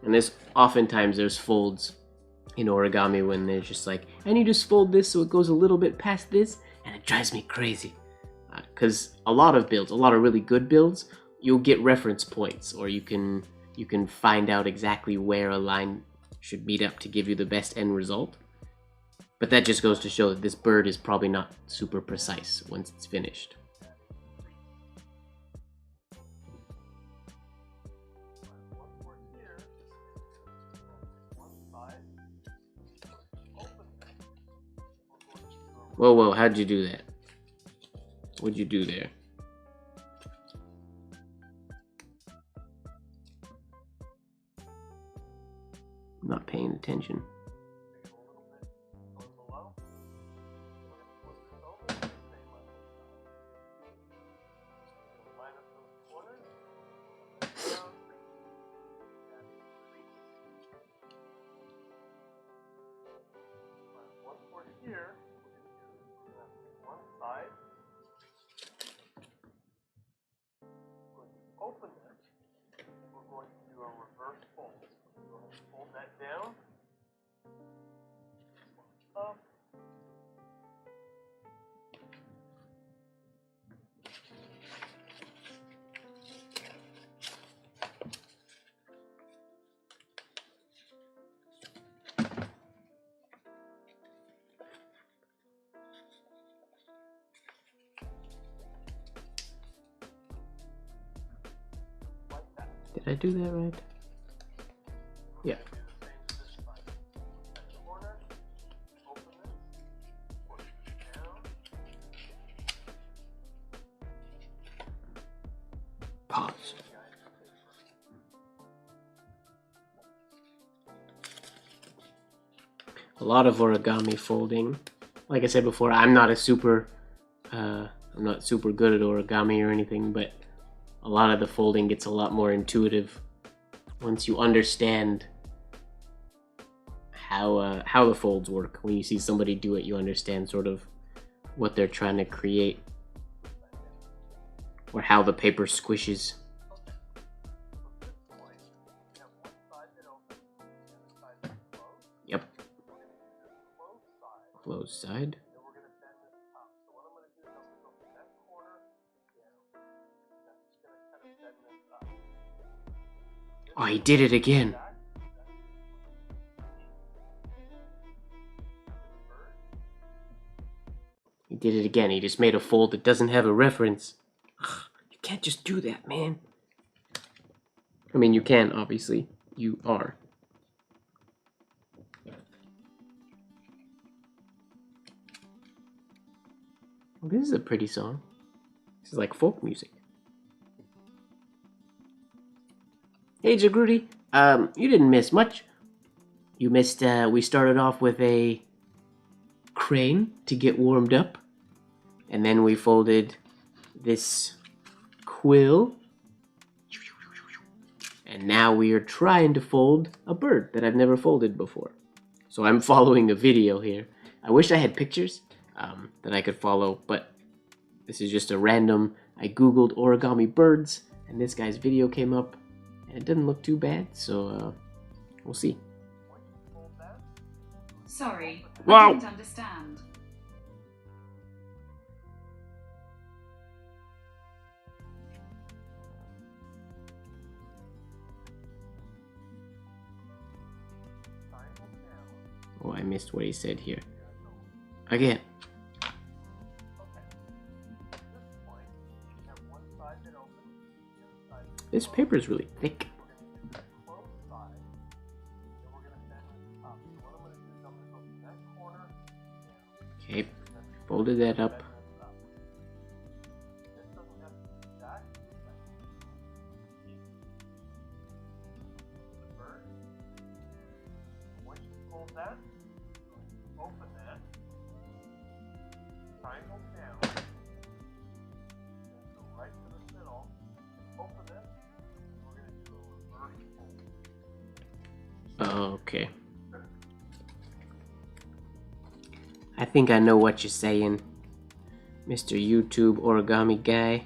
And oftentimes there's folds in origami when they're just like, and you just fold this so it goes a little bit past this, and it drives me crazy. Because a lot of builds, a lot of really good builds, you'll get reference points, or you can find out exactly where a line should meet up to give you the best end result. But that just goes to show that this bird is probably not super precise once it's finished. Whoa, whoa, how'd you do that? What'd you do there? I'm not paying attention. Here, one side. We're going to open it. We're going to do a reverse fold. We're going to fold that down. Up. Did I do that right? Yeah. Pause. A lot of origami folding. Like I said before, I'm not super good at origami or anything, but a lot of the folding gets a lot more intuitive once you understand how the folds work. When you see somebody do it, you understand sort of what they're trying to create or how the paper squishes. Yep. Closed side. Oh, he did it again. He did it again. He just made a fold that doesn't have a reference. Ugh, you can't just do that, man. I mean, you can, obviously. You are. Well, this is a pretty song. This is like folk music. Hey, Jagruti, you didn't miss much. You missed, we started off with a crane to get warmed up. And then we folded this quill. And now we are trying to fold a bird that I've never folded before. So I'm following a video here. I wish I had pictures that I could follow, but this is just a random, I googled origami birds, and this guy's video came up. And it doesn't look too bad, so we'll see. Sorry, Wow. I didn't understand. Oh, I missed what he said here. Again. This paper is really thick. Okay, folded that up. Open that. Triangle down. Go right to the middle. Open it. We're going to do a reverse fold. Okay. I think I know what you're saying, Mr. YouTube origami guy.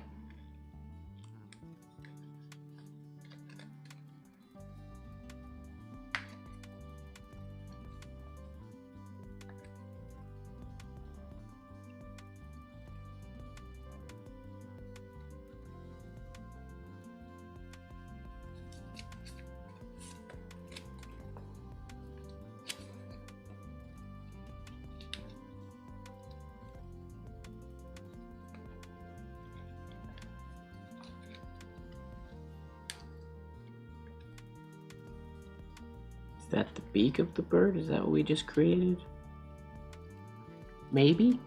Is that the beak of the bird? Is that what we just created? Maybe?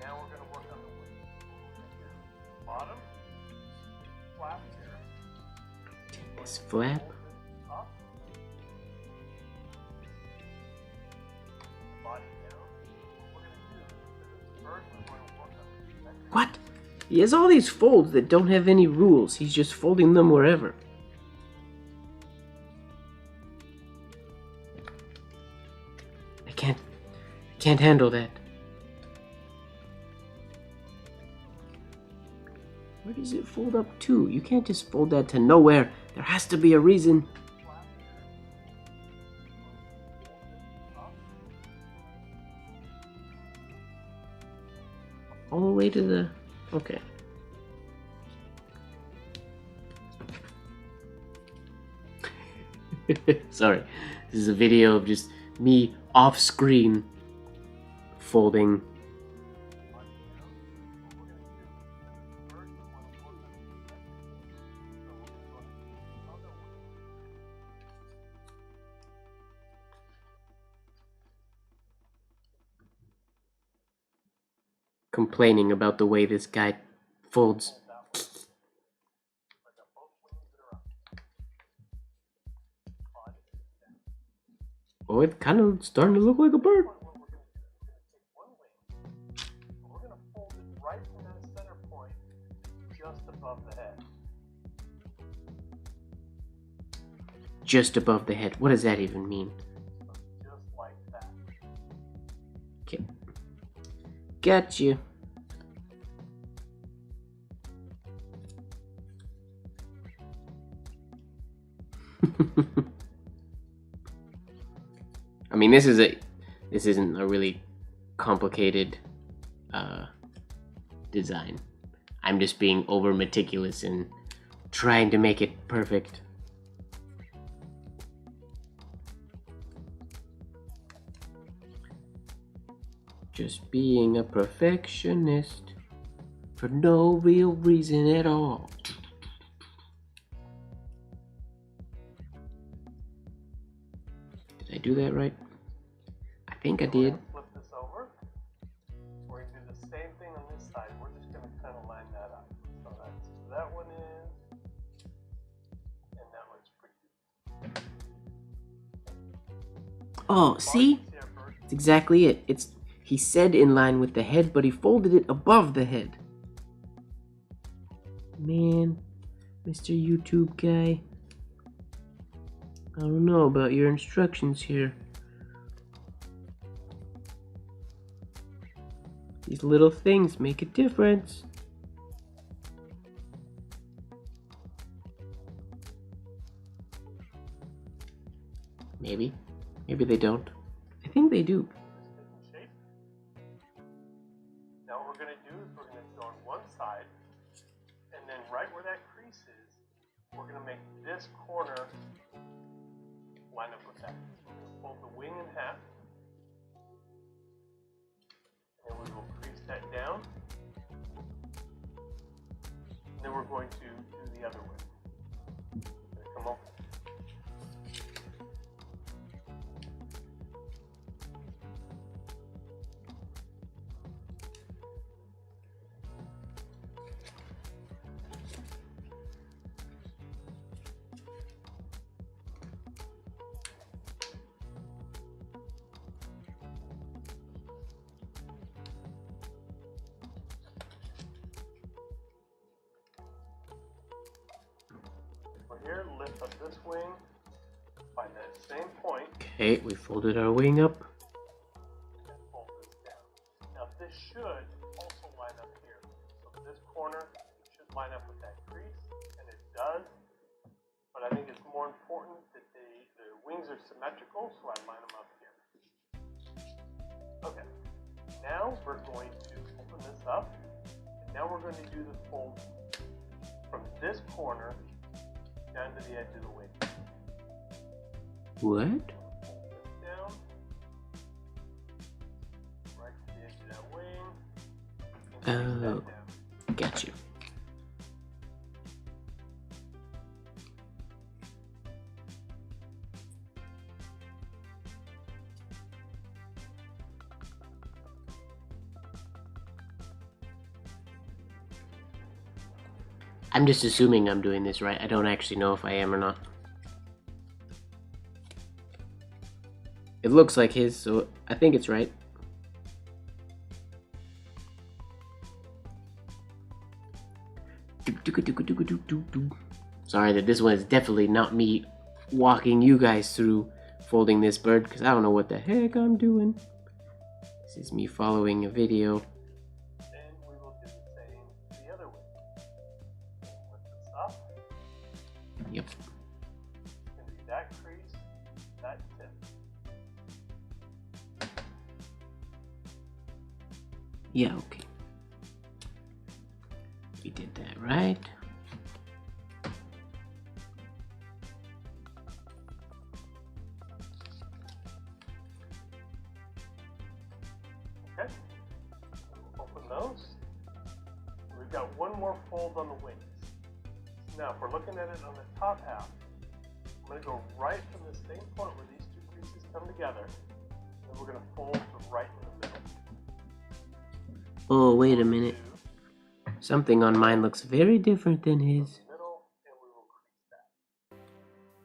Now we're going to work on the wing. Bottom, flap here. This flap. Up. Body down. What we're going to do is first we're going to work on the neck. What? He has all these folds that don't have any rules. He's just folding them wherever. I can't handle that. Where does it fold up to? You can't just fold that to nowhere. There has to be a reason. All the way to the... Okay. Sorry. This is a video of just me off screen folding. Complaining about the way this guy folds. Oh, it's kind of starting to look like a bird. We're going to fold it right in that center point, just above the head. Just above the head. What does that even mean? Just like that. Okay. Got you. I mean, this isn't a really complicated design. I'm just being over meticulous and trying to make it perfect. Just being a perfectionist for no real reason at all. Did I do that right? I think I did. Flip this over. We're going to do the same thing on this side. We're just going to kind of line that up. So that one is, and that one's pretty good. Oh, see? That's exactly it. He said in line with the head, but he folded it above the head. Man, Mr. YouTube guy. I don't know about your instructions here. These little things make a difference. Maybe. Maybe they don't. I think they do. Just taking shape. Now what we're going to do is we're going to go on one side, and then right where that crease is, we're going to make this corner line up with that. We're going to fold the wing in half, and we will crease that down. And then we're going to do the other way. We're going to come over. Here, lift up this wing, find that same point, Okay, we folded our wing up. and fold this down. Now this should also line up here. So this corner should line up with that crease, and it does. But I think it's more important that the wings are symmetrical, so I line them up here. Okay, now we're going to open this up, and now we're going to do the fold from this corner down to the edge of the wing. What? Fold this down, right to the edge of that wing, and crease Oh, that down. got you. I'm just assuming I'm doing this right. I don't actually know if I am or not. It looks like his, so I think it's right. Sorry that this one is definitely not me walking you guys through folding this bird, because I don't know what the heck I'm doing. This is me following a video. Then we will do the same the other way. Lift this up. Yep. It's going to be that crease, that tip. Yeah, okay. We did that right. Okay. Open those. We've got one more fold on the wings. Now, if we're looking at it on the top half, I'm going to go right from the same point where these two creases come together, and we're going to fold to right in the middle. Oh, wait a minute. Something on mine looks very different than his. Middle, and we will crease that.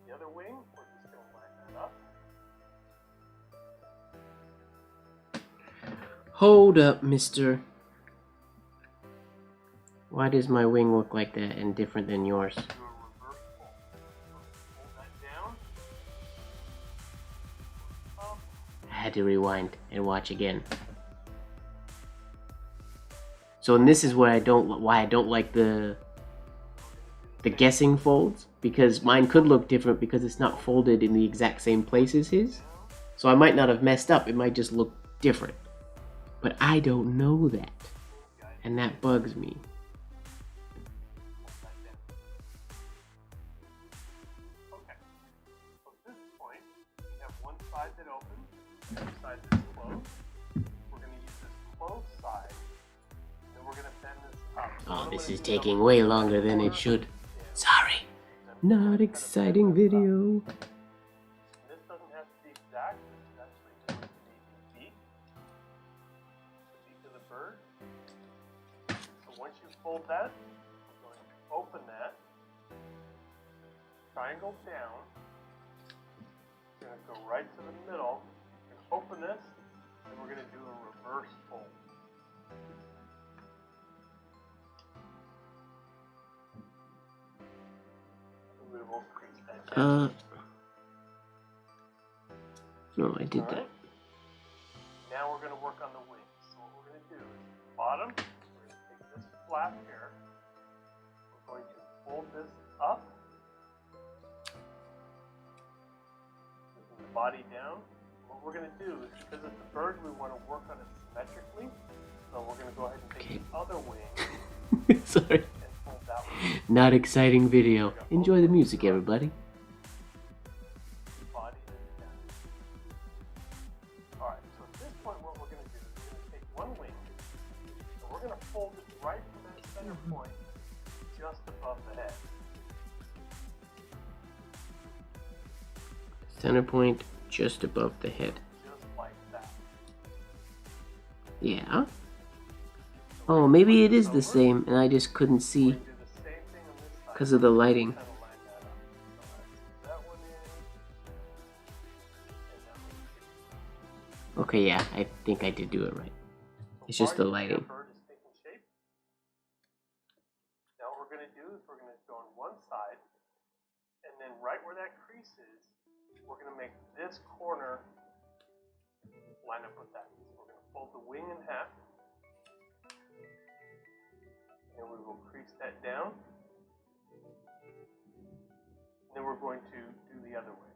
The other wing, we're just going to line that up. Hold up, mister. Why does my wing look like that and different than yours? Do a reverse fold. Fold that down. Up. I had to rewind and watch again. So, and this is why I don't like the guessing folds, because mine could look different because it's not folded in the exact same place as his. So I might not have messed up, it might just look different. But I don't know that, and that bugs me. Okay. So at this point, we have one side that opens, the other side that's closed. We're going to use this closed side, and then we're going to bend this up. Oh, this is taking way longer than it should. Sorry. Not exciting video. This doesn't have to be exact. This is actually going to be the beak of the bird. So once you fold that, we're going to open that, triangle down. We're going to go right to the middle. We're going to open this, and we're going to do a reverse fold. And we will crease that down. No, I did that. Alright. Now we're going to work on the wings. So what we're going to do is bottom, we're going to take this flap here. We're going to fold this up. Moving the body down. What we're going to do is, because it's a bird, we want to work on it symmetrically. So we're going to go ahead and take the other wing Sorry. and fold that one. Not exciting video. Enjoy the music, everybody. Body and down. Alright, so at this point what we're going to do is we're going to take one wing and we're going to fold it right from that center point just above the head. Center point just above the head. Just like that. Yeah. Oh, maybe it is the same and I just couldn't see Do the same thing on this side. because of the lighting. Kind of line that up. So that one in. And that one in. Okay, yeah, I think I did do it right. It's just the lighting. Bird is taking shape. Now what we're going to do is we're going to go on one side, and then right where that crease is, we're going to make this corner line up with that. So we're going to fold the wing in half, and we will crease that down, and then we're going to do the other way.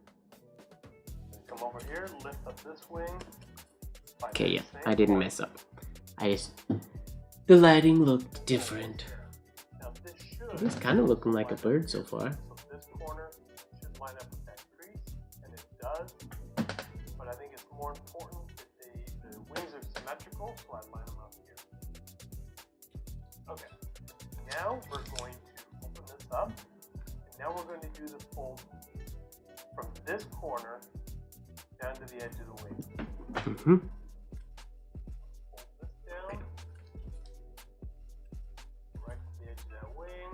Come over here, lift up this wing. Okay, yeah, I didn't mess up. The lighting looked different. Now this should. It's kind of looking like a bird so far. So this corner should line up with that crease, and it does. But I think it's more important that the wings are symmetrical, so I line them up here. Okay. Now we're going to open this up, and now we're going to do the fold from this corner down to the edge of the wing. Mm-hmm. Fold this down, right to the edge of that wing,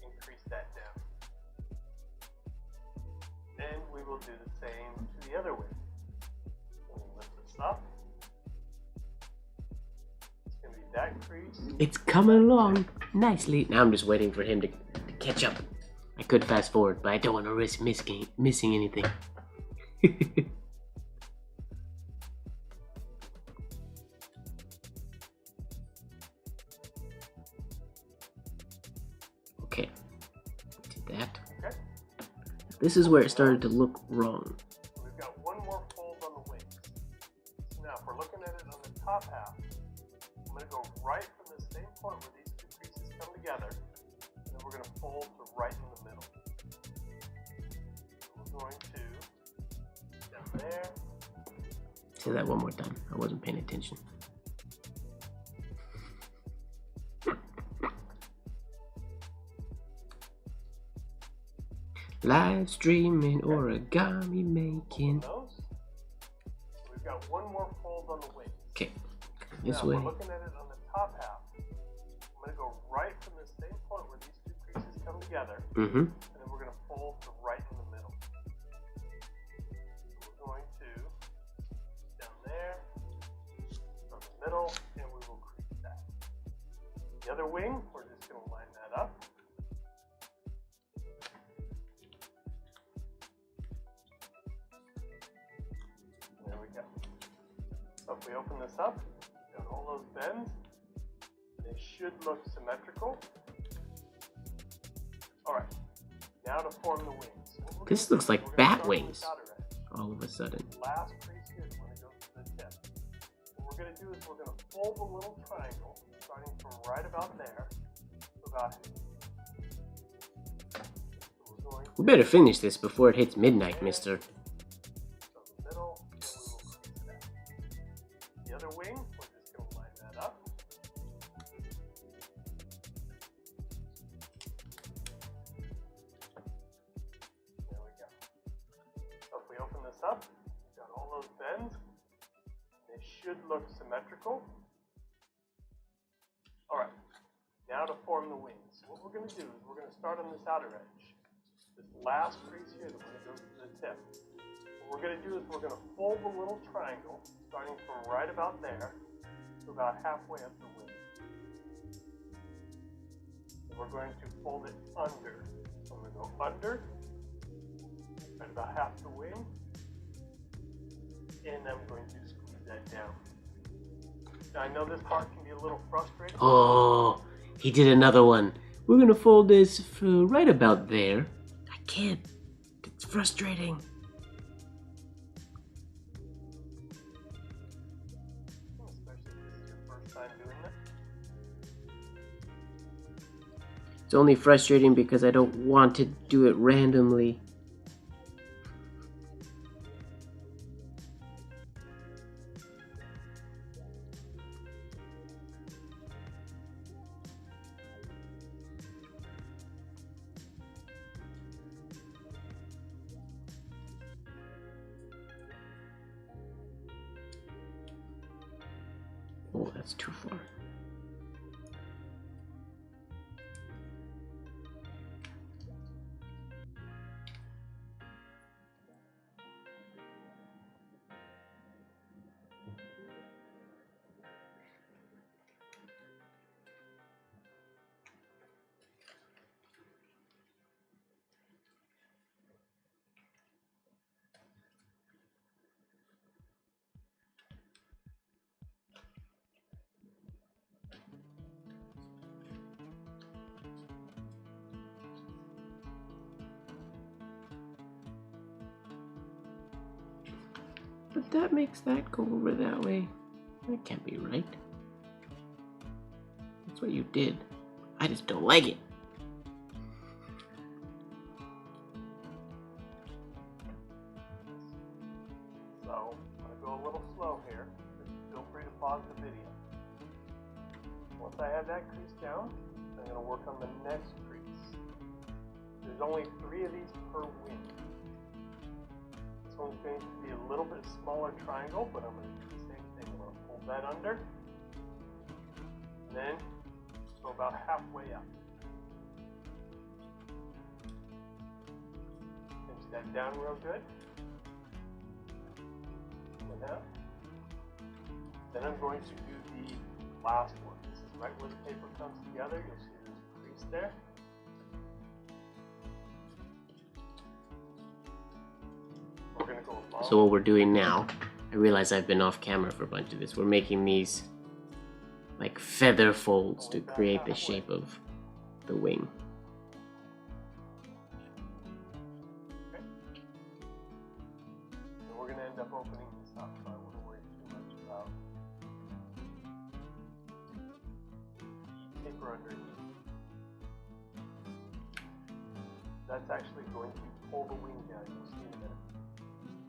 increase that down. Then we will do the same to the other wing. We'll lift this up. It's going to be that crease. It's coming along nicely. Now I'm just waiting for him to catch up. I could fast forward, but I don't want to risk missing anything. Okay, did that. Okay. This is where it started to look wrong. So we've got one more fold on the wings. So now if we're looking at it on the top half, I'm going to go right from the same point where these two creases come together, and then we're going to fold to right in the middle. So we're going to down there. Say that one more time. I wasn't paying attention. Live streaming, origami making. Those. So we've got one more fold on the wings. Okay, this now, way. We're looking at it on the top half. I'm going to go right from the same point where these two creases come together, Mm-hmm. and then we're going to fold to right in the middle. So we're going to down there, from the middle, and we will crease that. The other wing, we're just going to line that up. There we go. So if we open this up, we've got all those bends. They should look symmetrical. Alright, now to form the wings. This looks like bat wings. All of a sudden. Last crease here is when it goes to the tip. What we're going to do is we're going to fold a little triangle, starting from right about there to about. So we're going We better finish this before it hits midnight, mister. from the middle, and we will crease that. The other wing, we're just going to line that up. There we go. So if we open this up, we've got all those bends. They should look symmetrical. Alright, now to form the wings. What we're going to do is we're going to start on this outer edge. This last crease here that when it goes to the tip. What we're going to do is we're going to fold a little triangle, starting from right about there to about halfway up the wing. And we're going to fold it under. So I'm going to go under, right about half the wing, and I'm going to squeeze that down. Now I know this part can be a little frustrating. Oh, he did another one. We're gonna fold this for right about there. I can't. It's frustrating. Especially if this is your first time doing that. It's only frustrating because I don't want to do it randomly. Oh, that's too far. But that makes that go over that way. That can't be right. That's what you did. I just don't like it. So I'm going to go a little slow here. Feel free to pause the video. Once I have that crease down, I'm going to work on the next crease. There's only 3 of these per wing. This one's going to be a little bit smaller triangle, but I'm going to do the same thing. I'm going to fold that under, and then go about halfway up. Pinch that down real good. And out. Then I'm going to do the last one. This is right where the paper comes together. You'll see there's a crease there. We're going to go along. So what we're doing now, I realize I've been off camera for a bunch of this. We're making these like feather folds to create the shape of the wing. Okay. And we're going to end up opening this up, so I wouldn't worry too much about the paper underneath. That's actually going to pull the wing down. You'll see in a minute.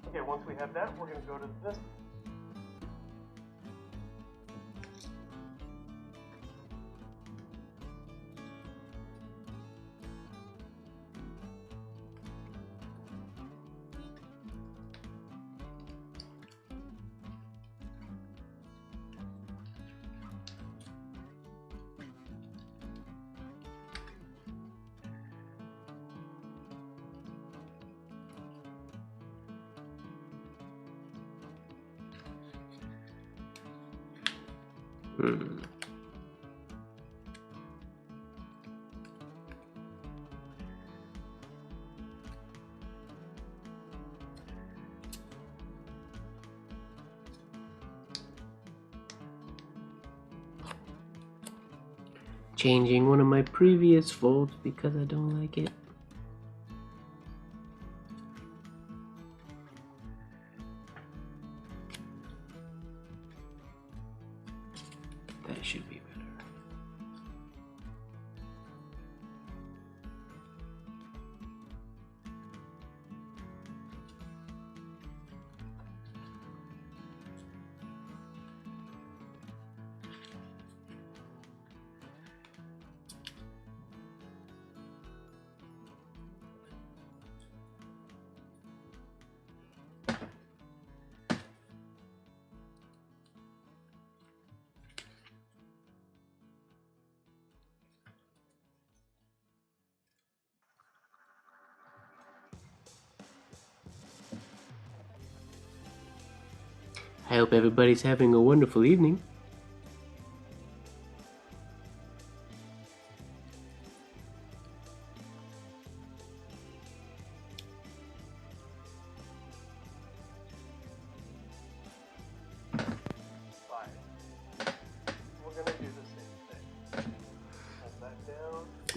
Okay, once we have that, we're going to go to this. Changing one of my previous folds because I don't like it. That should be better. I hope everybody's having a wonderful evening.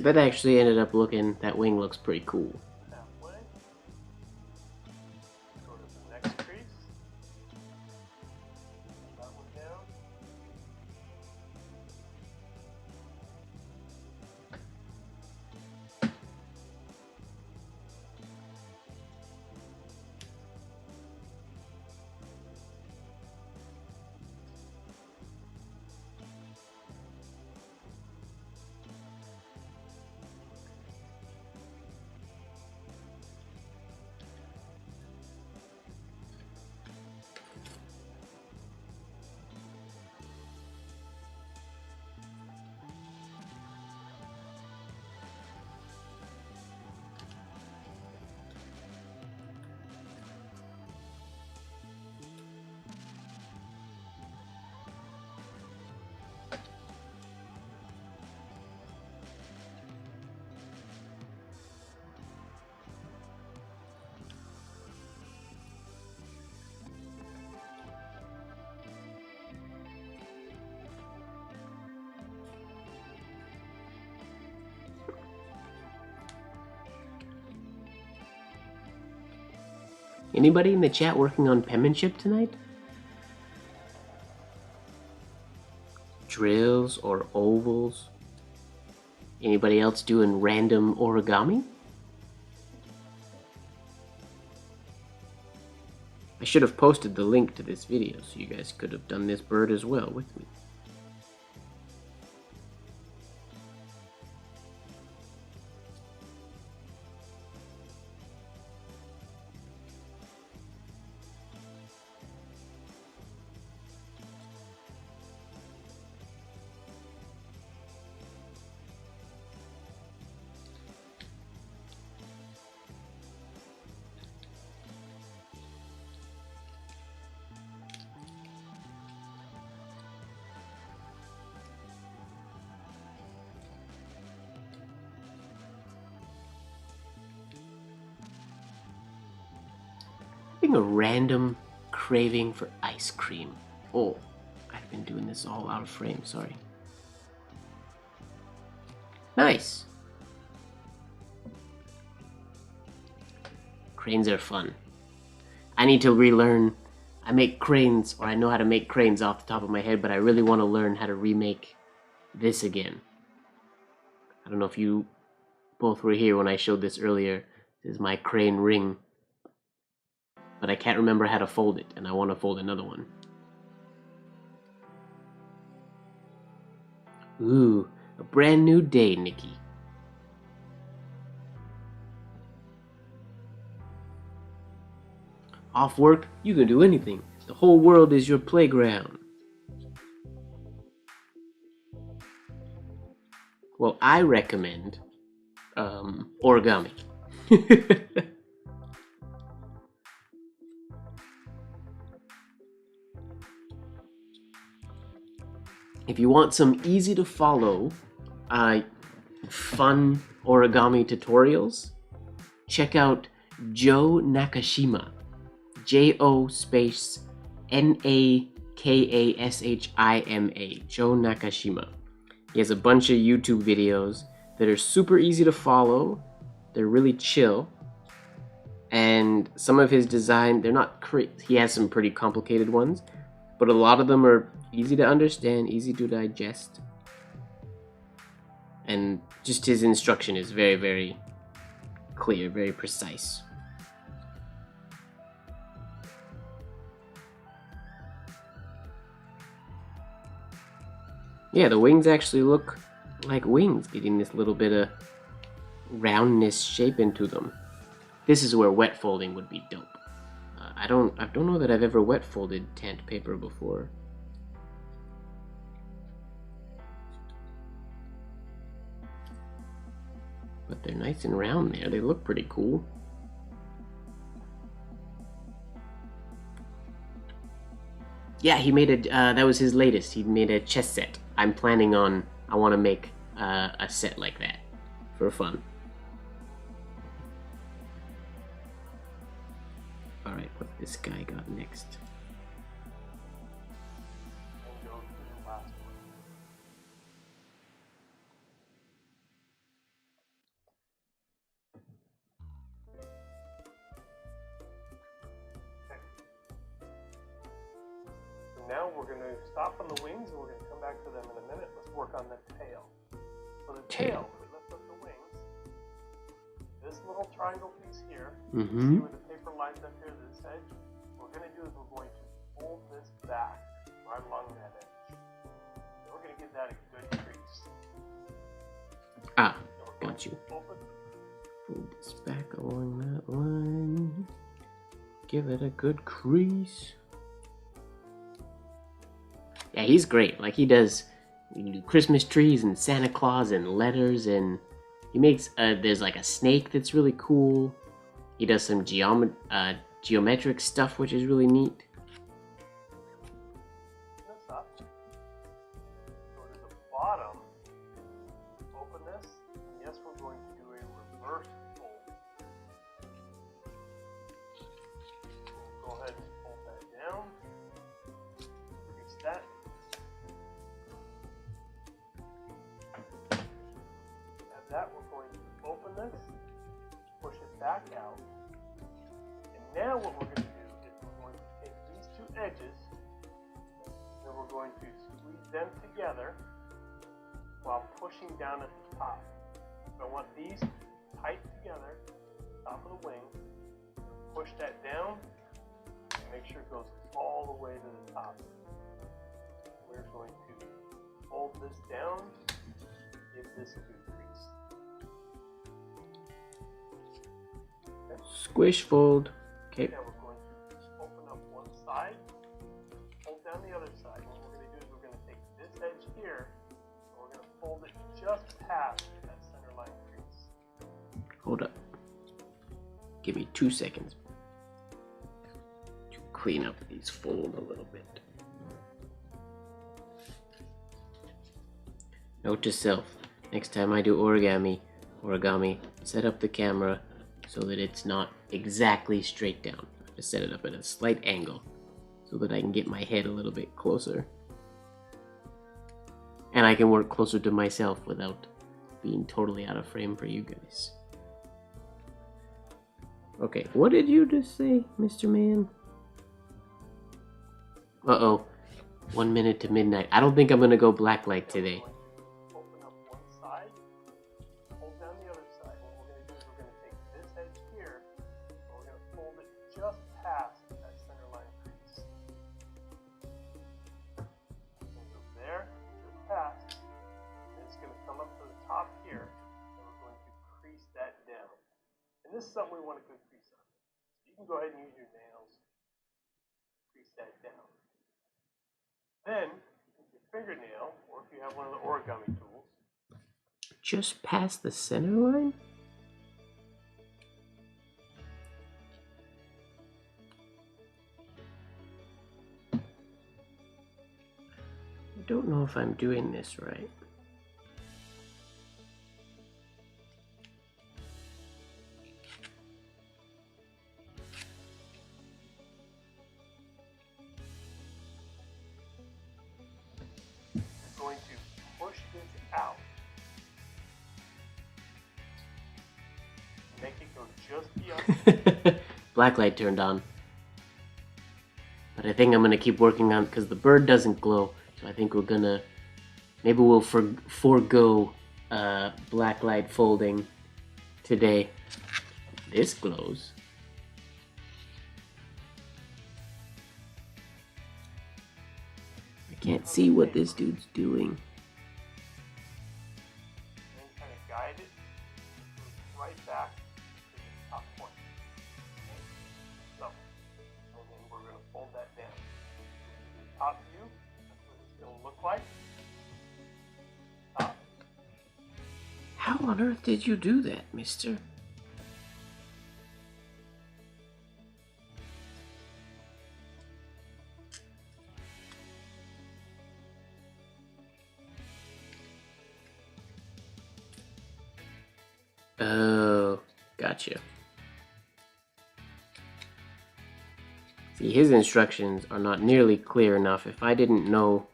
That actually ended up looking, that wing looks pretty cool. Halfway. Go to the next crease. That one down. Anybody in the chat working on penmanship tonight? Drills or ovals? Anybody else doing random origami? I should have posted the link to this video so you guys could have done this bird as well with me. Having a random craving for ice cream. Oh, I've been doing this all out of frame, sorry. Nice! Cranes are fun. I need to relearn. I make cranes, or I know how to make cranes off the top of my head, but I really want to learn how to remake this again. I don't know if you both were here when I showed this earlier. This is my crane ring. But I can't remember how to fold it, and I want to fold another one. Ooh, a brand new day, Nikki. Off work, you can do anything. The whole world is your playground. Well, I recommend origami. If you want some easy to follow, fun origami tutorials, check out Joe Nakashima. J-O space N-A-K-A-S-H-I-M-A. Joe Nakashima. He has a bunch of YouTube videos that are super easy to follow. They're really chill. And some of his design, they're not crazy. He has some pretty complicated ones, but a lot of them are easy to understand, easy to digest. And just his instruction is very, very clear, very precise. Yeah, the wings actually look like wings, getting this little bit of roundness shape into them. This is where wet folding would be dope. I don't know that I've ever wet folded tant paper before. But they're nice and round there. They look pretty cool. Yeah, he made a, that was his latest. He made a chess set. I'm planning on, I want to make a set like that for fun. Alright, what this guy got next? And go to the last one. we're going to stop on the wings and we're going to come back to them in a minute. Let's work on the tail. So the tail, if we lift up the wings, this little triangle piece here, see where the paper lines up here, this edge, what we're going to do is we're going to fold this back right along that edge. And we're going to give that a good crease. Ah, got you. Fold this back along that line. Give it a good crease. Yeah, he's great. Like, he does Christmas trees and Santa Claus and letters, and he makes there's like a snake that's really cool. He does some geometric stuff, which is really neat. This up. Go to the bottom. Open this. And yes, we're going to do a reverse fold. We'll go ahead and fold that down. Crease that. That we're going to open this, push it back out, and now what we're going to do is we're going to take these two edges and we're going to squeeze them together while pushing down at the top. So I want these tight together, top of the wing, push that down, and make sure it goes all the way to the top. We're going to fold this down, give this a good crease. Squish fold. Okay. Now we're going to open up one side, fold down the other side. What we're going to do is we're going to take this edge here, and we're going to fold it just past that center line crease. Hold up. Give me 2 seconds to clean up these folds a little bit. Note to self: next time I do origami, set up the camera so that it's not exactly straight down. I have to set it up at a slight angle so that I can get my head a little bit closer. And I can work closer to myself without being totally out of frame for you guys. Okay, what did you just say, Mr. Man? Uh-oh. 1 minute to midnight. I don't think I'm gonna go blacklight today. Open up one side, hold down the other side. What we're going to do is we're going to take this edge here, and we're going to fold it just past that center line crease. We'll go there, just past, and it's going to come up to the top here, and we're going to crease that down. And this is something we want a good crease on. So you can go ahead and use your nails, crease that down. Then, with your fingernail, or if you have one of the origami tools, Just past the center line? I don't know if I'm doing this right. you're going to push this out. Make it go just beyond. Blacklight turned on. But I think I'm gonna keep working on it because the bird doesn't glow. So I think we're gonna, maybe we'll forego blacklight folding today. This glows. I can't see what this dude's doing. And then kind of guide it right back to the top point. Okay? So, and then we're going to fold that down. The top view, that's what it's going to look like. Top. How on earth did you do that, mister? Oh, gotcha. See, his instructions are not nearly clear enough. If I didn't know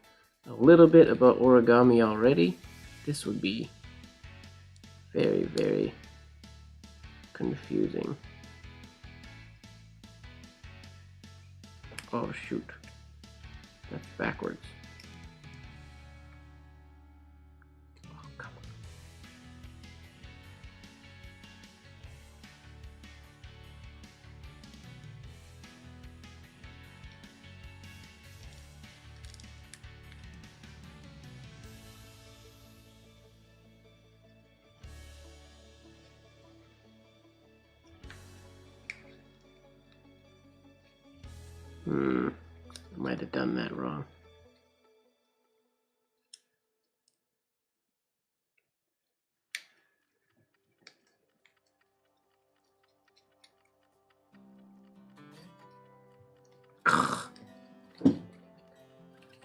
a little bit about origami already, this would be very, very confusing. Oh, shoot. That's backwards. Oh, come on. I might have done that wrong.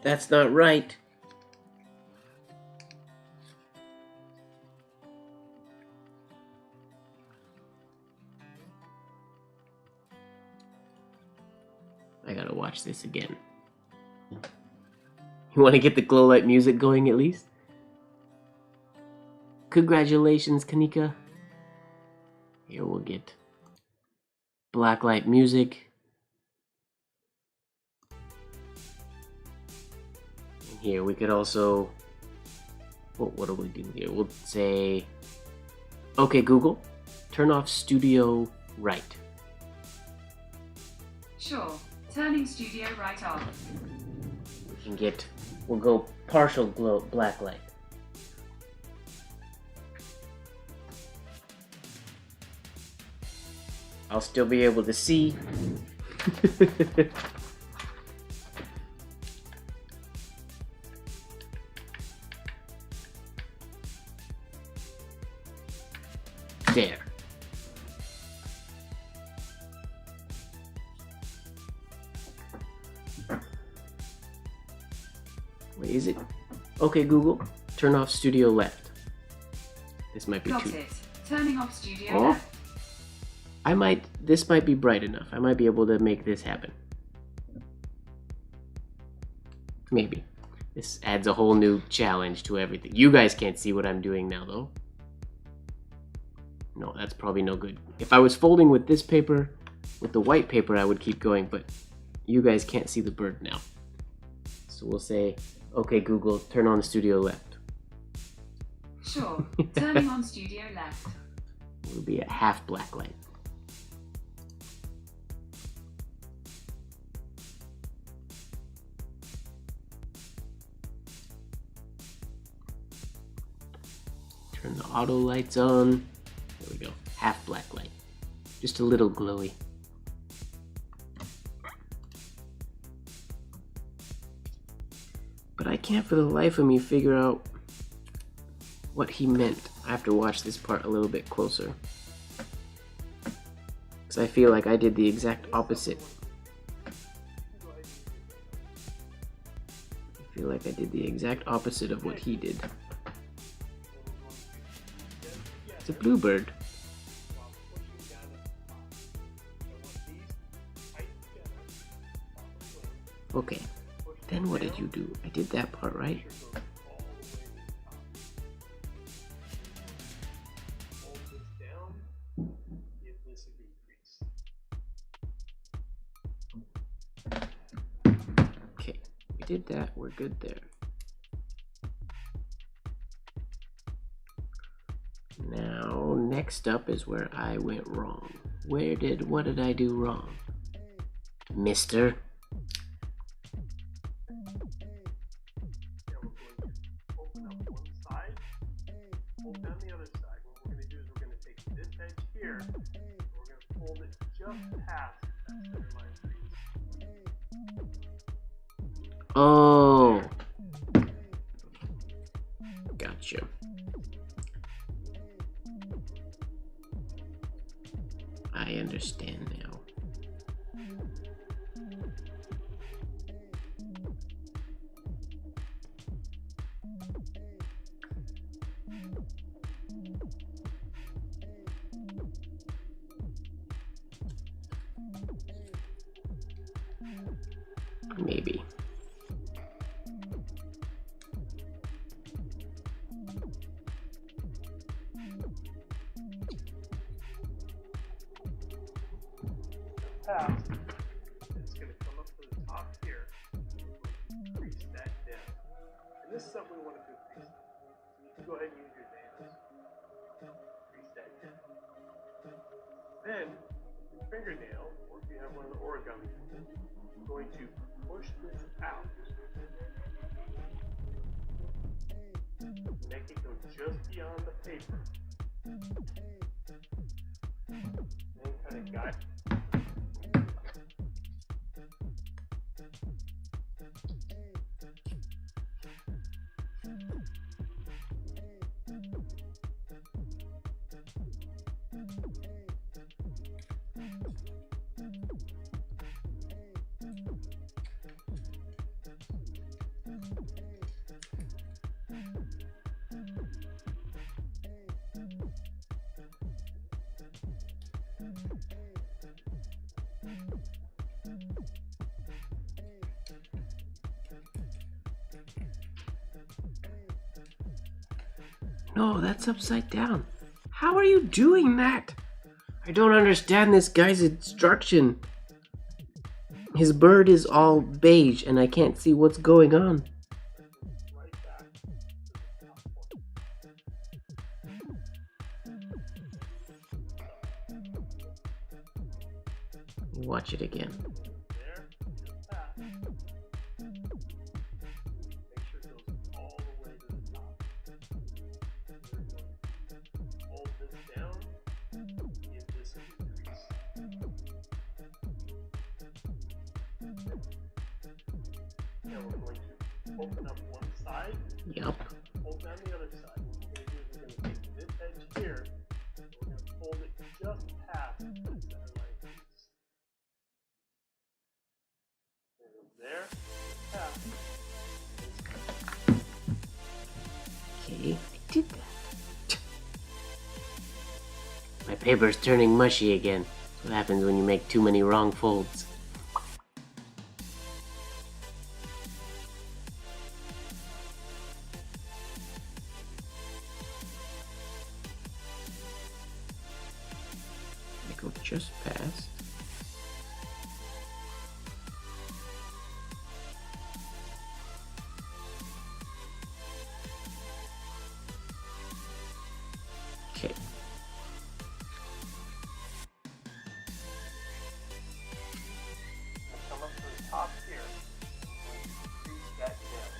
That's not right. I gotta watch this again. You want to get the glow light music going at least? Congratulations, Kanika. Here we'll get black light music. And here we could also, what do we do here? We'll say, okay Google, turn off studio right. Sure. Turning studio right off. We can get, we'll go partial glow, black light. I'll still be able to see. There. Wait, is it? Okay, Google, turn off studio left. This might be Got too. it. Turning off studio Oh. left. This might be bright enough. I might be able to make this happen. Maybe. This adds a whole new challenge to everything. You guys can't see what I'm doing now, though. No, that's probably no good. If I was folding with this paper, with the white paper, I would keep going, but you guys can't see the bird now. So we'll say, okay, Google, turn on studio left. Sure. Turning on studio left. It will be a half black light. Turn the auto lights on. There we go. Half black light. Just a little glowy. But I can't for the life of me figure out what he meant. I have to watch this part a little bit closer. Because I feel like I did the exact opposite. I feel like I did the exact opposite of what he did. It's a bluebird. Okay, then what did you do? I did that part, right? Okay, we did that, we're good there. Now, next up is where I went wrong. What did I do wrong? Mister? Open up one side, fold down the other side. What we're going to do is we're going to take this edge here, and we're going to fold it just past that center line crease. Oh! Gotcha. I understand now. Maybe. Past. It's going to come up to the top here. this is something we want to do freeze. You can go ahead and use your nails. Reset. Then, your fingernail, or if you have one of the origami tools, you're going to push this out. Make it go just beyond the paper. Then kind of guide. No, that's upside down. How are you doing that? I don't understand this guy's instruction. His bird is all beige and I can't see what's going on. Right back to the top point. Watch it again. There, just that. Make sure it goes all the way to the top. Hold this down. Give this a decrease. Now we're going to open up one side. Yup. Hold down the other side. What we're going to do is we're going to take this edge here. And we're going to fold it just past the center line piece. There, past. Okay, I did that. My paper's turning mushy again. That's what happens when you make too many wrong folds. I go just past. Okay. Come up to the top here. We're going to crease that down.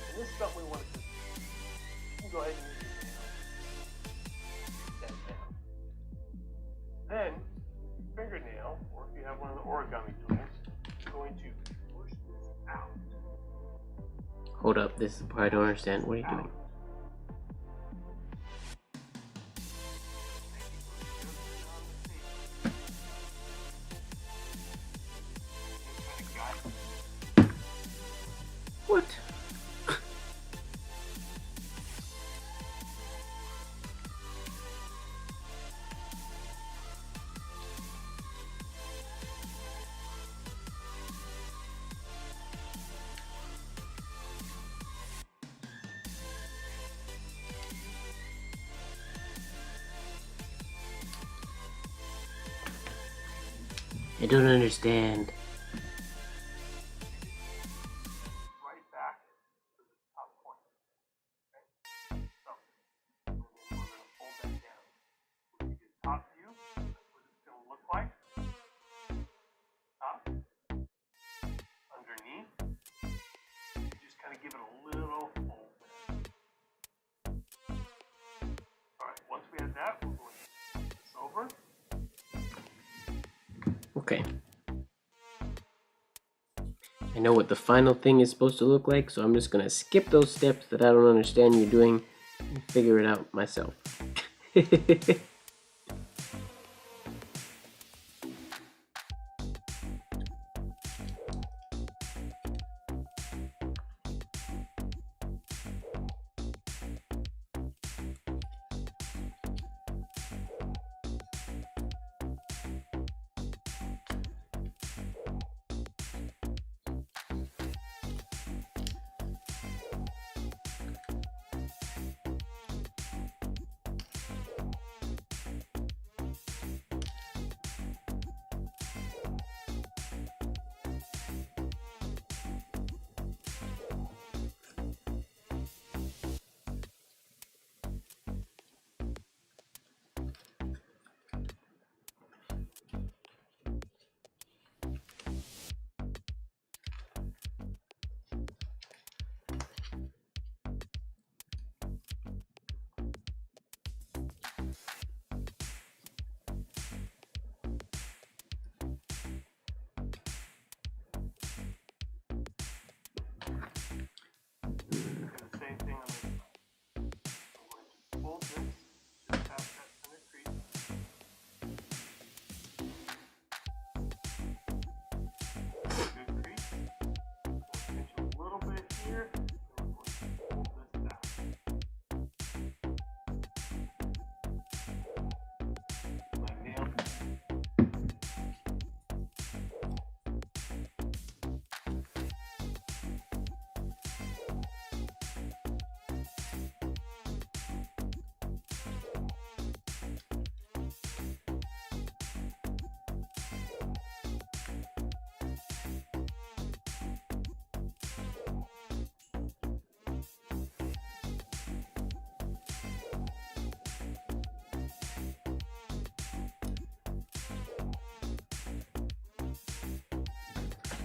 And this is something we want to do. You can go ahead and use your nail. Crease that down. Then, fingernail, or if you have one of the origami tools, you're going to push this out. Hold up, this is the part I don't understand. What are you doing? What? I don't understand. Right back to the top point. Okay? So, we're going to fold that down. We'll give you a top view. That's what it's going to look like. Top. Underneath. You just kind of give it a little fold there. Alright, once we have that, we're going to flip this over. Okay. I know what the final thing is supposed to look like, so I'm just gonna skip those steps that I don't understand you doing and figure it out myself.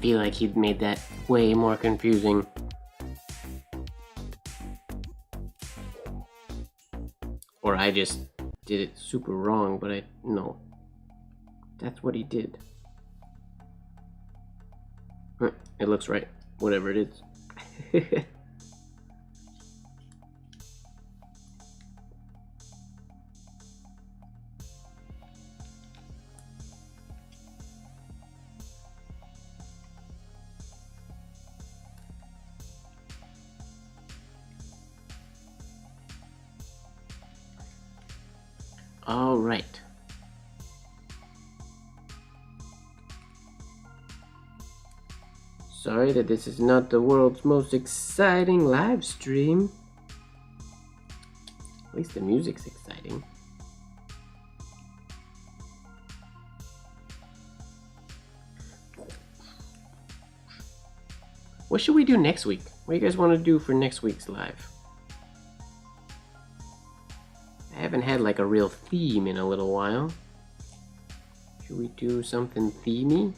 feel like he'd made that way more confusing. Or I just did it super wrong, but no. That's what he did. It looks right, whatever it is. All right. Sorry that this is not the world's most exciting live stream. At least the music's exciting. What should we do next week? What do you guys want to do for next week's live? I haven't had like a real theme in a little while. Should we do something themey?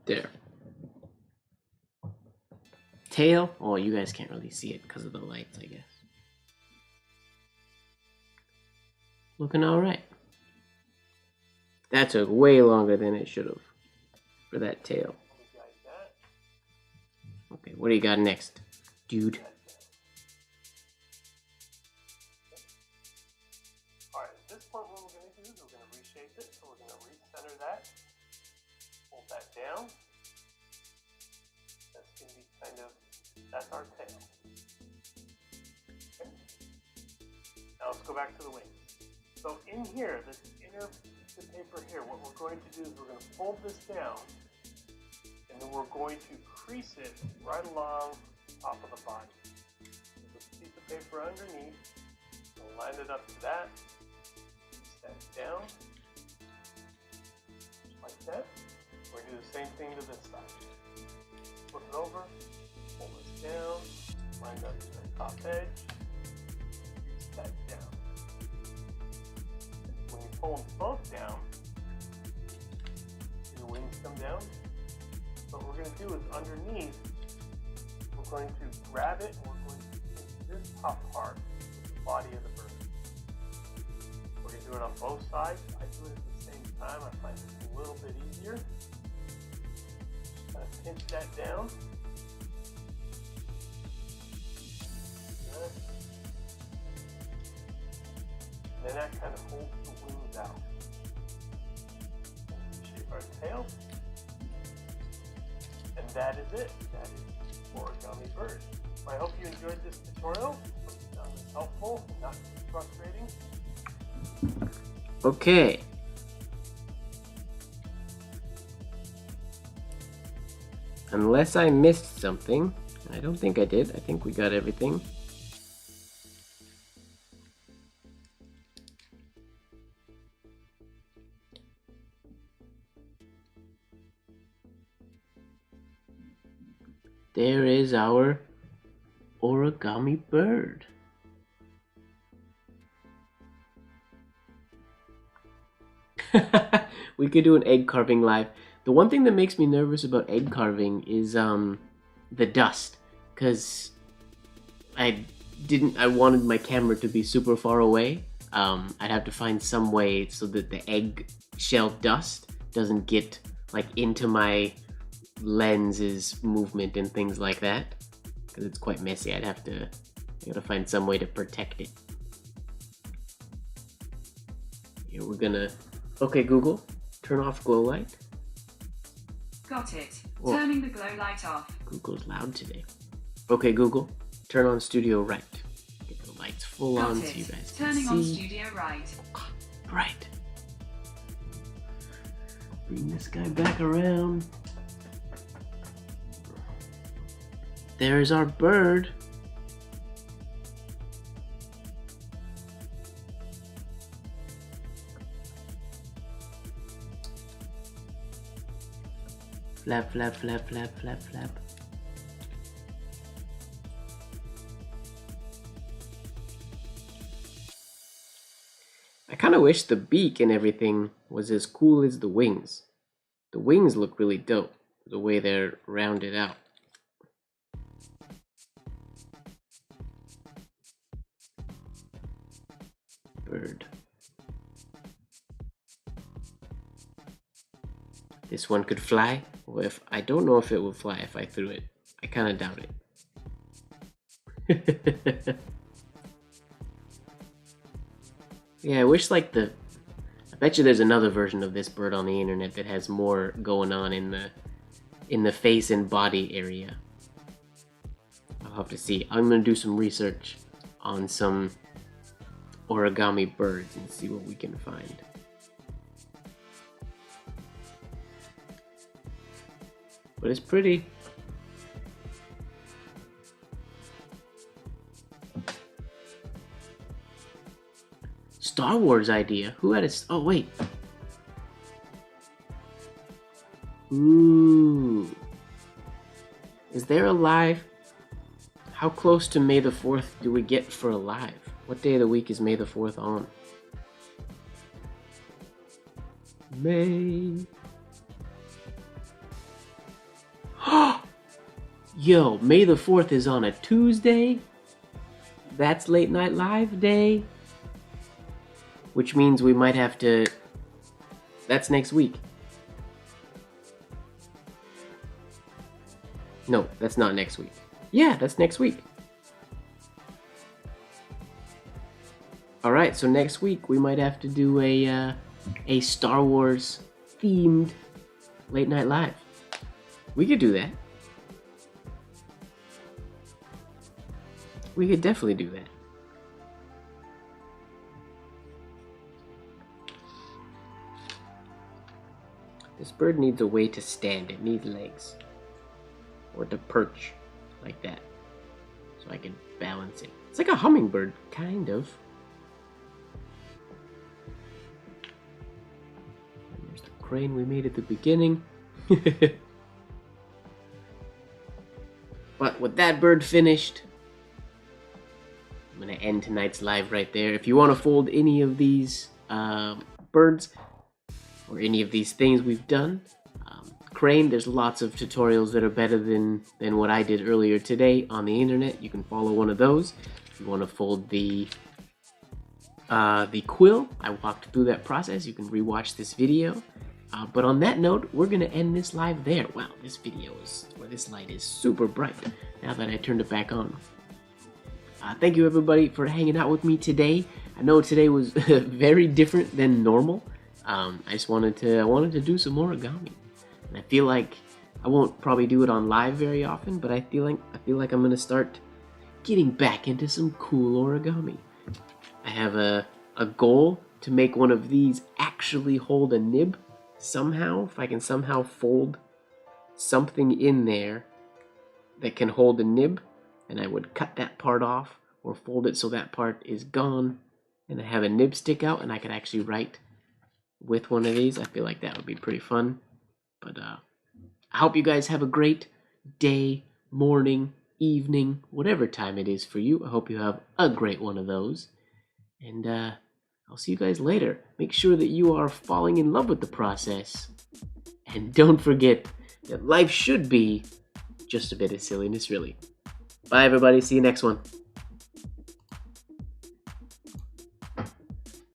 There. Tail? Oh, you guys can't really see it because of the lights, I guess. Looking alright. That took way longer than it should have for that tail. Okay, what do you got next, dude? Alright, at this point what we're going to do is we're going to reshape it. So we're going to recenter that. Pull that down. That's going to be kind of, that's our tail. Okay. Now let's go back to the wings. So in here, this inner piece of paper here, what we're going to do is we're going to fold this down, and then we're going to crease it right along the top of the body. Put this piece of paper underneath, we'll line it up to that, crease that down, just like that. We're going to do the same thing to this side. Flip it over, pull this down, line up to the top edge, crease that down. When you pull them both down, see the wings come down? So what we're going to do is underneath, we're going to grab it and we're going to take this top part with the body of the bird. We're going to do it on both sides. I do it at the same time. I find it a little bit easier. Just kind of pinch that down. Good. And then that kind of holds the wings out. Shape our tail. And that is it. That is Origami Bird. I hope you enjoyed this tutorial. Hope you found it helpful and not too frustrating. Okay. Unless I missed something. I don't think I did. I think we got everything. There is our Origami Bird. We could do an egg carving live. The one thing that makes me nervous about egg carving is the dust, because I wanted my camera to be super far away. I'd have to find some way so that the egg shell dust doesn't get like into my lenses movement and things like that, because it's quite messy. I gotta find some way to protect it. Here we're gonna, okay Google, turn off glow light. Got it. Whoa. Turning the glow light off. Google's loud today. Okay Google, turn on studio right. Get the lights full Got on it. so you guys can Turning on see. studio right. Right. Bring this guy back around. There's our bird. Flap, flap, flap, flap, flap, flap. I kind of wish the beak and everything was as cool as the wings. The wings look really dope, the way they're rounded out. Bird. This one could fly. Well, I don't know if it would fly if I threw it. I kind of doubt it. Yeah, I wish like I bet you there's another version of this bird on the internet that has more going on in the face and body area. I'll have to see. I'm gonna do some research on some origami birds and see what we can find. But it's pretty. Star Wars idea. Who had a... Oh, wait. Ooh. Is there a live? How close to May the 4th do we get for a live? What day of the week is May the 4th on? May. Yo, May the 4th is on a Tuesday? That's late night live day? Which means we might have to... That's next week. No, that's not next week. Yeah, that's next week. Alright, so next week we might have to do a Star Wars themed late night live. We could do that. We could definitely do that. This bird needs a way to stand. It needs legs. Or to perch. Like that. So I can balance it. It's like a hummingbird, kind of. And there's the crane we made at the beginning. But with that bird finished, I'm going to end tonight's live right there. If you want to fold any of these birds, or any of these things we've done, crane, there's lots of tutorials that are better than what I did earlier today on the internet. You can follow one of those. If you want to fold the quill, I walked through that process. You can rewatch this video. But on that note, we're going to end this live there. Wow, this this light is super bright now that I turned it back on. Thank you everybody for hanging out with me today. I know today was very different than normal. I just wanted to do some origami, and I feel like I won't probably do it on live very often, but I feel like I'm gonna start getting back into some cool origami. I have a goal to make one of these actually hold a nib somehow. If I can somehow fold something in there that can hold a nib, and I would cut that part off or fold it so that part is gone, and I have a nib stick out, and I could actually write with one of these. I feel like that would be pretty fun. But I hope you guys have a great day, morning, evening, whatever time it is for you. I hope you have a great one of those. And I'll see you guys later. Make sure that you are falling in love with the process. And don't forget that life should be just a bit of silliness, really. Bye, everybody. See you next one.